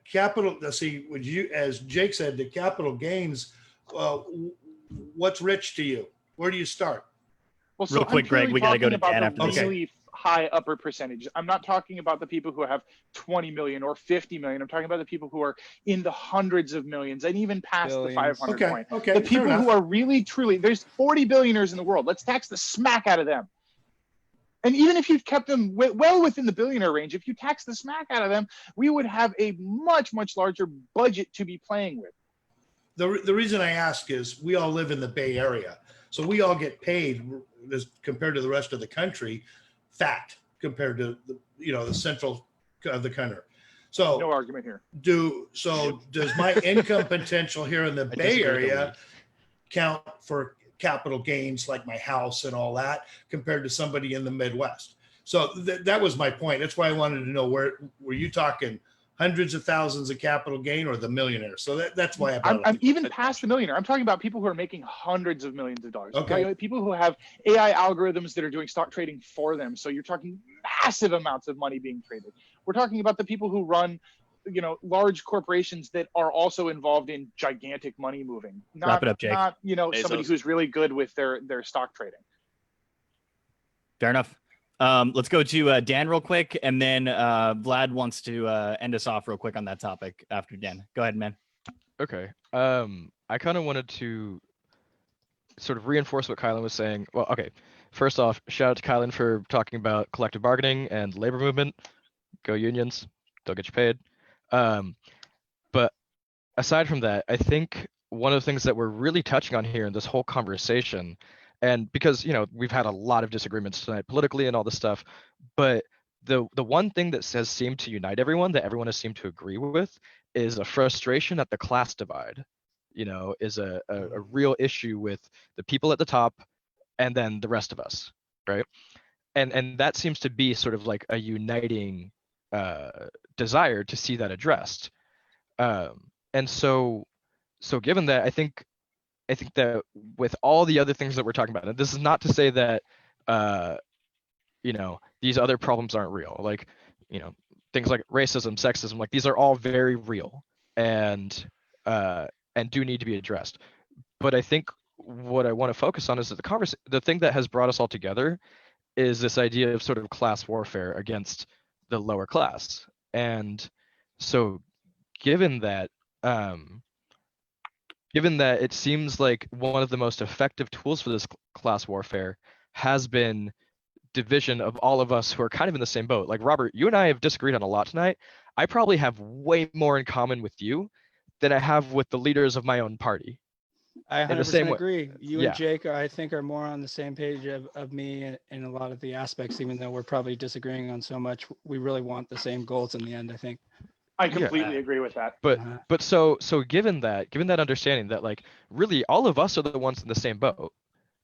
capital. Let's see. Would you, as Jake said, the capital gains. What's rich to you? Where do you start? Well, real quick, Greg, we got to go to Dan after this. this. Really high upper percentage. I'm not talking about the people who have 20 million or 50 million. I'm talking about the people who are in the hundreds of millions and even past the 500 point. Okay. The people who are really, truly, there's 40 billionaires in the world. Let's tax the smack out of them. And even if you kept them well within the billionaire range, if you tax the smack out of them, we would have a much, much larger budget to be playing with. The reason I ask is we all live in the Bay Area. So we all get paid as compared to the rest of the country, fat compared to the central of the country. So no argument here. Does my income potential here in the Bay Area count for capital gains like my house and all that compared to somebody in the Midwest? So that was my point. That's why I wanted to know, where were you talking hundreds of thousands of capital gain or the millionaires? So that's why I'm even past the millionaire. I'm talking about people who are making hundreds of millions of dollars. Okay. People who have AI algorithms that are doing stock trading for them. So you're talking massive amounts of money being traded. We're talking about the people who run, large corporations that are also involved in gigantic money moving. Wrap it up, Jake. Not, somebody who's really good with their stock trading. Fair enough. Let's go to Dan real quick, and then Vlad wants to end us off real quick on that topic after Dan. Go ahead, man. Okay. I kind of wanted to sort of reinforce what Kylan was saying. Well, okay. First off, shout out to Kylan for talking about collective bargaining and labor movement. Go unions. They'll get you paid. But aside from that, I think one of the things that we're really touching on here in this whole conversation, and because we've had a lot of disagreements tonight politically and all this stuff, but the one thing that has seemed to unite everyone, that everyone has seemed to agree with, is a frustration at the class divide. Is a real issue with the people at the top and then the rest of us, right? And that seems to be sort of like a uniting desire to see that addressed. And so given that, I think that with all the other things that we're talking about, and this is not to say that these other problems aren't real, like things like racism, sexism, like these are all very real and do need to be addressed. But I think what I want to focus on is that the thing that has brought us all together is this idea of sort of class warfare against the lower class. And so given that it seems like one of the most effective tools for this class warfare has been division of all of us who are kind of in the same boat. Like Robert, you and I have disagreed on a lot tonight. I probably have way more in common with you than I have with the leaders of my own party. I In the same 100% way. agree. You Yeah. and Jake, I think, are more on the same page of me in a lot of the aspects, even though we're probably disagreeing on so much. We really want the same goals in the end, I think. I completely agree with that. But so given that understanding that like really all of us are the ones in the same boat,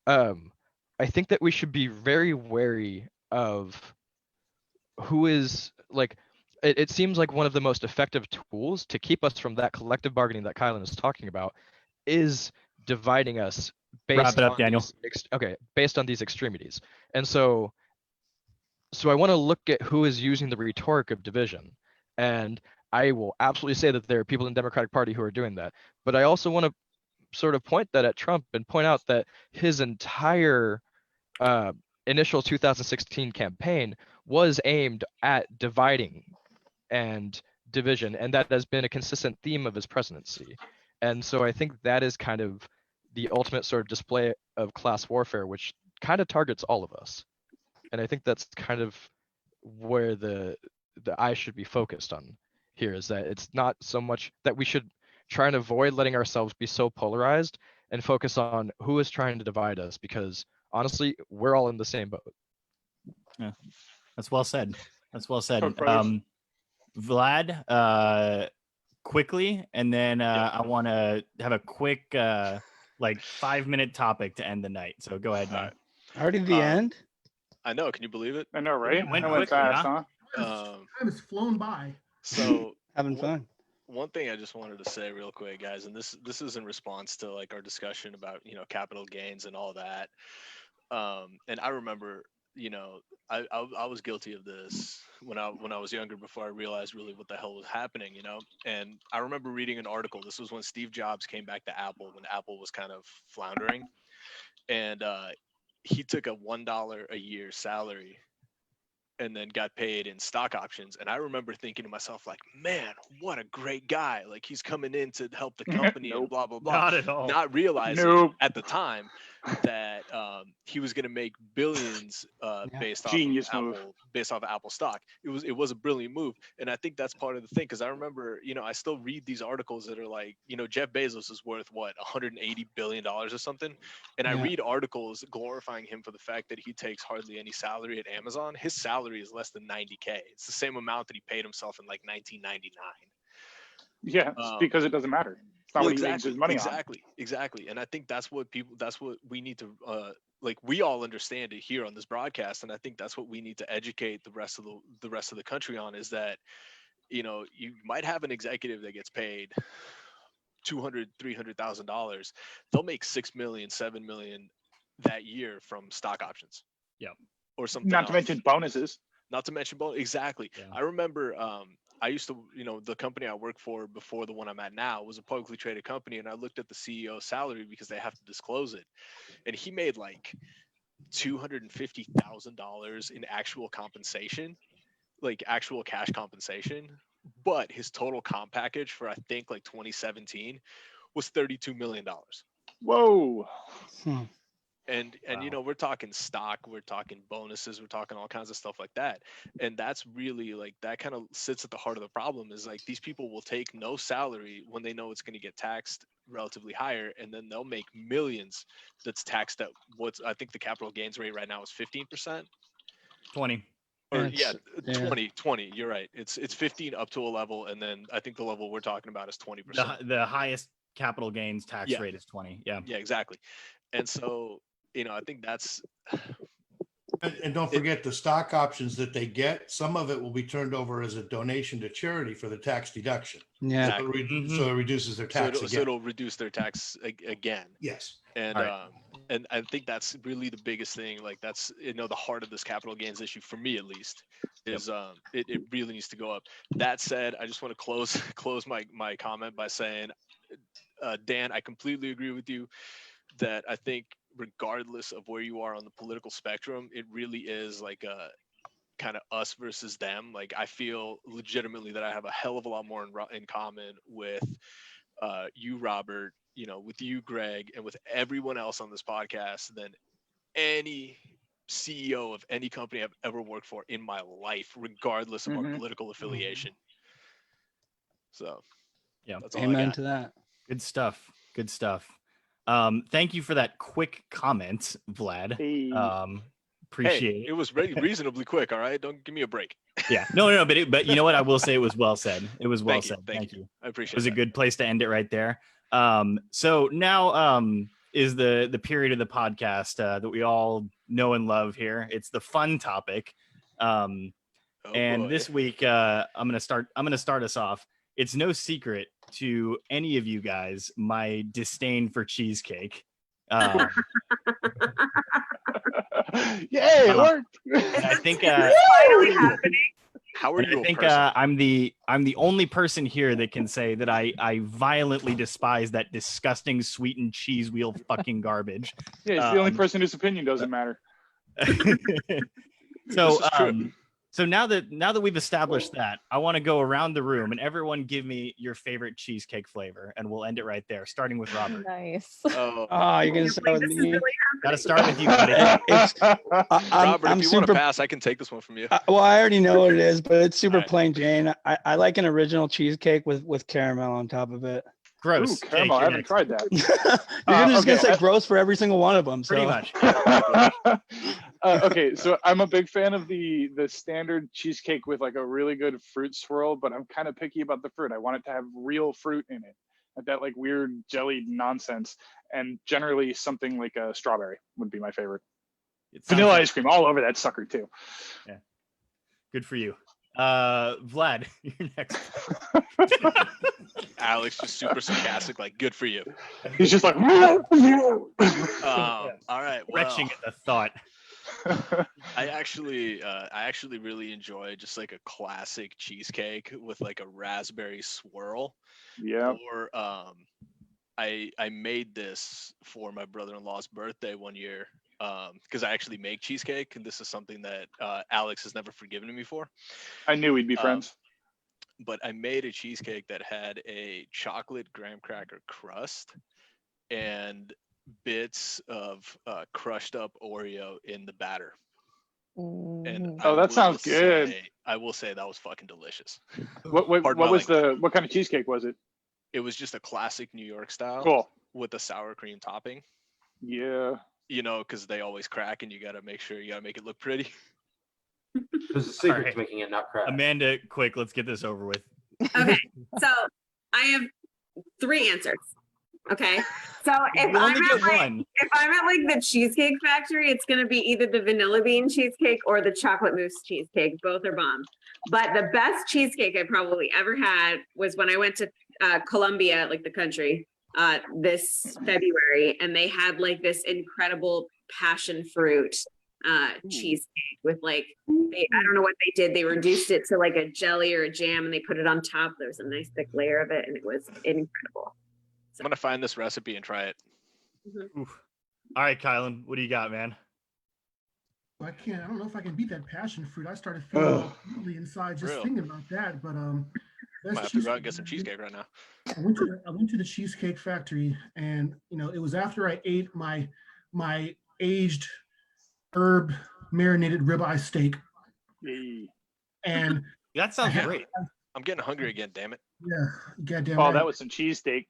I think that we should be very wary of who is like it seems like one of the most effective tools to keep us from that collective bargaining that Kylan is talking about is dividing us based Wrap it up, on Daniel. based on these extremities. And so I want to look at who is using the rhetoric of division. And I will absolutely say that there are people in the Democratic Party who are doing that. But I also want to sort of point that at Trump and point out that his entire initial 2016 campaign was aimed at dividing and division, and that has been a consistent theme of his presidency. And so I think that is kind of the ultimate sort of display of class warfare, which kind of targets all of us. And I think that's kind of where the eye should be focused on here, is that it's not so much that we should try and avoid letting ourselves be so polarized and focus on who is trying to divide us, because honestly, we're all in the same boat. Yeah, that's well said. That's well said. Oh, brothers. Vlad, quickly, and then I want to have a quick like 5-minute topic to end the night. So go ahead, man. Already the end? I know. Can you believe it? I know, right? It went That went quickly, fast, huh? huh? Time has flown by. So Having fun. one thing I just wanted to say real quick, guys, and this is in response to like our discussion about capital gains and all that. And I remember, I was guilty of this when I was younger, before I realized really what the hell was happening, And I remember reading an article. This was when Steve Jobs came back to Apple, when Apple was kind of floundering, and he took a $1 a year salary and then got paid in stock options. And I remember thinking to myself, like, man, what a great guy. Like, he's coming in to help the company and blah, blah, blah. Not at all. Not realizing Nope. at the time that he was going to make billions based off Genius of move. Apple, based off of Apple stock. It was a brilliant move. And I think that's part of the thing, because I remember, I still read these articles that are like, Jeff Bezos is worth what, $180 billion or something. And I Yeah. read articles glorifying him for the fact that he takes hardly any salary at Amazon. His salary is less than $90K. It's the same amount that he paid himself in like 1999. Yeah, it's because it doesn't matter. It's not what he makes his money on. Exactly. And I think that's what we need to like, we all understand it here on this broadcast, and I think that's what we need to educate the rest of the country on, is that you might have an executive that gets paid $200,000-$300,000. They'll make $6 million, $7 million that year from stock options. Yep. Or something. Not to mention bonuses. Not to mention bonus. Exactly. Yeah. I remember I used to, the company I worked for before the one I'm at now was a publicly traded company, and I looked at the CEO's salary because they have to disclose it, and he made like $250,000 in actual compensation, like actual cash compensation, but his total comp package for I think like 2017 was $32 million. Whoa. Hmm. And you know, we're talking stock, we're talking bonuses, we're talking all kinds of stuff like that. And that's really like, that kind of sits at the heart of the problem, is like these people will take no salary when they know it's going to get taxed relatively higher, and then they'll make millions that's taxed at what's, I think the capital gains rate right now is 15%. 20. Or It's- yeah, 20, you're right. It's 15 up to a level, and then I think the level we're talking about is 20%. The highest capital gains tax Yeah. rate is 20. Yeah. Yeah, exactly. And so, you know, I think that's, And don't forget the stock options that they get, some of it will be turned over as a donation to charity for the tax deduction. Yeah. So Mhm. so it reduces their so tax it'll, again. reduce their tax again. Yes. And All right. and I think that's really the biggest thing. Like that's, you know, the heart of this capital gains issue for me, at least, is it really needs to go up. That said, I just want to close my comment by saying, Dan, I completely agree with you that I think regardless of where you are on the political spectrum, it really is like a kind of us versus them. Like I feel legitimately that I have a hell of a lot more in common with you, Robert, you know, with you, Greg, and with everyone else on this podcast than any CEO of any company I've ever worked for in my life, regardless of our political affiliation. So Yeah. that's all I Amen got. to that. Good stuff. Good stuff. Thank you for that quick comment, Vlad. Hey. Appreciate Hey, it. it was reasonably quick. All right, don't give me a break. Yeah. No, but you know what? I will say it was well said. It was well Thank you, said. thank you. I It appreciate was a that. good place to end it right there. So now is the period of the podcast that we all know and love here. It's the fun topic. And boy. this week I'm gonna start us off. It's no secret to any of you guys my disdain for cheesecake. Yay, it worked. And I think Finally happening. How are and you I a think person? I'm the only person here that can say that I violently despise that disgusting sweetened cheese wheel fucking garbage. Yeah, it's the only person whose opinion doesn't matter. So This is true. so now that we've established that, I want to go around the room and everyone give me your favorite cheesecake flavor, and we'll end it right there, starting with Robert. Nice. Oh, Oh, you're gonna start with This is me. really Got to start with you, buddy. It's, Robert, I'm if you want super. to pass, I can take this one from you. Well, I already know what it is, but it's super Alright. plain Jane. I like an original cheesecake with caramel on top of it. Gross. Ooh, Jake, caramel. I you're haven't next. tried that. You're just okay, gonna say gross for every single one of them. So. Pretty much. Okay, so I'm a big fan of the standard cheesecake with like a really good fruit swirl, but I'm kind of picky about the fruit. I want it to have real fruit in it, like that like weird jelly nonsense, and generally something like a strawberry would be my favorite. It sounds Vanilla like- ice cream all over that sucker too. Good for you. Vlad, you're next. Alex just super sarcastic, like good for you. He's just like. All right, well, Retching at the thought. I actually really enjoy just like a classic cheesecake with like a raspberry swirl. Yeah. Or I made this for my brother-in-law's birthday one year because I actually make cheesecake, and this is something that Alex has never forgiven me for. I knew we'd be friends. But I made a cheesecake that had a chocolate graham cracker crust and bits of crushed up Oreo in the batter. And Mm. Oh, that sounds good. I will say that was fucking delicious. What Pardon my was language. what kind of cheesecake was it? It was just a classic New York style Cool. with a sour cream topping. Yeah. You know, because they always crack, and you got to make it look pretty. There's a secret Alright. to making it not crack. Amanda, quick, let's get this over with. Okay, so I have 3 answers. Okay, so You if only I'm get at like, one. if I'm at like the Cheesecake Factory, it's gonna be either the vanilla bean cheesecake or the chocolate mousse cheesecake. Both are bomb. But the best cheesecake I probably ever had was when I went to Colombia, like the country, this February, and they had like this incredible passion fruit cheesecake with like I don't know what they did. They reduced it to like a jelly or a jam, and they put it on top. There was a nice thick layer of it, and it was incredible. I'm gonna find this recipe and try it. Oof. All right, Kylan, what do you got, man? I don't know if I can beat that passion fruit. I started feeling all tingly inside just Real. thinking about that. But Might have to go out and get some cheesecake right now. I went to the Cheesecake Factory, and it was after I ate my aged herb marinated ribeye steak, and That sounds great. I'm getting hungry again, damn it. yeah, goddamn Oh, right. that was some cheesesteak.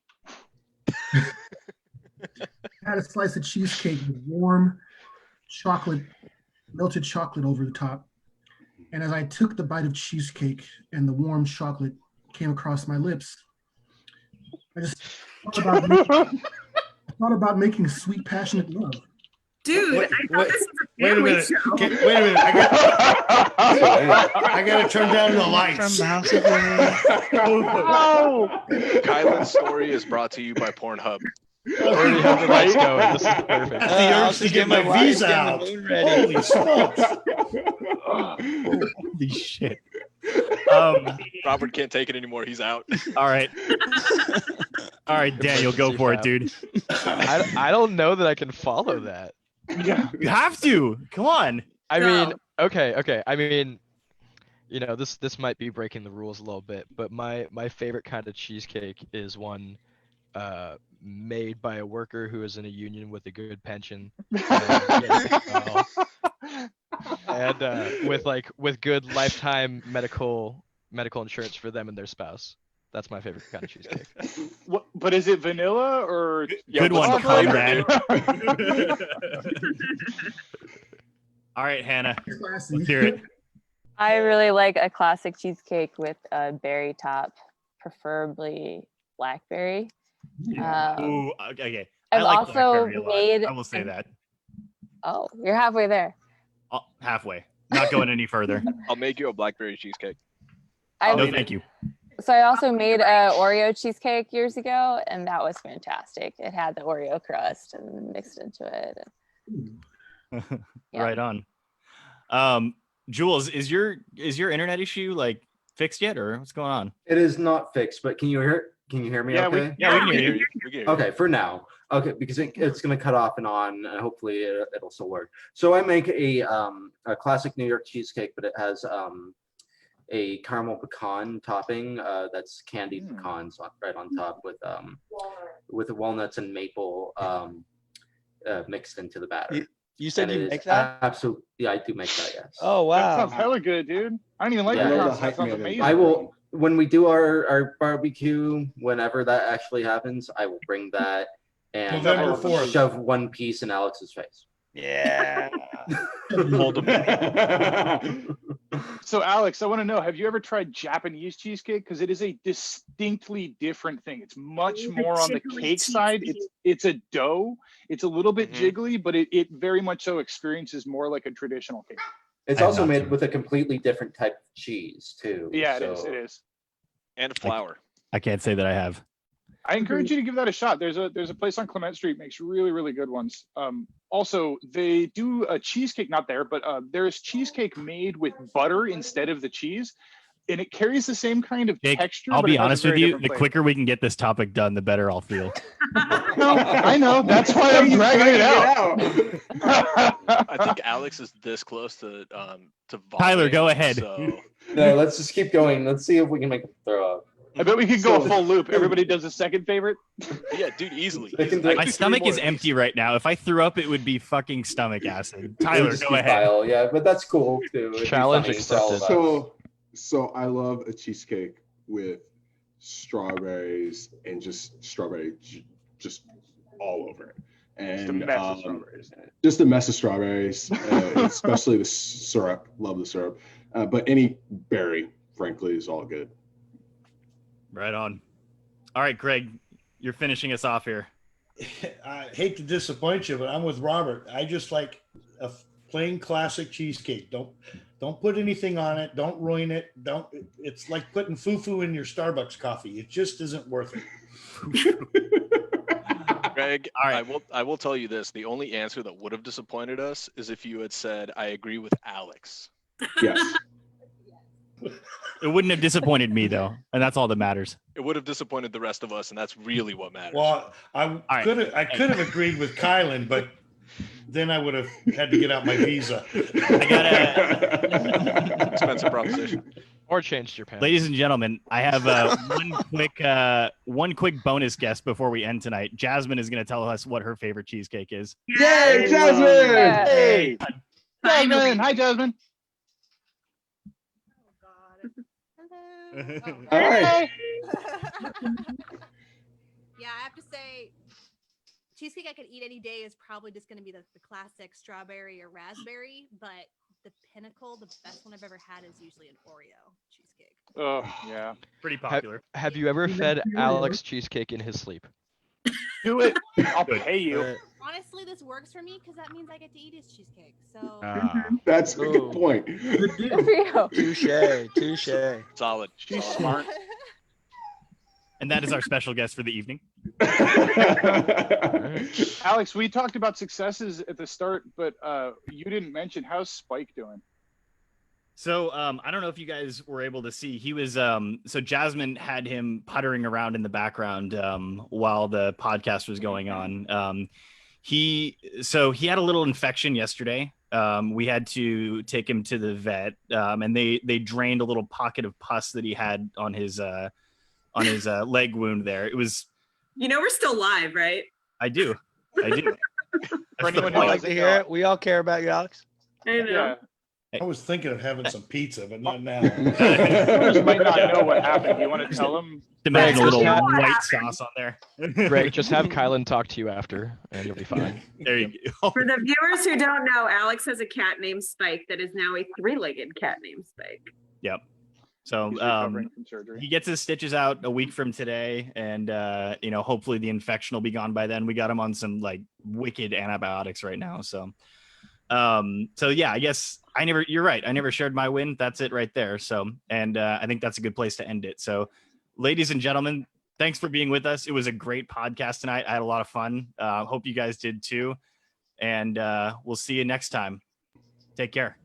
I had a slice of cheesecake with warm chocolate, melted chocolate over the top. And as I took the bite of cheesecake and the warm chocolate came across my lips, I just thought about making sweet, passionate love. Dude, Wait, I thought this was a Wait a family minute. show. Okay, wait a minute. I got to turn down the From lights. the House of Blues. Kylan's story is brought to you by Pornhub. I already have the lights going. This is perfect. That's the I urge was to just get getting my the visa lights, out. getting the moon ready. Holy smokes. Holy shit. Robert can't take it anymore. He's out. All right. All right, Daniel, go for it, dude. I don't know that I can follow that. You have to. Come on. I No. mean, okay. I mean, this might be breaking the rules a little bit, but my favorite kind of cheesecake is one made by a worker who is in a union with a good pension and with good lifetime medical insurance for them and their spouse. That's my favorite kind of cheesecake. What, but is it vanilla or? Good what's one, the flavor, Conrad. All right, Hannah, Classy. let's hear it. I really like a classic cheesecake with a berry top, preferably blackberry. Ooh, okay. I've I like also blackberry a lot. made I will say that. Oh, you're halfway there. Halfway. Not going any further. I'll make you a blackberry cheesecake. No, thank you. So I also made a Oreo cheesecake years ago, and that was fantastic. It had the Oreo crust and mixed into it. Yeah. Right on. Jules, is your internet issue like fixed yet, or what's going on? It is not fixed, but can you hear me Yeah, okay? We can hear you. We can hear you. Okay, for now. Okay, because it's going to cut off and on, and hopefully it'll still work. So I make a classic New York cheesecake, but it has a caramel pecan topping that's candied pecans right on top with the walnuts and maple mixed into the batter. You said And you it make is that? Absolutely, yeah, I do make that. Yes. Oh That sounds wow. hella good, dude. I don't even like Yeah. the I love crust. the That sounds hype man. amazing. I will when we do our barbecue, whenever that actually happens, I will bring that and I November will 4th. shove one piece in Alex's face. Yeah. Hold them. So, Alex, I want to know: have you ever tried Japanese cheesecake? Because it is a distinctly different thing. It's much The more on the jiggly cake side. cheesecake. It's a dough. It's a little bit Mhm. jiggly, but it very much so experiences more like a traditional cake. It's I have also not made tried. with a completely different type of cheese too. Yeah, it is. so- It is. And flour. I can't say that I have. I encourage you to give that a shot. There's a place on Clement Street makes really, really good ones. Also, they do a cheesecake, not there, but there's cheesecake made with butter instead of the cheese, and it carries the same kind of Jake, texture. I'll but be it has a honest with very you. different The flavor. quicker we can get this topic done, the better I'll feel. No, I know. That's why I'm dragging it out. I think Alex is this close to Tyler, vomiting, go ahead. So No, let's just keep going. Let's see if we can make it throw up. I bet we could go a So- full loop. Everybody does a second favorite. yeah, dude, easily. They can easily. I do- My could do stomach three is more. empty right now. If I threw up, it would be fucking stomach acid. It would Tyler, just go be ahead. bile, yeah, but that's cool too. It'd be Challenge funny for all of accepted. us. So I love a cheesecake with strawberries and just strawberry just all over it. Just a And mess of strawberries. just a mess of strawberries, especially the syrup. Love the syrup. But any berry, frankly, is all good. Right on. All right, Greg, you're finishing us off here. I hate to disappoint you, but I'm with Robert. I just like a plain classic cheesecake. Don't put anything on it. Don't ruin it. It's like putting foo-foo in your Starbucks coffee. It just isn't worth it. Greg, All right. I will tell you this. The only answer that would have disappointed us is if you had said, I agree with Alex. Yes. It wouldn't have disappointed me though, and that's all that matters. It would have disappointed the rest of us, and that's really what matters. Well, I right. could have agreed with Kylan, but then I would have had to get out my visa. Expensive proposition. Or changed your pants. Ladies and gentlemen, I have one quick bonus guest before we end tonight. Jasmine is going to tell us what her favorite cheesecake is. Yay, Jasmine! Yeah. Hey, Finally. Jasmine. Hi, Jasmine. Hi. Yeah, I have to say, cheesecake I could eat any day is probably just going to be the classic strawberry or raspberry, but the pinnacle, the best one I've ever had is usually an Oreo cheesecake. Oh, yeah. Pretty popular. Have you ever fed Alex cheesecake in his sleep? Do it. I'll pay you. Honestly, this works for me because that means I get to eat his cheesecake. So That's a good point. Good for you. Touche. Solid. She's smart. And that is our special guest for the evening. Alex, we talked about successes at the start, but you didn't mention how's Spike doing? So I don't know if you guys were able to see. He was so Jasmine had him puttering around in the background while the podcast was going on. He had a little infection yesterday. We had to take him to the vet, and they drained a little pocket of pus that he had on his leg wound there. It was. You know, we're still live, right? I do. For anyone I who like to doesn't hear know, it. We all care about you, Alex. I know. yeah, I was thinking of having some pizza, but not now. viewers might not know what happened. You want to tell them? Imagine a Right, little just white have- sauce on there. Greg, just have Kylan talk to you after, and you'll be fine. There you go. For the viewers who don't know, Alex has a cat named Spike that is now a three-legged cat named Spike. Yep. So He's recovering from he surgery. gets his stitches out a week from today, and hopefully the infection will be gone by then. We got him on some like wicked antibiotics right now. So yeah, I guess you're right. I never shared my win. That's it right there. So, and I think that's a good place to end it. So, ladies and gentlemen, thanks for being with us. It was a great podcast tonight. I had a lot of fun. Hope you guys did too. And we'll see you next time. Take care.